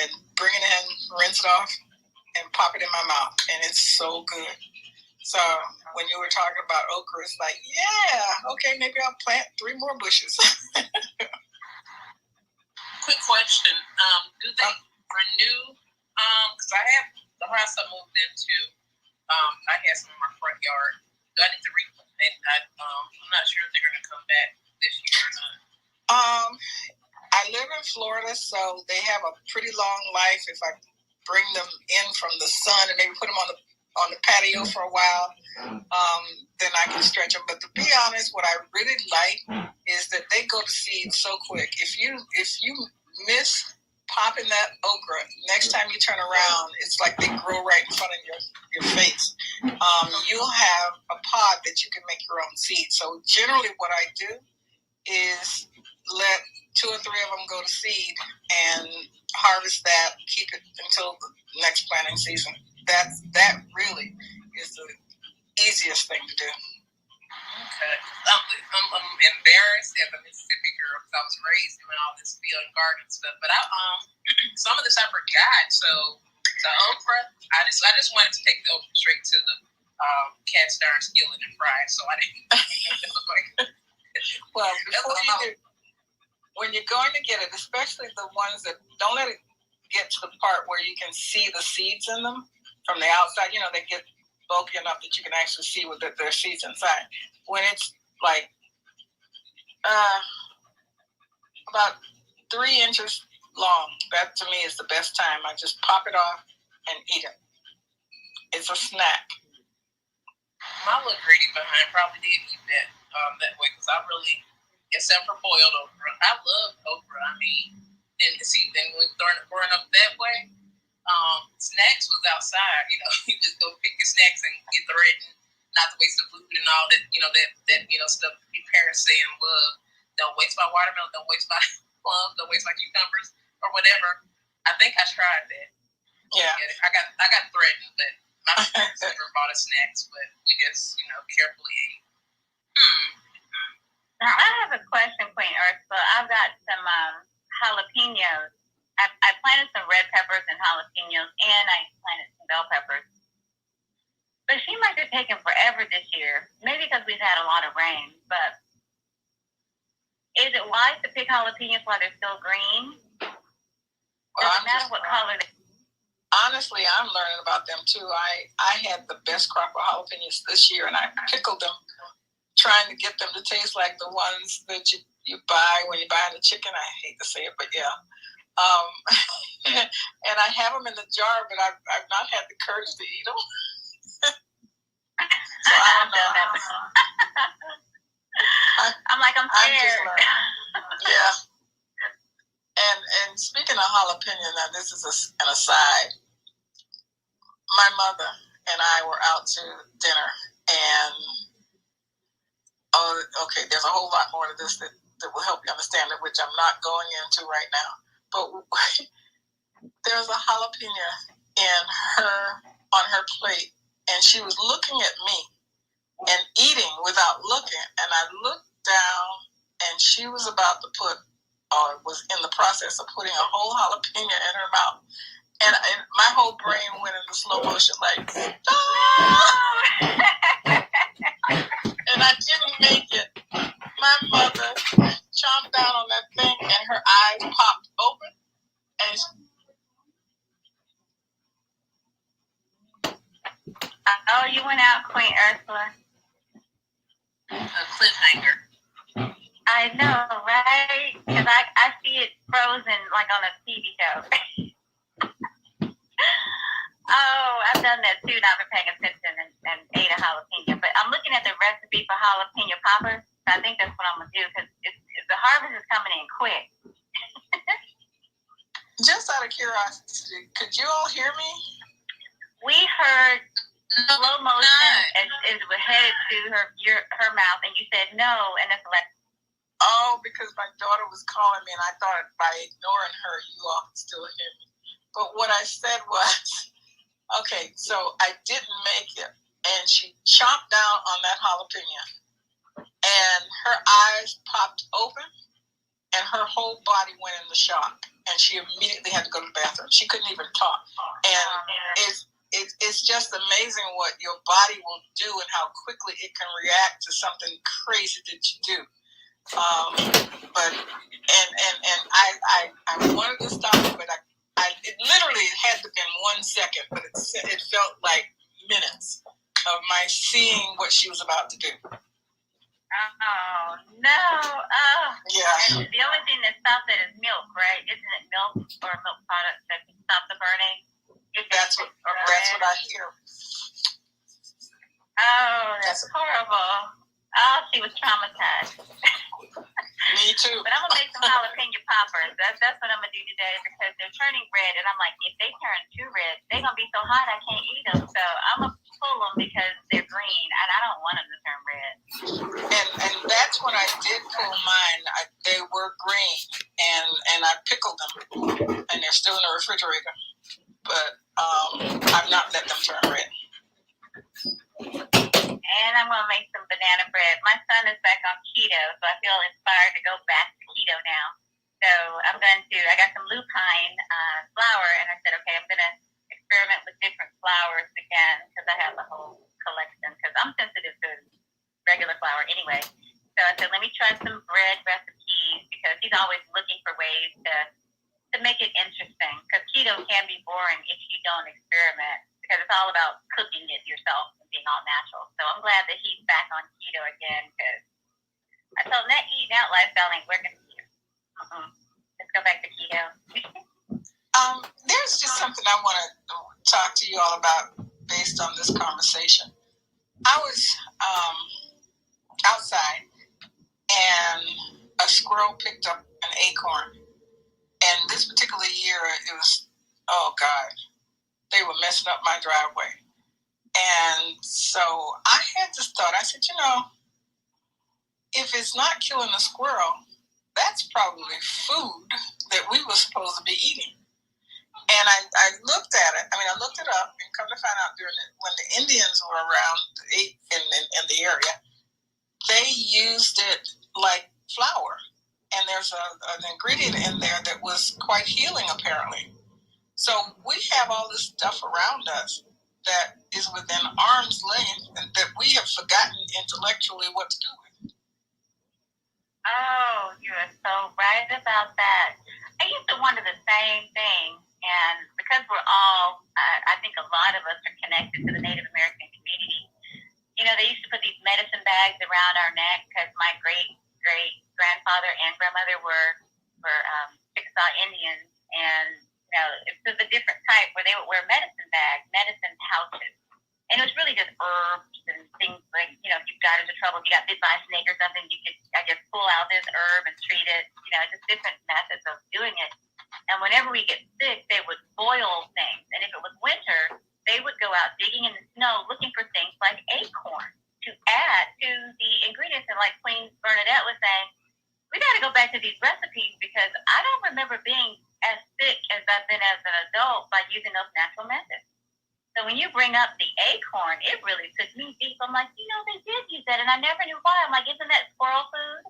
and bring it in, rinse it off, and pop it in my mouth, and it's so good. So when you were talking about okra, it's like, yeah, okay, maybe I'll plant 3 more bushes. Quick question: do they renew? Because I have the house I moved into. I had some in my front yard. Do I need to replant? I'm not sure if they're going to come back this year or not. I live in Florida, so they have a pretty long life. If I bring them in from the sun and maybe put them on the patio for a while, then I can stretch them. But to be honest, what I really like is that they go to seed so quick. If you miss popping that okra, next time you turn around, it's like they grow right in front of your face. You'll have a pod that you can make your own seed. So generally what I do is let 2 or 3 of them go to seed and harvest that, keep it until the next planting season. That really is the easiest thing to do. Okay. I'm embarrassed as a Mississippi girl because I was raised doing all this field and garden stuff. But some of this I forgot. So the okra, I just wanted to take the okra straight to the cast iron skillet and fry it. So I didn't. Well, before you do, when you're going to get it, especially the ones that don't let it get to the part where you can see the seeds in them from the outside. You know, they get bulky enough that you can actually see what their seeds inside. When it's like about 3 inches long, that to me is the best time. I just pop it off and eat it. It's a snack. My little greedy behind probably did eat that way because I really, except for boiled okra, I love okra. I mean, and when growing up that way, snacks was outside. You know, you just go pick your snacks and get the red, not to waste the food and all that. You know that stuff your parents say and love. Don't waste my watermelon. Don't waste my plums. Don't waste my cucumbers or whatever. I think I tried that. Yeah. I got threatened, but my parents never bought us snacks, but we just carefully ate. Now I have a question, Queen Ursula. I've got some jalapenos. I planted some red peppers and jalapenos, and I planted some bell peppers. But it seems like they're taking forever this year. Maybe because we've had a lot of rain. But is it wise to pick jalapenos while they're still green? Does it matter what color they are? Honestly, I'm learning about them too. I had the best crop of jalapenos this year, and I pickled them, trying to get them to taste like the ones that you you buy when you buy the chicken. I hate to say it, but yeah. And I have them in the jar, but I've not had the courage to eat them. So I don't know. I'm like, I'm scared. Yeah. And speaking of jalapeno, now this is an aside. My mother and I were out to dinner, and okay, there's a whole lot more to this that will help you understand it, which I'm not going into right now. But there's a jalapeno on her plate, and she was looking at me and eating without looking. And I looked down, and she was about to was in the process of putting a whole jalapeno in her mouth. And my whole brain went into slow motion, like, ah! And I didn't make it. My mother chomped down on that thing, and her eyes popped open. And oh, you went out, Queen Ursula. A cliffhanger. I know, right? Because I see it frozen like on a TV show. Oh, I've done that too, not been paying attention and ate a jalapeno. But I'm looking at the recipe for jalapeno poppers. So I think that's what I'm going to do because the harvest is coming in quick. Just out of curiosity, could you all hear me? We heard slow motion as it was headed to her mouth, and you said no, and it's like, oh, because my daughter was calling me, and I thought by ignoring her, you all could still hear me. But what I said was, okay, so I didn't make it, and she chomped down on that jalapeno, and her eyes popped open, and her whole body went into shock, and she immediately had to go to the bathroom. She couldn't even talk, and it's just amazing what your body will do and how quickly it can react to something crazy that you do. But I wanted to stop it, but it literally had to have been 1 second, but it felt like minutes of my seeing what she was about to do. oh no! Oh yeah. And the only thing that stops it is milk, right? Isn't it milk or milk products that can stop the burning? That's what I hear. Oh, that's horrible. Oh, she was traumatized. Me too. But I'm going to make some jalapeno poppers. That's what I'm going to do today because they're turning red. And I'm like, if they turn too red, they're going to be so hot I can't eat them. So I'm going to pull them because they're green. And I don't want them to turn red. And that's when I did pull mine. They were green. And I pickled them. And they're still in the refrigerator. But I've not let them turn red. And I'm going to make some banana bread. My son is back on keto, so I feel inspired to go back to keto now. So I got some lupine flour, and I said, okay, I'm going to experiment with different flours again because I have the whole collection because I'm sensitive to regular flour anyway. So I said, let me try some bread recipes because he's always looking for ways to make it interesting because keto can be boring if you don't experiment. Because it's all about cooking it yourself and being all natural. So I'm glad that he's back on keto again because I told him that eating out lifestyle ain't working for you. Let's go back to keto. There's just something I want to talk to you all about based on this conversation. I was outside and a squirrel picked up an acorn. And this particular year, it was, oh God, they were messing up my driveway. And so I had this thought. I said, if it's not killing the squirrel, that's probably food that we were supposed to be eating. And I looked at it. I looked it up and come to find out when the Indians were around in the area, they used it like flour. And there's an ingredient in there that was quite healing, apparently. So we have all this stuff around us that is within arm's length and that we have forgotten intellectually what to do with. Oh, you are so right about that. I used to wonder the same thing. And because we're all, I think a lot of us are connected to the Native American community. They used to put these medicine bags around our neck because my great-great-grandfather and grandmother were Chickasaw Indians, and it was a different type where they would wear medicine bags, medicine pouches, and it was really just herbs and things like if you got into trouble, if you got bit by a snake or something, you could pull out this herb and treat it. Just different methods of doing it. And whenever we get sick, they would boil things, and if it was winter, they would go out digging in the snow looking for things like acorn to add to the ingredients. And like Queen Bernadette was saying, we got to go back to these recipes because I don't remember being as sick as I've been as an adult by using those natural methods. So when you bring up the acorn, it really took me deep. I'm like, they did use that, and I never knew why. I'm like, isn't that squirrel food?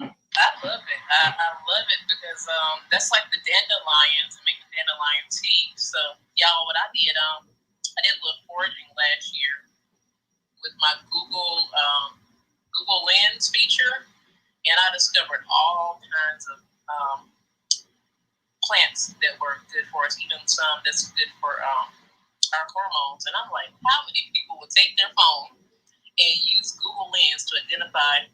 I love it. I love it because that's like the dandelions and making dandelion tea. So y'all, what I did a little foraging last year with my Google Lens feature, and I discovered all kinds of plants that were good for us, even some that's good for our hormones. And I'm like, how many people would take their phone and use Google Lens to identify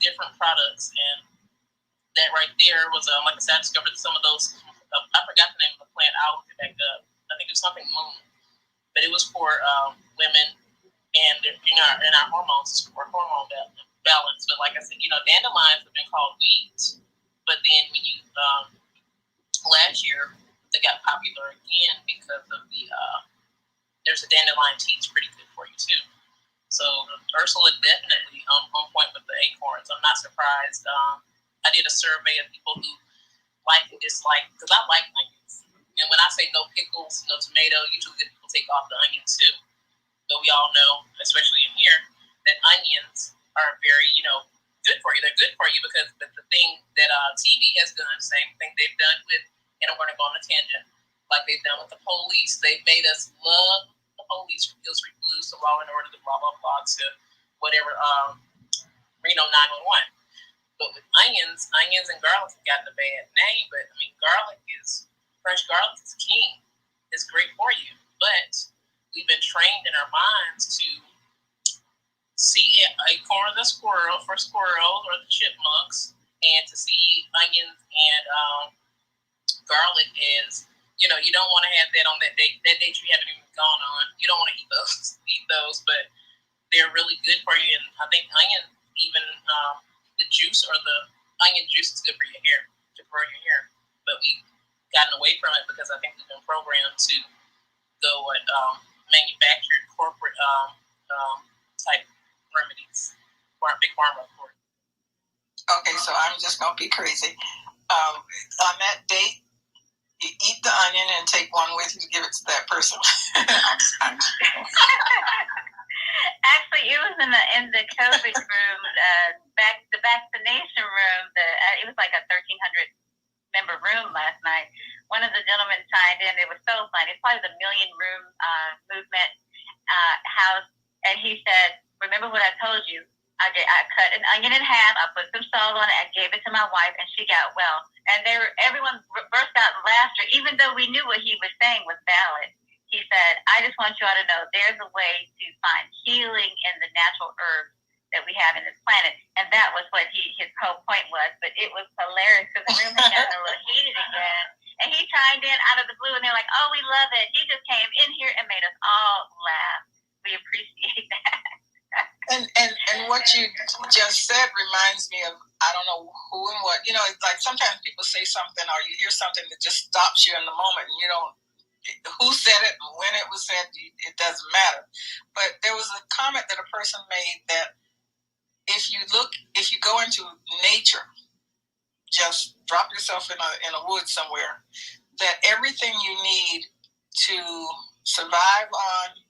different products? And that right there was, like I said, I discovered some of those. I forgot the name of the plant. I'll look it back up. I think it was something moon, but it was for women and in our hormones, for hormone balance. But like I said, dandelions have been called weeds, but then when you last year they got popular again because of the there's a dandelion tea that's pretty good for you too. So Ursula definitely on point with the acorns. I'm not surprised. I did a survey of people who like and dislike, because I like onions. And when I say no pickles, no tomato, usually the people take off the onions too. But we all know, especially in here, that onions are very, good for you. They're good for you because the thing that TV has done, same thing they've done with, and I'm going to go on a tangent, like they've done with the police. They've made us love the police from Hill Street Blues to Law and Order to blah, blah, blah, to whatever, Reno 911. But with onions and garlic have gotten a bad name. But, fresh garlic is king. It's great for you. But we've been trained in our minds to see acorn as a squirrel for squirrels or the chipmunks, and to see onions and garlic as, you don't want to have that on that date you haven't even gone on. You don't want to eat those, but they're really good for you. And I think onion, even the juice or the onion juice is good for your hair, to grow your hair. But we've gotten away from it because I think we've been programmed to go with manufactured corporate type remedies for our big pharma, of course. Okay, so I'm just going to be crazy. On that date, you eat the onion and take one with you to give it to that person. Actually, it was in the COVID room, the vaccination room. It was like a 1,300 member room last night. One of the gentlemen chimed in. It was so funny. It's probably the Million Room movement house, and he said, "Remember what I told you? I cut an onion in half. I put some salt on it. I gave it to my wife, and she got well." And everyone burst out in laughter, even though we knew what he was saying was valid. He said, "I just want you all to know there's a way to find healing in the natural herbs that we have in this planet." And that was what his whole point was. But it was hilarious because the room had gotten a little heated again. And he chimed in out of the blue, and they're like, "Oh, we love it. He just came in here and made us all laugh. We appreciate that." And what you just said reminds me of, I don't know who and what. It's like sometimes people say something or you hear something that just stops you in the moment, and you don't. Who said it and when it was said, it doesn't matter. But there was a comment that a person made that if you go into nature, just drop yourself in a wood somewhere, that everything you need to survive on,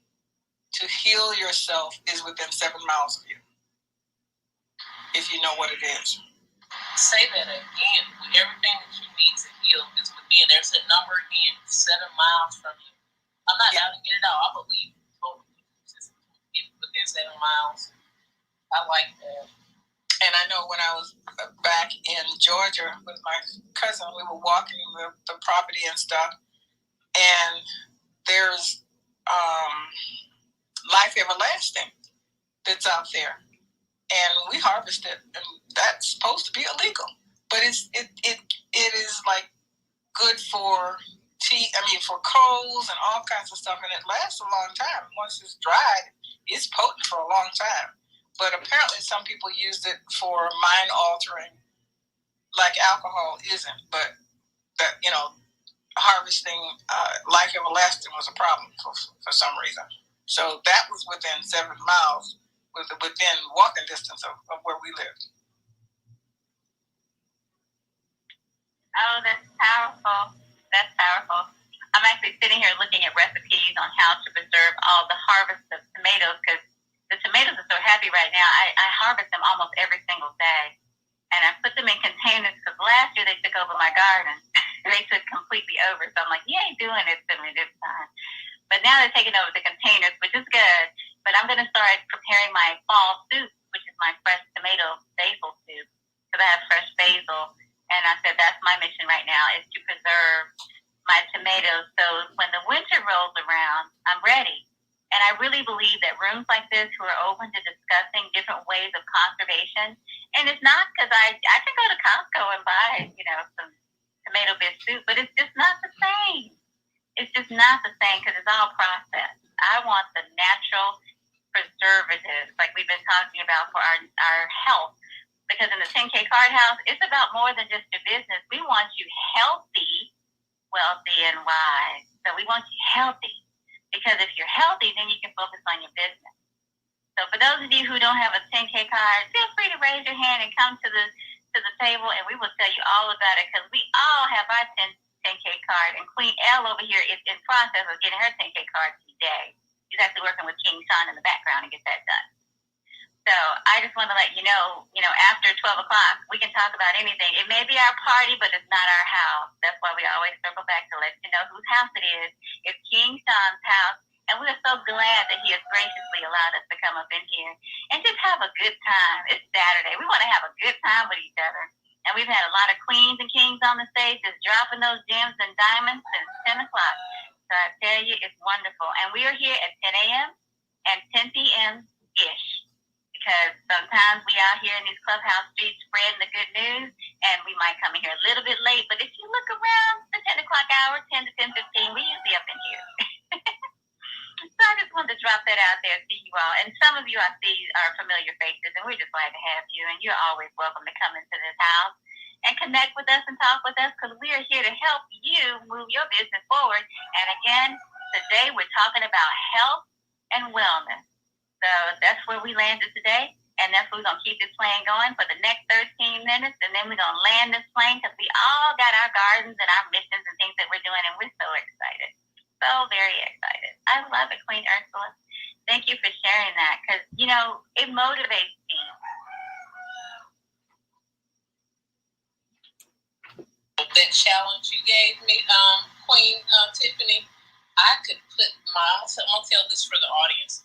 to heal yourself, is within 7 miles of you, if you know what it is. Say that again. Everything that you need to heal is within. There's a number again, 7 miles from you. I'm not doubting it at all. I believe totally just within 7 miles. I like that. And I know when I was back in Georgia with my cousin, we were walking the property and stuff, and there's life everlasting that's out there. and we harvest it, and that's supposed to be illegal. But it is like good for for colds and all kinds of stuff, and it lasts a long time. Once it's dried, it's potent for a long time. But apparently some people used it for mind altering, like alcohol isn't. But that, harvesting life everlasting was a problem for some reason. So that was within 7 miles, within walking distance of where we lived. Oh, that's powerful. That's powerful. I'm actually sitting here looking at recipes on how to preserve all the harvest of tomatoes, because the tomatoes are so happy right now. I harvest them almost every single day. And I put them in containers because last year they took over my garden. They took completely over. So I'm like, you ain't doing it to me this time. But now they're taking over the containers, which is good. But I'm going to start preparing my fall soup, which is my fresh tomato basil soup, because I have fresh basil. And I said that's my mission right now, is to preserve my tomatoes so when the winter rolls around, I'm ready. And I really believe that rooms like this who are open to discussing different ways of conservation, and it's not because I can go to Costco and buy, some tomato bisque soup, but it's just not the same. It's just not the same because it's all processed. I want the natural preservatives like we've been talking about for our health. Because in the 10K Card House, it's about more than just your business. We want you healthy, wealthy, and wise. So we want you healthy. Because if you're healthy, then you can focus on your business. So for those of you who don't have a 10K card, feel free to raise your hand and come to the table, and we will tell you all about it, because we all have our 10K card. And Queen L over here is in process of getting her 10K card today. She's actually working with King Sean in the background to get that done. So I just want to let you know, after 12 o'clock, we can talk about anything. It may be our party, but it's not our house. That's why we always circle back to let you know whose house it is. It's King Sean's house, and we are so glad that he has graciously allowed us to come up in here and just have a good time. It's Saturday. We want to have a good time with each other. And we've had a lot of queens and kings on the stage just dropping those gems and diamonds since 10 o'clock. So I tell you, it's wonderful. And we are here at 10 a.m. and 10 p.m.-ish. Because sometimes we out here in these clubhouse streets spreading the good news, and we might come in here a little bit late. But if you look around the 10 o'clock hour, 10 to 10:15, we usually up in here. So I just wanted to drop that out there to you all. And some of you I see are familiar faces, and we're just glad to have you. And you're always welcome to come into this house and connect with us and talk with us, because we are here to help you move your business forward. And again, today we're talking about health and wellness. So that's where we landed today, and that's where we're going to keep this plane going for the next 13 minutes, and then we're going to land this plane, because we all got our gardens and our missions and things that we're doing, and we're so excited. So very excited. I love it, Queen Ursula. Thank you for sharing that, because, it motivates me. That challenge you gave me, Queen Tiffany, I could put I'm going to tell this for the audience.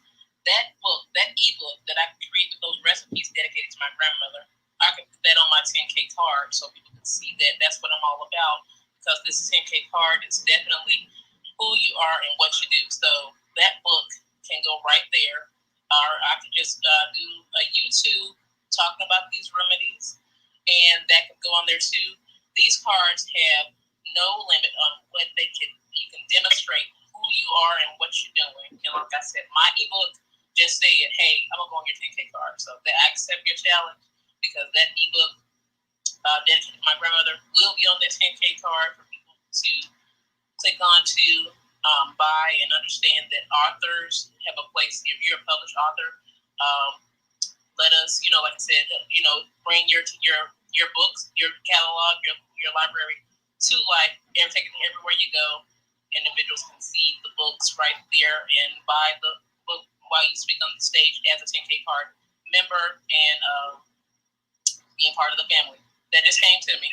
That book, that ebook that I created, those recipes dedicated to my grandmother, I can put that on my 10K card so people can see that that's what I'm all about. Because this 10K card is definitely who you are and what you do. So that book can go right there. Or I could just do a YouTube talking about these remedies, and that could go on there too. These cards have no limit on what you can demonstrate who you are and what you're doing. And like I said, my ebook just said, hey, I'm going to go on your 10K card. So I accept your challenge, because that ebook dedicated to my grandmother will be on that 10K card for people to click on to buy and understand that authors have a place. If you're a published author, let us, like I said, bring your books, your catalog, your library to life, and take it everywhere you go. Individuals can see the books right there and buy the book while you speak on the stage as a 10K card member and being part of the family. That just came to me.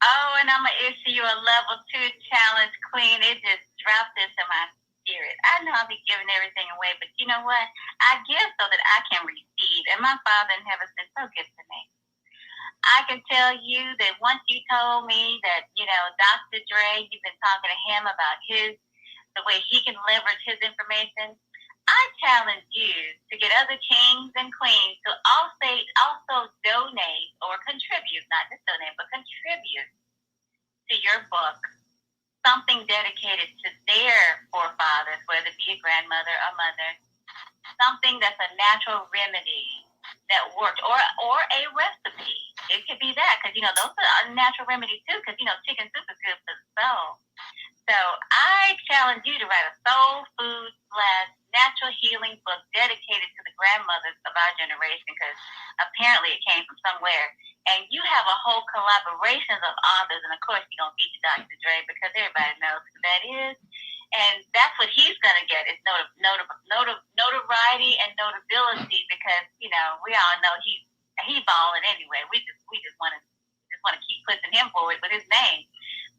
Oh, and I'm going to issue you a level 2 challenge, Queen. It just dropped into my spirit. I know I'll be giving everything away, but you know what? I give so that I can receive. And my Father in heaven has been so good to me. I can tell you that once you told me that, Dr. Dre, you've been talking to him about the way he can leverage his information, I challenge you to get other kings and queens to also donate or contribute, not just donate, but contribute to your book something dedicated to their forefathers, whether it be a grandmother or mother, something that's a natural remedy that worked, or a recipe. It could be that, because, those are a natural remedy too, because, chicken soup is good for the soul. So I challenge you to write a soul food / natural healing book dedicated to the grandmothers of our generation, because apparently it came from somewhere. And you have a whole collaboration of authors, and of course you're going to feature Dr. Dre, because everybody knows who that is. And that's what he's going to get, is notoriety and notability, because, we all know he's balling anyway. We just want to keep pushing him forward with his name.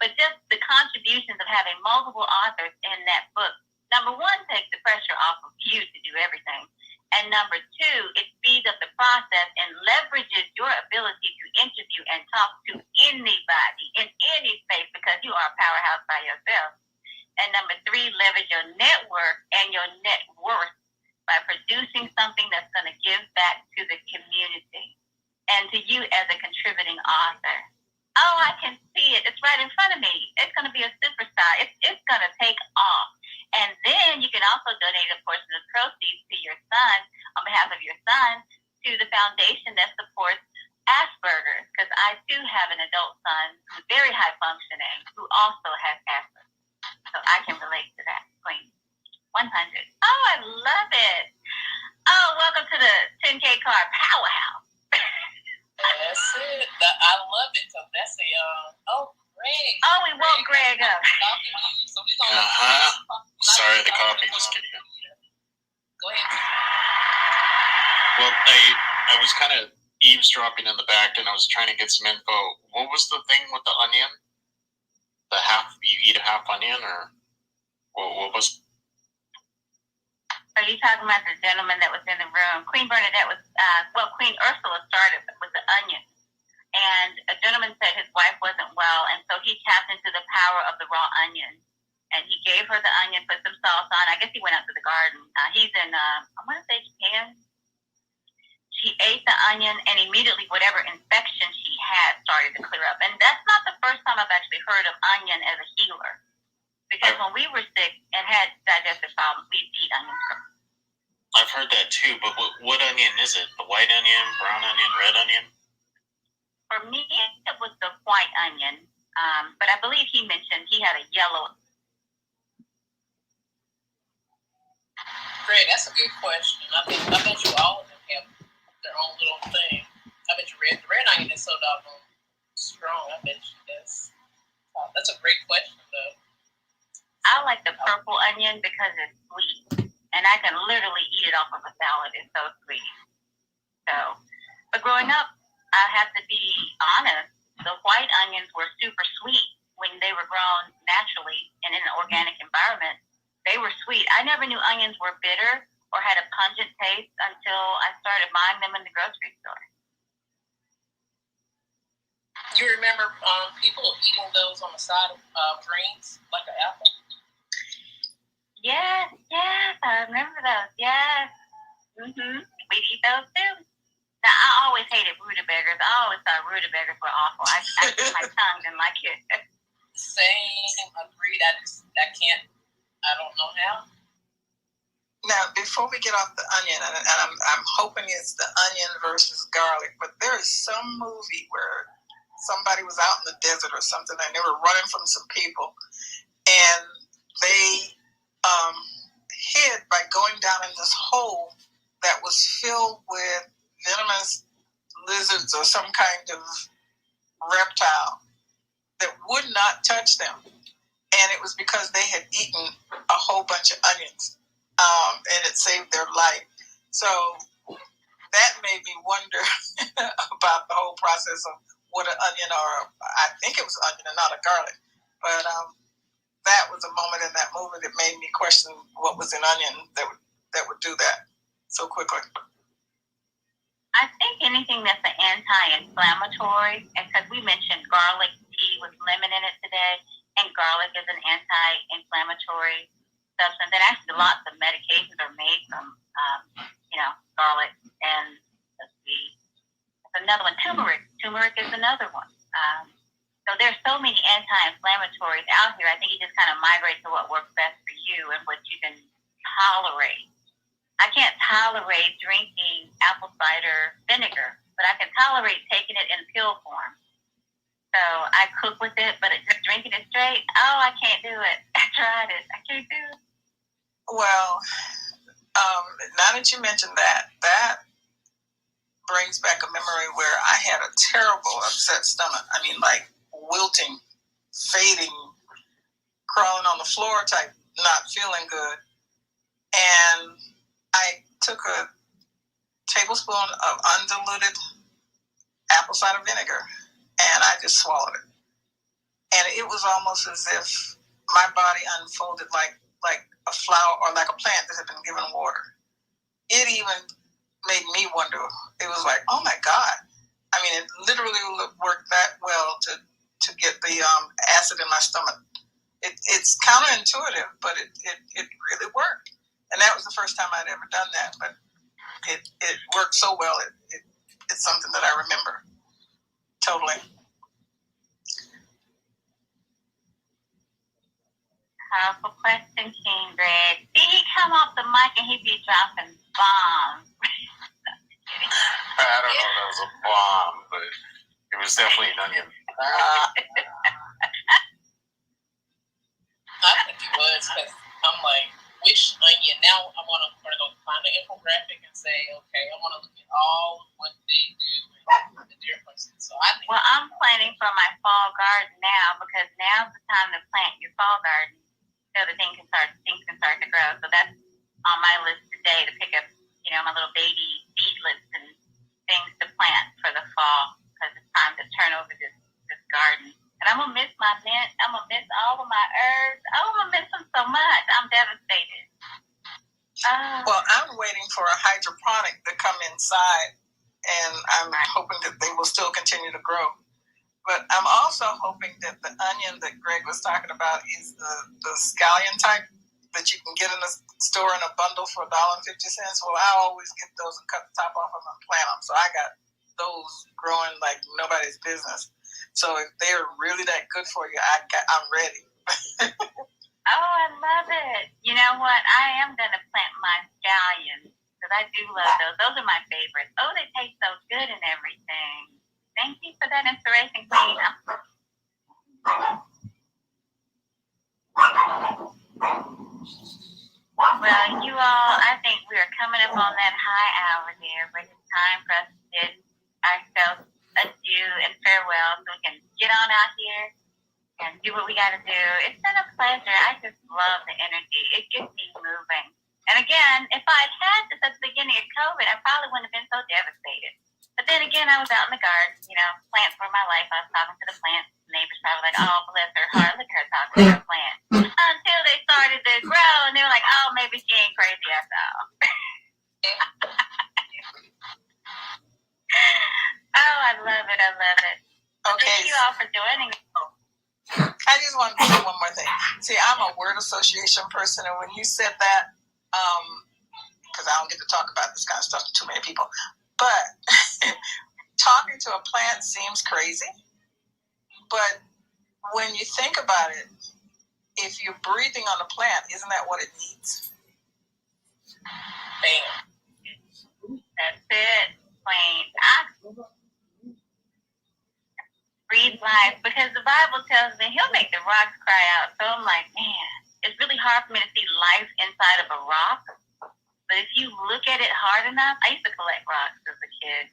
But just the contributions of having multiple authors in that book, number one, takes the pressure off of you to do everything. And number two, it speeds up the process and leverages your ability to interview and talk to anybody in any space, because you are a powerhouse by yourself. And number three, leverage your network and your net worth by producing something that's going to give back to the community and to you as a contributing author. Oh, I can see it. It's right in front of me. It's going to be a superstar. It's going to take off. And then you can also donate a portion of the proceeds to your son, on behalf of your son, to the foundation that supports Asperger's, because I too have an adult son who's very high functioning, who also has Asperger's. So I can relate to that, Queen. 100. Oh, I love it. Oh, welcome to the 10K card powerhouse. That's it. I love it. So that's a Greg. Oh, we woke Greg up. So we're gonna Sorry, the coffee just kicked in. Go ahead. Well, I was kind of eavesdropping in the back, and I was trying to get some info. What was the thing with the onion? The half, you eat a half onion, or what was? Are you talking about the gentleman that was in the room? Queen Bernadette was, Queen Ursula started with the onion. And a gentleman said his wife wasn't well, and so he tapped into the power of the raw onion. And he gave her the onion, put some salt on. I guess he went out to the garden. He's in, I want to say Japan. She ate the onion, and immediately whatever infection she had started to clear up. And that's not the first time I've actually heard of onion as a healer. Because when we were sick and had digestive problems, we'd eat onions. I've heard that too, but what onion is it? The white onion, brown onion, red onion? For me, it was the white onion. But I believe he mentioned he had a yellow. Greg, that's a good question. I bet you all of them have their own little thing. I bet you the red onion is so doggone strong. I bet you that's a great question, though. I like the purple onion because it's sweet, and I can literally eat it off of a salad. It's so sweet. So, but growing up, I have to be honest. The white onions were super sweet when they were grown naturally and in an organic environment. They were sweet. I never knew onions were bitter or had a pungent taste until I started buying them in the grocery store. You remember people eating those on the side of greens, like an apple? Yes, I remember those. Yes. We'd eat those too. Now, I always hated rutabagas. I always thought rutabagas were awful. I my tongue didn't like it. Same, agreed. I don't know how. Now, before we get off the onion, and I'm hoping it's the onion versus garlic, but there is some movie where somebody was out in the desert or something, and they were running from some people, and they hid by going down in this hole that was filled with venomous lizards or some kind of reptile that would not touch them. And it was because they had eaten a whole bunch of onions, and it saved their life. So that made me wonder about the whole process of what an onion, or I think it was onion and not a garlic. But that was a moment in that movie that made me question what was in onion that would do that so quickly. I think anything that's an anti-inflammatory, because we mentioned garlic tea with lemon in it today, and garlic is an anti-inflammatory. substance, and actually lots of medications are made from, garlic. And let's see, another one, turmeric. Turmeric is another one. So there's so many anti-inflammatories out here. I think you just kind of migrate to what works best for you and what you can tolerate. I can't tolerate drinking apple cider vinegar, but I can tolerate taking it in pill form. So I cook with it, but just drinking it straight, I can't do it. I tried it. I can't do it. Well, now that you mentioned that brings back a memory where I had a terrible upset stomach. I mean, like wilting, fading, crawling on the floor type, not feeling good. And I took a tablespoon of undiluted apple cider vinegar and I just swallowed it. And it was almost as if my body unfolded like a flower or like a plant that had been given water. It even made me wonder. It was like, oh my God. I mean, it literally worked that well to get the acid in my stomach. It's counterintuitive, but it really worked. And that was the first time I'd ever done that. But it worked so well. It's something that I remember totally. Powerful question, King Greg. See, he come off the mic and he be dropping bombs. I don't know if that was a bomb, but it was definitely an onion. I think it was, because I'm like, which onion? Now I want to go find the infographic and say, okay, I want to look at all of what they do and the differences. So I think. Well, I'm planning for my fall garden now because now's the time to plant your fall garden so the things can start to grow. So that's on my list today to pick up, my little baby seedlets and things to plant for the fall because it's time to turn over this garden. And I'm going to miss my mint. I'm going to miss all of my herbs. I'm going to miss them so much. I'm devastated. Well, I'm waiting for a hydroponic to come inside, and I'm hoping that they will still continue to grow. But I'm also hoping that the onion that Greg was talking about is the scallion type that you can get in the store in a bundle for $1.50. Well, I always get those and cut the top off of them and plant them. So I got those growing like nobody's business. So if they're really that good for you, I'm ready. Oh, I love it. You know what? I am going to plant my scallions because I do love those. Those are my favorites. Oh, they taste so good and everything. Thank you for that inspiration, Queen. Well, you all, I think we are coming up on that high hour there, but it's time for us to bid ourselves adieu and farewell so we can get on out here and do what we got to do. It's been a pleasure. I just love the energy. It gets me moving. And again, if I'd had this at the beginning of COVID, I probably wouldn't have been so devastated. But then again, I was out in the garden, plants were my life. I was talking to the plants. Neighbors probably like, oh, bless her heart. Look at her talking to her plant. Until they started to grow, and they were like, oh, maybe she ain't crazy after all. Oh, I love it. I love it. Okay. Thank you all for joining me. I just want to say one more thing. See, I'm a word association person, and when you said that, because I don't get to talk about this kind of stuff to too many people, but talking to a plant seems crazy. But when you think about it, if you're breathing on a plant, isn't that what it needs? Bam. That's it. Plain. Breathe life, because the Bible tells me He'll make the rocks cry out. So I'm like, man, it's really hard for me to see life inside of a rock. But if you look at it hard enough, I used to collect rocks as a kid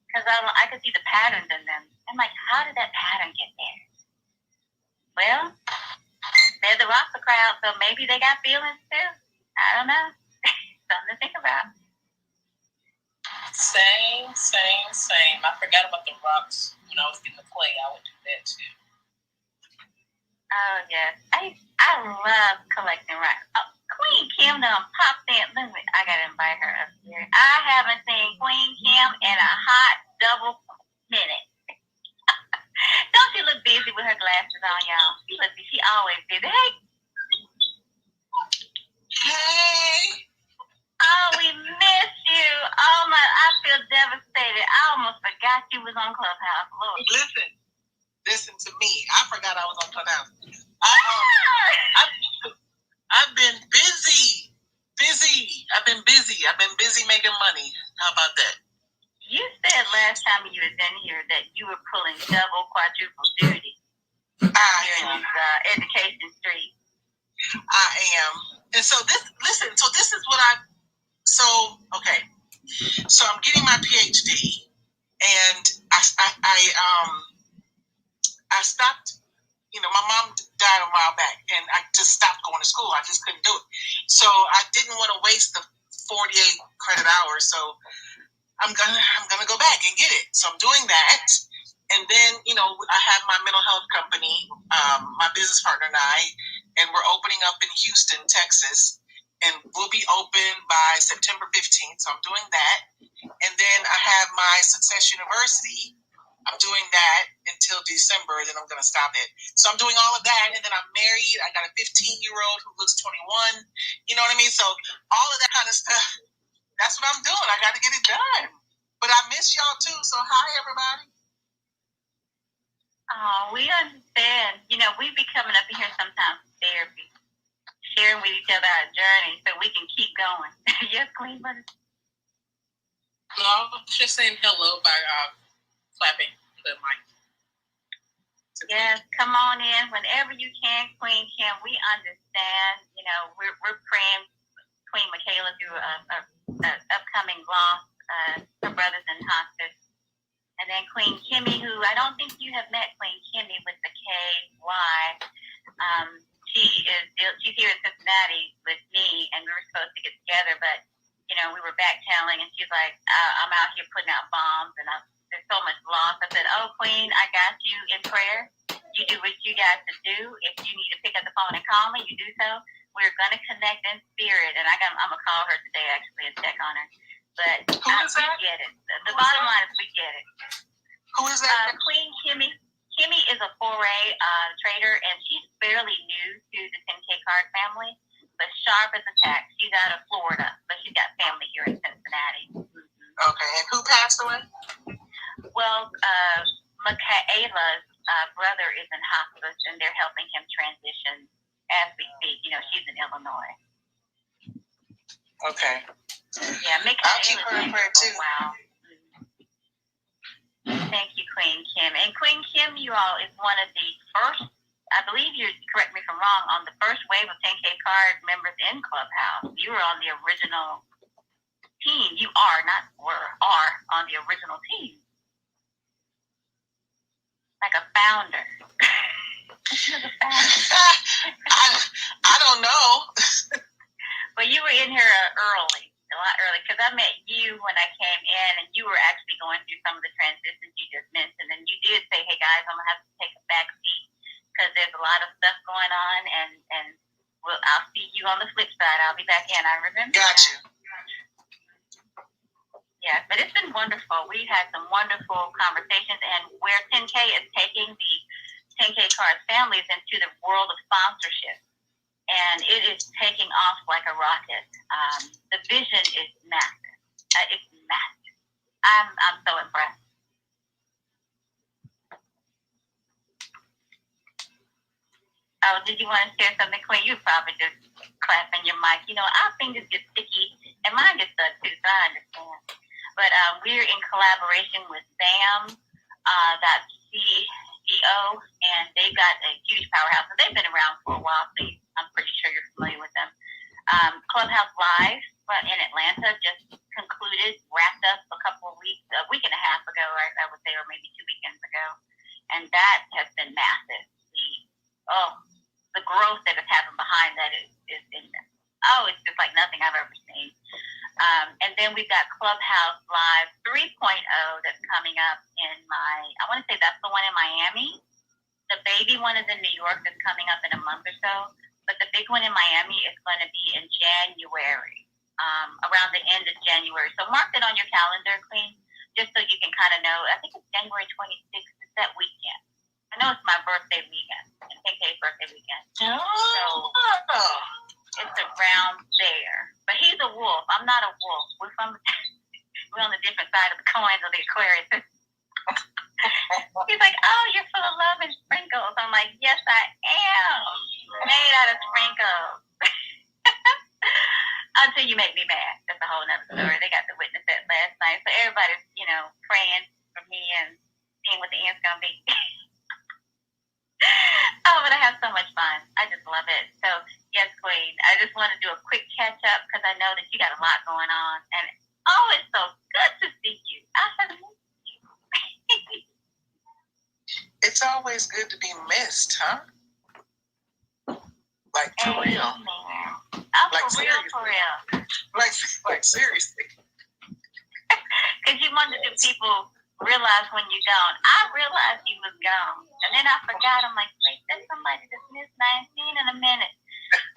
because I could see the patterns in them. I'm like, how did that pattern get there? Well, said the rocks will cry out, so maybe they got feelings too. I don't know. Something to think about. Same. I forgot about the rocks. When I was getting the clay, I would do that too. Oh, yes. I love collecting rocks. Oh, Queen Kim done popped in. I got to invite her up here. I haven't seen Queen Kim in a hot double minute. Don't she look busy with her glasses on, y'all? She always busy. Hey. Hey. Oh, we miss you. Oh my, I feel devastated. I almost forgot you was on Clubhouse. Lord. Listen to me. I forgot I was on Clubhouse. I've been busy. I've been busy making money. How about that? You said last time you was in here that you were pulling double, quadruple duty here in these education streets. I am. And so this is what so I'm getting my PhD, and I stopped. My mom died a while back, and I just stopped going to school. I just couldn't do it. So I didn't want to waste the 48 credit hours. So I'm gonna go back and get it. So I'm doing that, and then I have my mental health company, my business partner and I, and we're opening up in Houston, Texas, and we'll be open by September 15th. So I'm doing that, and then I have my Success University. I'm doing that until December, then I'm going to stop it. So I'm doing all of that, and then I'm married. I got a 15-year-old who looks 21. You know what I mean? So all of that kind of stuff, that's what I'm doing. I got to get it done. But I miss y'all too, so hi, everybody. Oh, we understand. We be coming up in here sometimes for therapy, sharing with each other our journey so we can keep going. Yes, Queen Mother? No, just saying hello by clapping the mic. Yes, come on in whenever you can, Queen Kim. We understand. We're praying Queen Michaela through a upcoming loss. Her brother's in hospice. And then Queen Kimmy, who I don't think you have met Queen Kimmy with the KY. She's here in Cincinnati with me, and we were supposed to get together, but we were back channeling, and she's like, I'm out here putting out bombs, and there's so much loss. I said, oh, Queen, I got you in prayer. You do what you got to do. If you need to pick up the phone and call me, you do so. We're going to connect in spirit, and I'm going to call her today, actually, and check on her. But we get it. The bottom line is we get it. Who is that? Queen Kimmy. Kimmy is a foray trader, and she's fairly new to the 10K card family, but sharp as a tack. She's out of Florida, but she's got family here in Cincinnati. Okay, and who passed away? Well, Michaela's brother is in hospice, and they're helping him transition as we speak. She's in Illinois. Okay. Yeah, Michaela. I'll keep her in prayer too. Wow. Thank you, Queen Kim. And Queen Kim, you all, is one of the first, I believe you correct me if I'm wrong, on the first wave of 10K card members in Clubhouse. You were on the original team. You are, not were, are on the original team. Like a founder. I don't know. But you were in here a lot early, because I met you when I came in, and you were actually going through some of the transitions you just mentioned, and you did say, hey guys, I'm going to have to take a back seat because there's a lot of stuff going on, and I'll see you on the flip side. I'll be back in. I remember Got that. you. Yeah, but it's been wonderful. We've had some wonderful conversations, and where 10K is taking the 10K card families into the world of sponsorship. And it is taking off like a rocket. The vision is massive. It's massive. I'm so impressed. Oh, did you want to share something, Queen? You probably just clapping your mic. Our fingers get sticky, and mine gets stuck too, so I understand. But we're in collaboration with BAM.CEO, and they've got a huge powerhouse. And they've been around for a while, so I'm pretty sure you're familiar with them. Clubhouse Live in Atlanta just wrapped up a week and a half ago, I would say, or maybe 2 weekends ago. And that has been massive. The growth that has happened behind that is it's just like nothing I've ever seen. And then we've got Clubhouse Live 3.0 that's coming up I want to say that's the one in Miami. The baby one is in New York that's coming up in a month or so. But the big one in Miami is going to be in January, around the end of January. So mark it on your calendar, Queen, just so you can kind of know. I think it's January 26th. It's that weekend. I know it's my birthday weekend, 10K's birthday weekend. So it's around there. coins of the Aquarius. He's like, oh, you're full of love and sprinkles. I'm like, yes, I am. Made out of sprinkles. Until you make me mad. That's a whole nother story. They got to witness that last night. So everybody's, praying for me and seeing what the end's going to be. Oh, but I have so much fun. I just love it. So, yes, Queen, I just want to do a quick catch-up because I know that you got a lot going on. And, oh, it's so good to see you. I have missed you. It's always good to be missed, huh? Like, for real. Oh, like, for real. Like seriously. Because you wonder, do people realize when you're gone? I realized you was gone. And then I forgot. I'm like, wait, there's somebody that's missed 19 in a minute.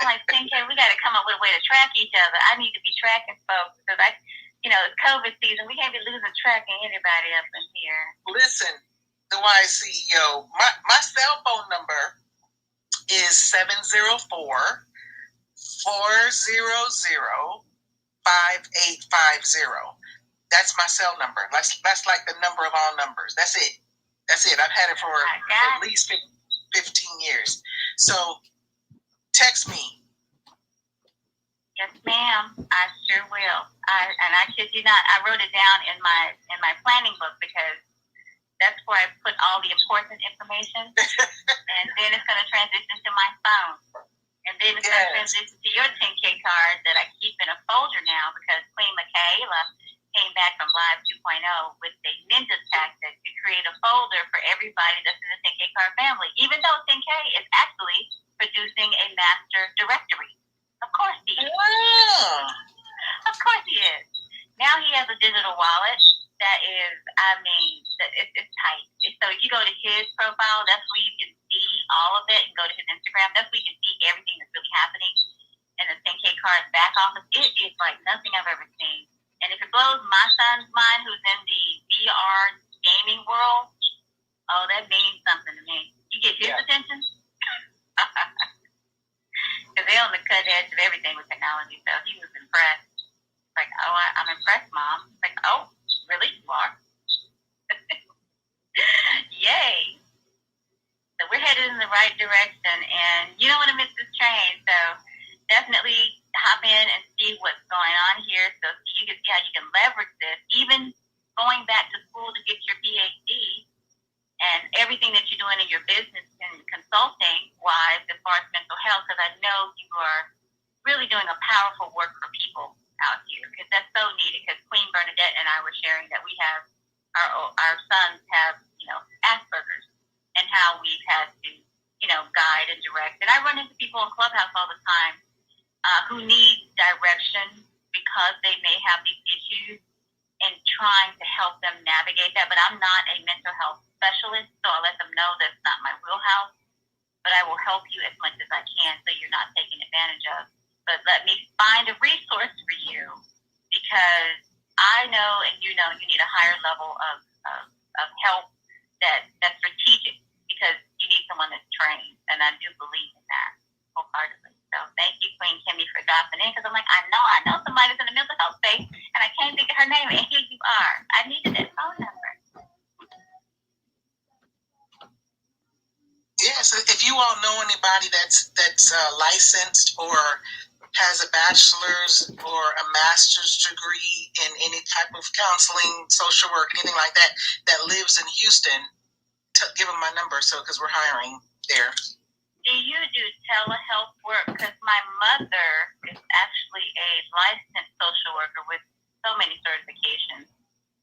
I'm like, 10K, we got to come up with a way to track each other. I need to be tracking folks because it's COVID season. We can't be losing track of anybody up in here. Listen, the wise CEO, my cell phone number is 704-400-5850. That's my cell number. That's like the number of all numbers. That's it. I've had it for at least 15 years. So text me. Yes, ma'am. I sure will. I kid you not. I wrote it down in my planning book because that's where I put all the important information. And then it's going to transition to my phone. And then it's going to transition to your 10K card that I keep in a folder now because Queen Michaela came back from Live 2.0 with a ninja tactic to create a folder for everybody that's in the 10K card family, even though 10K is actually producing a master directory. Of course he is. Wow. Of course he is. Now he has a digital wallet that is, it's tight. So if you go to his profile, that's where you can see all of it, and go to his Instagram. That's where you can see everything that's really happening in the 10K card back office. It is like nothing I've ever seen. And if it blows my son's mind, who's in the VR gaming world, oh, that means something to me. You get his attention? Because they're on the cutting edge of everything with technology, so he was impressed. Like, oh, I'm impressed, Mom. Like, oh, really? You are? Yay. So we're headed in the right direction, and you don't want to miss this train, so definitely hop in and see what's going on here so you can see how you can leverage this, even going back to school to get your PhD and everything that you're doing in your business and consulting-wise as far as mental health, because I know you are really doing a powerful work for people out here, because that's so needed, because Queen Bernadette and I were sharing that we have, our sons have, Asperger's, and how we've had to, guide and direct. And I run into people in Clubhouse all the time who need direction because they may have these issues, and trying to help them navigate that. But I'm not a mental health specialist, so I let them know that's not my wheelhouse. But I will help you as much as I can so you're not taken advantage of. But let me find a resource for you, because I know and you know you need a higher level of help that's strategic, because you need someone that's trained, and I do believe in that wholeheartedly. So thank you, Queen Kimmy, for dropping in, because I'm like, I know somebody that's in the mental health space, and I can't think of her name, and here you are. I needed that phone number. Yeah, so if you all know anybody that's licensed or has a bachelor's or a master's degree in any type of counseling, social work, anything like that, that lives in Houston, give them my number, because we're hiring there. Do you do telehealth work? Because my mother is actually a licensed social worker with so many certifications,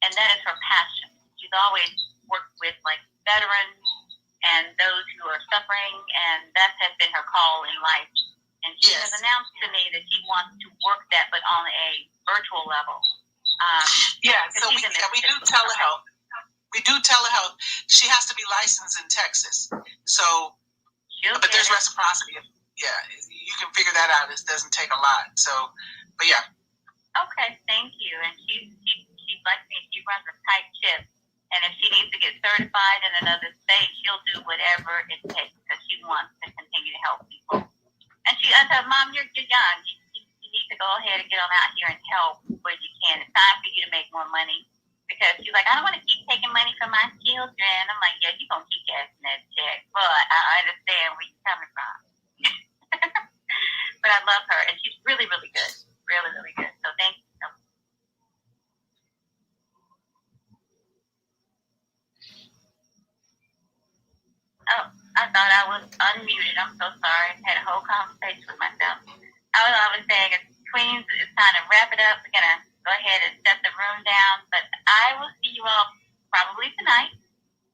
and that is her passion. She's always worked with veterans and those who are suffering, and that has been her call in life. And she has announced to me that she wants to work that, but on a virtual level. So we do telehealth. We do telehealth. She has to be licensed in Texas. So, but there's reciprocity. Yeah, you can figure that out. It doesn't take a lot. So, but yeah. Okay, thank you. And she's like me. She runs a tight ship. And if she needs to get certified in another state, she'll do whatever it takes, because she wants to continue to help people. And I said, Mom, you're young. You need to go ahead and get on out here and help where you can. It's time for you to make more money, because because she's like, I don't want to keep taking money from my children. I'm like, yeah, you're going to keep getting that check. But I understand where you're coming from. But I love her, and she's really, really good. Really, really good. So thank you so much. Oh, I thought I was unmuted. I'm so sorry. I had a whole conversation with myself. I was saying, Queens, it's time to wrap it up. We're going to go ahead and shut the room down. But I will see you all probably tonight.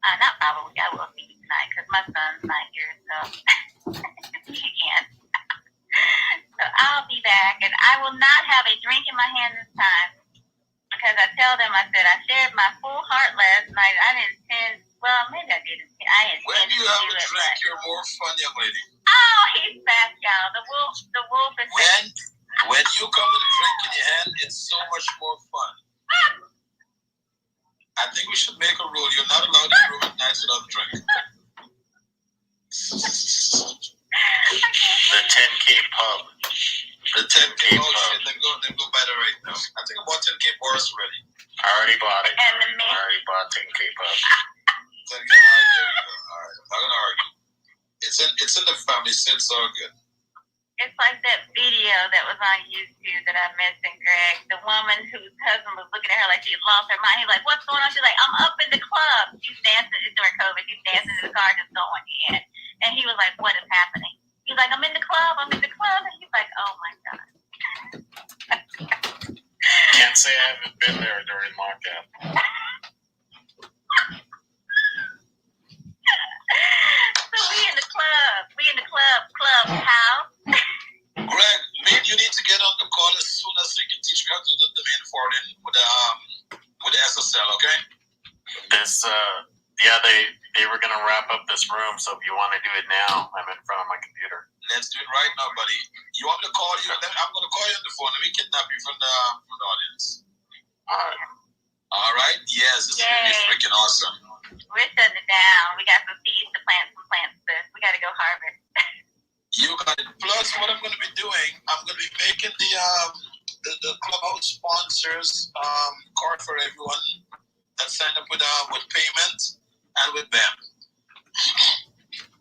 Not probably. I will see you tonight because my son's not here. So see you again. So I'll be back. And I will not have a drink in my hand this time. Because I tell them, I said, I shared my full heart last night. I didn't intend, well, maybe I didn't. When you have a drink, you're more fun, young lady. Oh, he's back, y'all. The wolf is when you come with a drink in your hand, it's so much more fun. I think we should make a rule. You're not allowed in the room at night without a drink. The 10K pub. The 10K pub. Shit, they go by that right now. I think I bought 10K bars already. I already bought it. And the I already bought 10K pub. There we go. All right, I'm not gonna argue. It's in the family, so it's all good. It's like that video that was on YouTube that I mentioned, Greg. The woman whose husband was looking at her like she had lost her mind. He's like, what's going on? She's like, I'm up in the club. She's dancing during COVID. She's dancing in the car, just going in. And he was like, what is happening? He's like, I'm in the club. I'm in the club. And he's like, oh, my God. Can't say I haven't been there during lockdown. So we in the clubhouse. Greg, man, you need to get on the call as soon as you can teach me how to do the main forwarding with the SSL, okay? They were gonna wrap up this room, so if you want to do it now, I'm in front of my computer. Let's do it right now, buddy. You want me to call you? I'm gonna call you on the phone. Let me kidnap you from the audience. All right. Yes, this is gonna be freaking awesome. We're shutting it down. We got some seeds to plant some plants, sis. We got to go harvest. You got it. Plus, what I'm going to be doing, I'm going to be making the clubhouse sponsors card for everyone that signed up with payment and with them.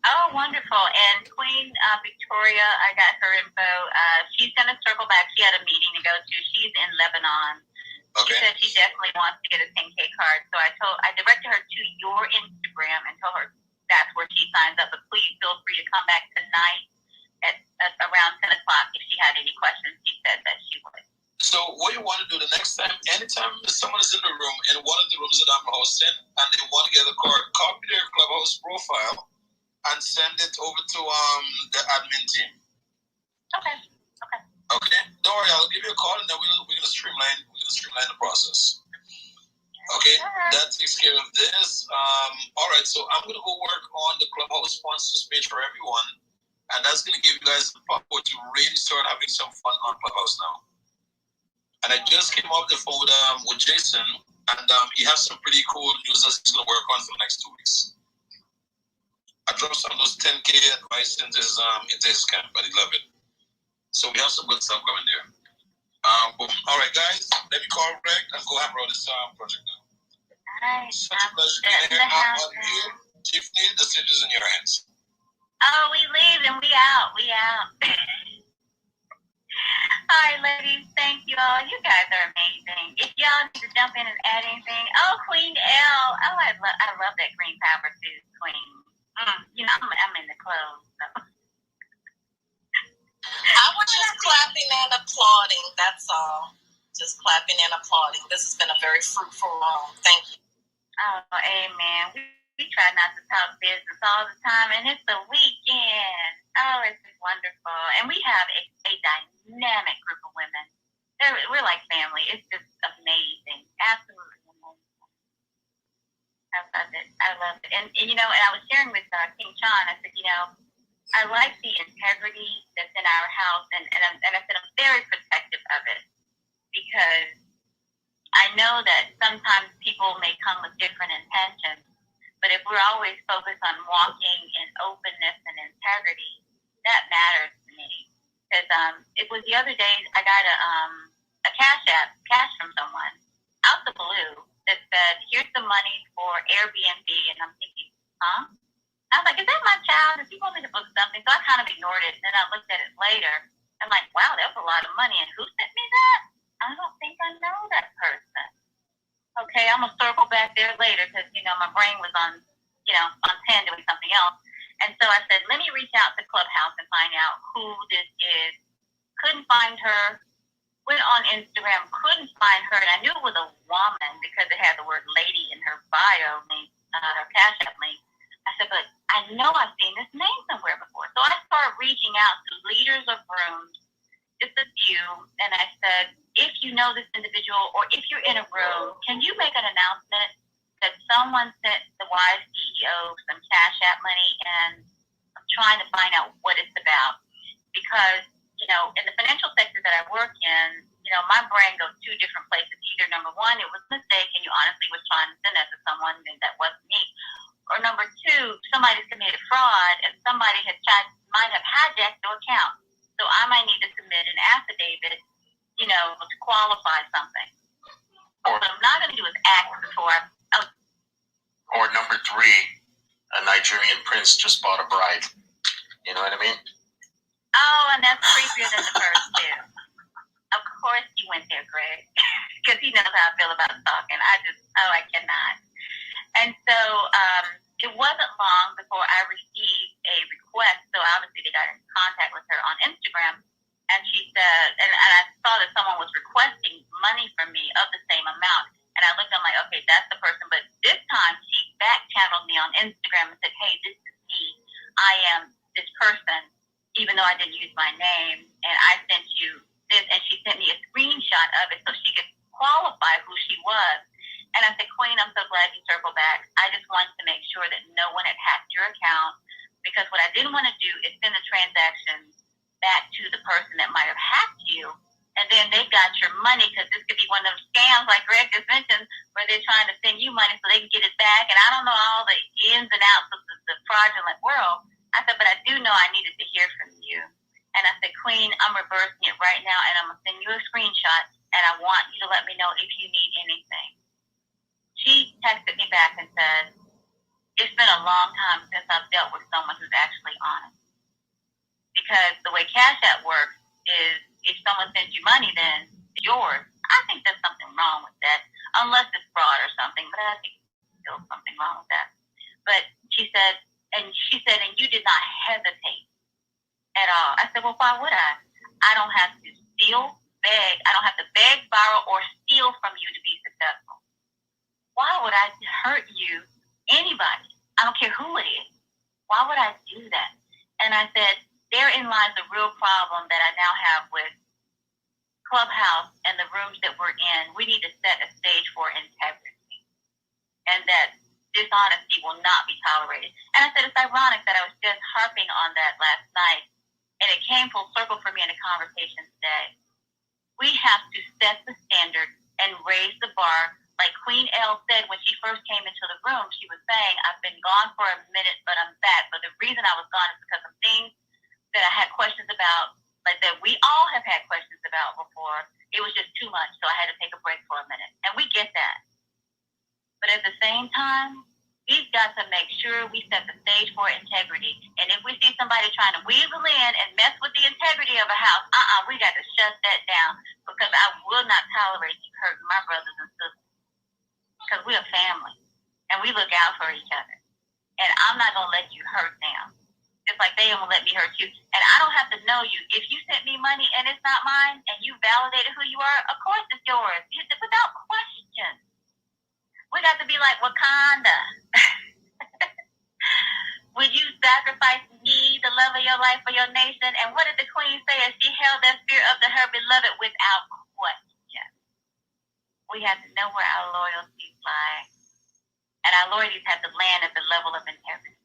Oh, wonderful. And Queen Victoria, I got her info. She's going to circle back. She had a meeting to go to. She's in Lebanon. Okay. She said she definitely wants to get a 10K card. So I directed her to your Instagram and told her that's where she signs up. But please feel free to come back tonight at around 10 o'clock if she had any questions. She said that she would. So what you want to do the next time, anytime someone is in the room, in one of the rooms that I'm hosting, and they want to get a card, copy their Clubhouse profile and send it over to the admin team. Okay. Okay. Don't worry, I'll give you a call and then we're gonna streamline the process. Okay, that takes care of this. All right, so I'm gonna go work on the Clubhouse sponsors page for everyone, and that's gonna give you guys the power to really start having some fun on Clubhouse now. And I just came off the phone with Jason, and he has some pretty cool news that he's gonna work on for the next 2 weeks. I dropped some of those 10K advice into his camp, but he loved it. So we have some good stuff coming there. All right, guys, let me call Greg and go hammer out this project now. All right. Such a pleasure being here. I'm on you. Tiffany, the stage is in your hands. Oh, we leave and we out. All right, ladies, thank you all. You guys are amazing. If y'all need to jump in and add anything, Queen L. Oh, I love that green power suit, Queen. You know, I'm in the clothes. So. I was just clapping and applauding, that's all. Just clapping and applauding. This has been a very fruitful room. Thank you. Oh, amen. We try not to talk business all the time, and it's the weekend. Oh, it's just wonderful. And we have a dynamic group of women. We're like family. It's just amazing. Absolutely amazing. I love it. And you know, and I was sharing with King Sean, I said, you know, I like the integrity that's in our house, and I said I'm very protective of it because I know that sometimes people may come with different intentions, but if we're always focused on walking in openness and integrity, that matters to me. Because it was the other day I got a cash from someone out the blue, that said, here's the money for Airbnb. And I'm thinking, huh? I was like, is that my child? Does he want me to book something? So I kind of ignored it. And then I looked at it later. I'm like, wow, that was a lot of money. And who sent me that? I don't think I know that person. Okay, I'm going to circle back there later because, my brain was on 10 doing something else. And so I said, let me reach out to Clubhouse and find out who this is. Couldn't find her. Went on Instagram, couldn't find her. And I knew it was a woman because it had the word lady in her bio link, her Cash App link. I said, but I know I've seen this name somewhere before. So I started reaching out to leaders of rooms, just a few, and I said, if you know this individual or if you're in a room, can you make an announcement that someone sent the WISE CEO some Cash App money, and I'm trying to find out what it's about. Because, in the financial sector that I work in, my brain goes two different places. Either number one, it was a mistake and you honestly was trying to send that to someone and that wasn't me. Or number two, somebody's committed fraud and somebody might have hijacked your account. So I might need to submit an affidavit, to qualify something. What I'm not going to do is act before Or number three, a Nigerian prince just bought a bride. You know what I mean? Oh, and that's creepier than the first two. Of course you went there, Greg, because he knows how I feel about stalking. I cannot. And so it wasn't long before I received a request. So obviously they got in contact with her on Instagram. And she said, and I saw that someone was requesting money from me of the same amount. And I looked, I'm like, okay, that's the person. But this time she back-channeled me on Instagram and said, hey, this is me. I am this person, even though I didn't use my name. And I sent you this. And she sent me a screenshot of it so she could qualify who she was. And I said, Queen, I'm so glad you circled back. I just wanted to make sure that no one had hacked your account, because what I didn't want to do is send the transaction back to the person that might have hacked you, and then they got your money, because this could be one of those scams like Greg just mentioned, where they're trying to send you money so they can get it back. And I don't know all the ins and outs of the fraudulent world. I said, but I do know I needed to hear from you. And I said, Queen, I'm reversing it right now, and I'm going to send you a screenshot, and I want you to let me know if you need anything. She texted me back and said, it's been a long time since I've dealt with someone who's actually honest. Because the way Cash App works is if someone sends you money, then it's yours. I think there's something wrong with that, unless it's fraud or something, but I think there's still something wrong with that. But she said, and you did not hesitate at all. I said, well, why would I? I don't have to steal, beg. I don't have to beg, borrow, or steal from you to be successful. Why would I hurt you, anybody? I don't care who it is. Why would I do that? And I said, therein lies the real problem that I now have with Clubhouse and the rooms that we're in. We need to set a stage for integrity, and that dishonesty will not be tolerated. And I said, it's ironic that I was just harping on that last night, and it came full circle for me in a conversation today. We have to set the standard and raise the bar. Like Queen L said when she first came into the room, she was saying, I've been gone for a minute, but I'm back. But the reason I was gone is because of things that I had questions about, like that we all have had questions about before. It was just too much, so I had to take a break for a minute. And we get that. But at the same time, we've got to make sure we set the stage for integrity. And if we see somebody trying to weasel in and mess with the integrity of a house, we got to shut that down, because I will not tolerate you hurting my brothers and sisters. Because we're a family, and we look out for each other. And I'm not going to let you hurt them, just like they won't let me hurt you. And I don't have to know you. If you sent me money and it's not mine, and you validated who you are, of course it's yours, without question. We got to be like Wakanda. Would you sacrifice me, the love of your life, for your nation? And what did the Queen say as she held that spear up to her beloved? Without question. We have to know where our loyalties lie. And our loyalties have to land at the level of integrity.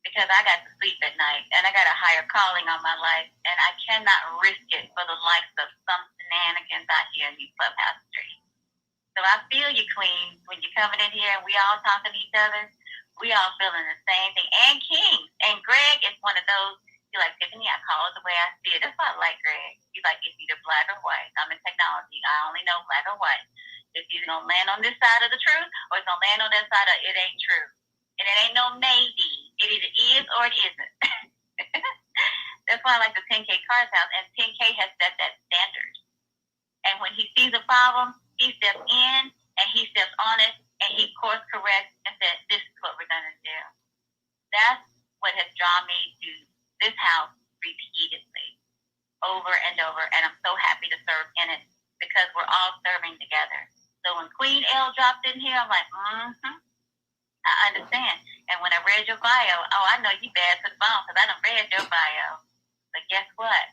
Because I got to sleep at night, and I got a higher calling on my life, and I cannot risk it for the likes of some shenanigans out here in these Clubhouse streets. So I feel you, Queen, when you're coming in here and we all talking to each other. We all feeling the same thing. And King. And Greg is one of those. You're like, Tiffany, I call it the way I see it. That's why I like Greg. He's like, it's either black or white. I'm in technology. I only know black or white. It's either gonna land on this side of the truth, or it's gonna land on that side of it ain't true. And it ain't no maybe. It either is or it isn't. That's why I like the 10K Cards house, and 10K has set that standard. And when he sees a problem, he steps in and he steps on it and he course corrects and says, "This is what we're gonna do." That's what has drawn me to this house repeatedly, over and over, and I'm so happy to serve in it because we're all serving together. So when Queen L dropped in here, I'm like, I understand. And when I read your bio, I know you bad to the bone because I done read your bio. But guess what?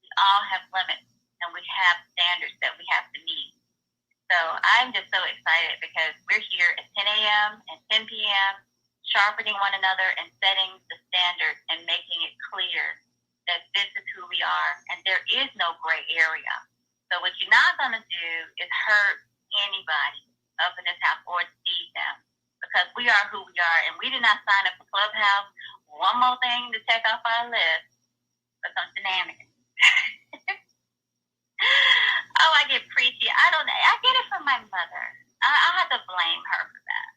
We all have limits and we have standards that we have to meet. So I'm just so excited because we're here at 10 a.m. and 10 p.m. sharpening one another and setting the standard and making it clear that this is who we are and there is no gray area. So what you're not going to do is hurt anybody up in this house or deceive them because we are who we are and we did not sign up for Clubhouse. One more thing to check off our list for some shenanigans. Oh, I get preachy. I don't know. I get it from my mother. I have to blame her for that.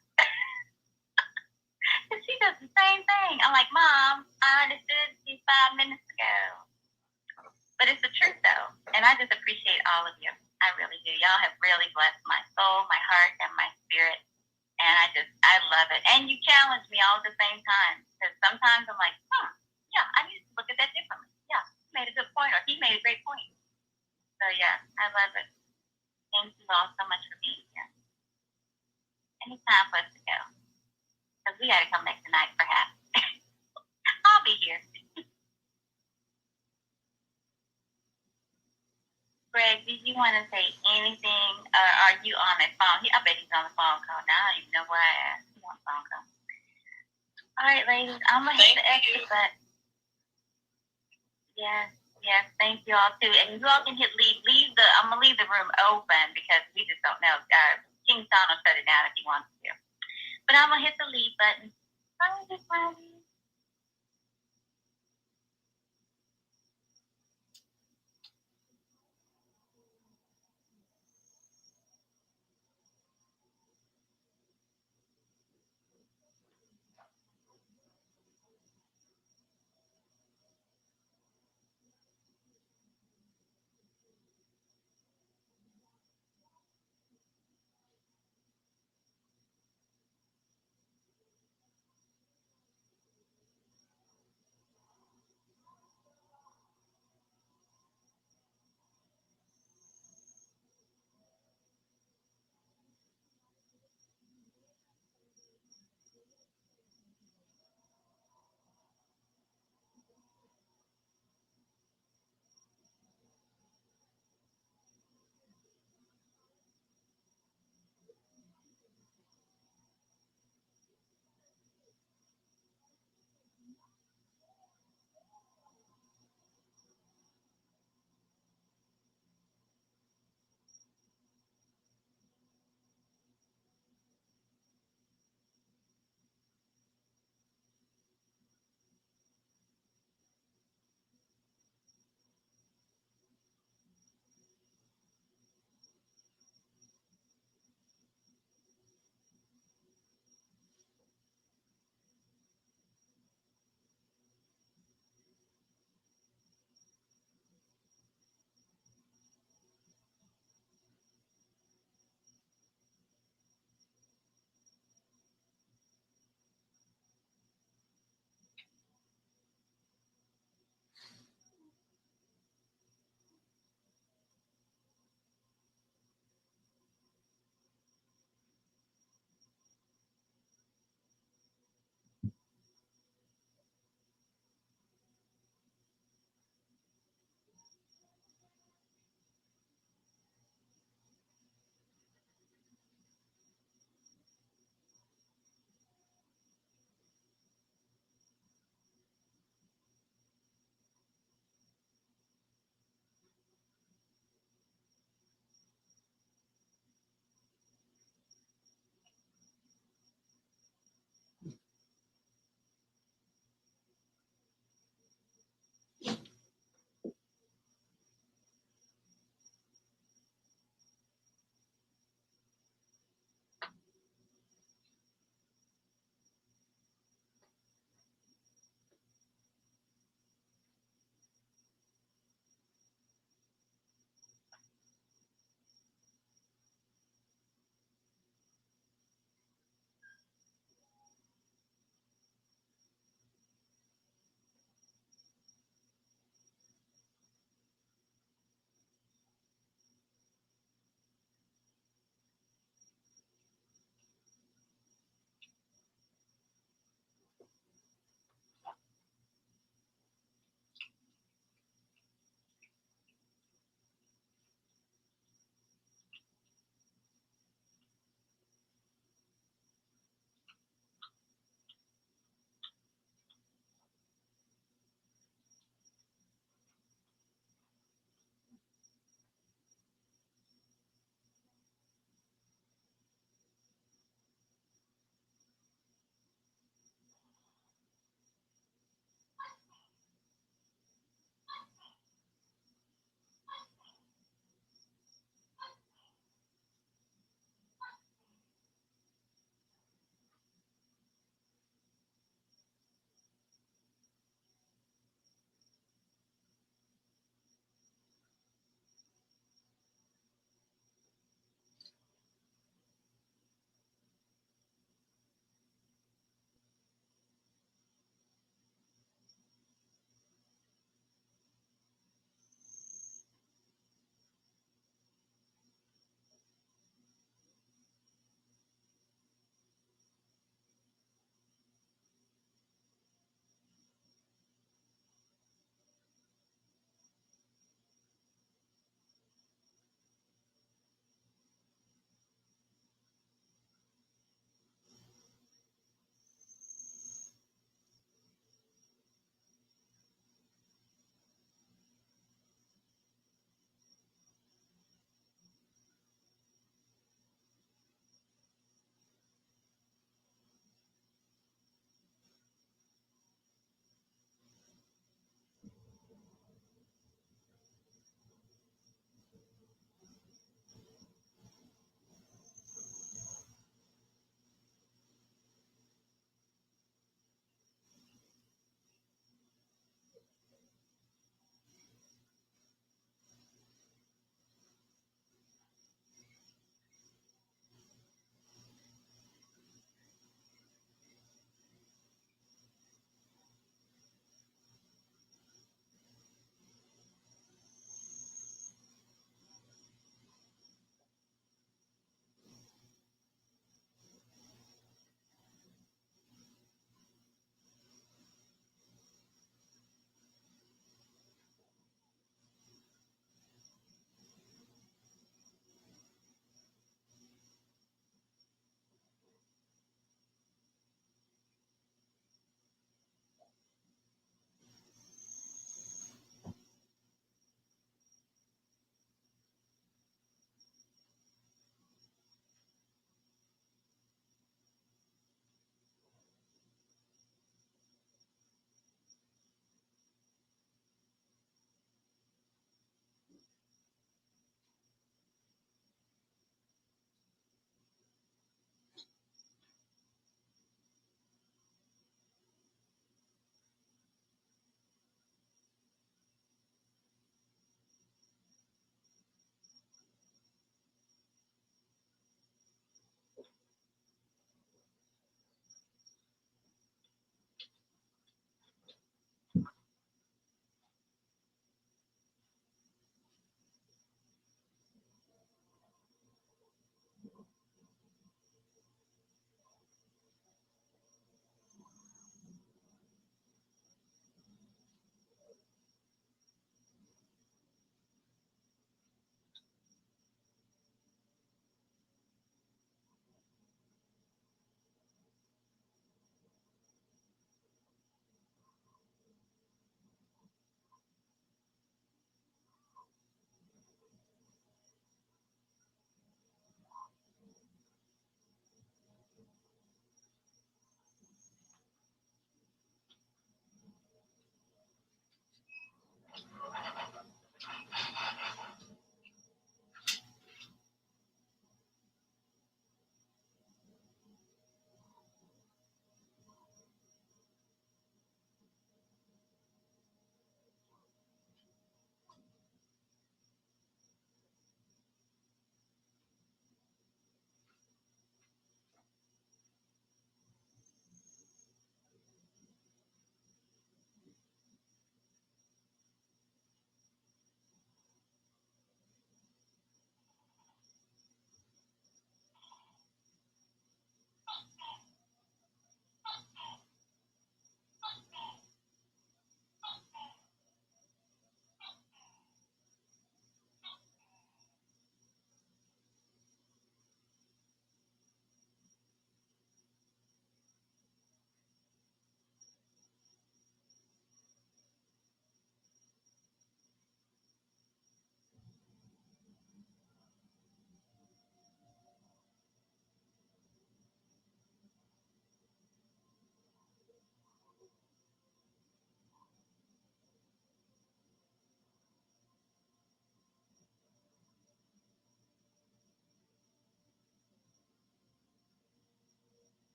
She does the same thing. I'm like, Mom, I understood you 5 minutes ago. But it's the truth, though. And I just appreciate all of you. I really do. Y'all have really blessed my soul, my heart, and my spirit. And I love it. And you challenge me all at the same time. Because sometimes I'm like, yeah, I need to look at that differently. Yeah, he made a good point, or he made a great point. So, yeah, I love it. Thank you all so much for being here. And it's time for us to go. Because we got to come back tonight, perhaps. I'll be here. Greg, did you want to say anything? Or are you on the phone? I bet he's on the phone call now. I don't even know why I asked. He's on the phone call. All right, ladies. I'm going to hit the exit button. Yes. Thank you all, too. And you all can I'm going to leave the room open because we just don't know. King Son will shut it down if he wants to. But I'm going to hit the leave button. Bye, everybody.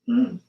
Mm.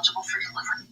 eligible for delivery.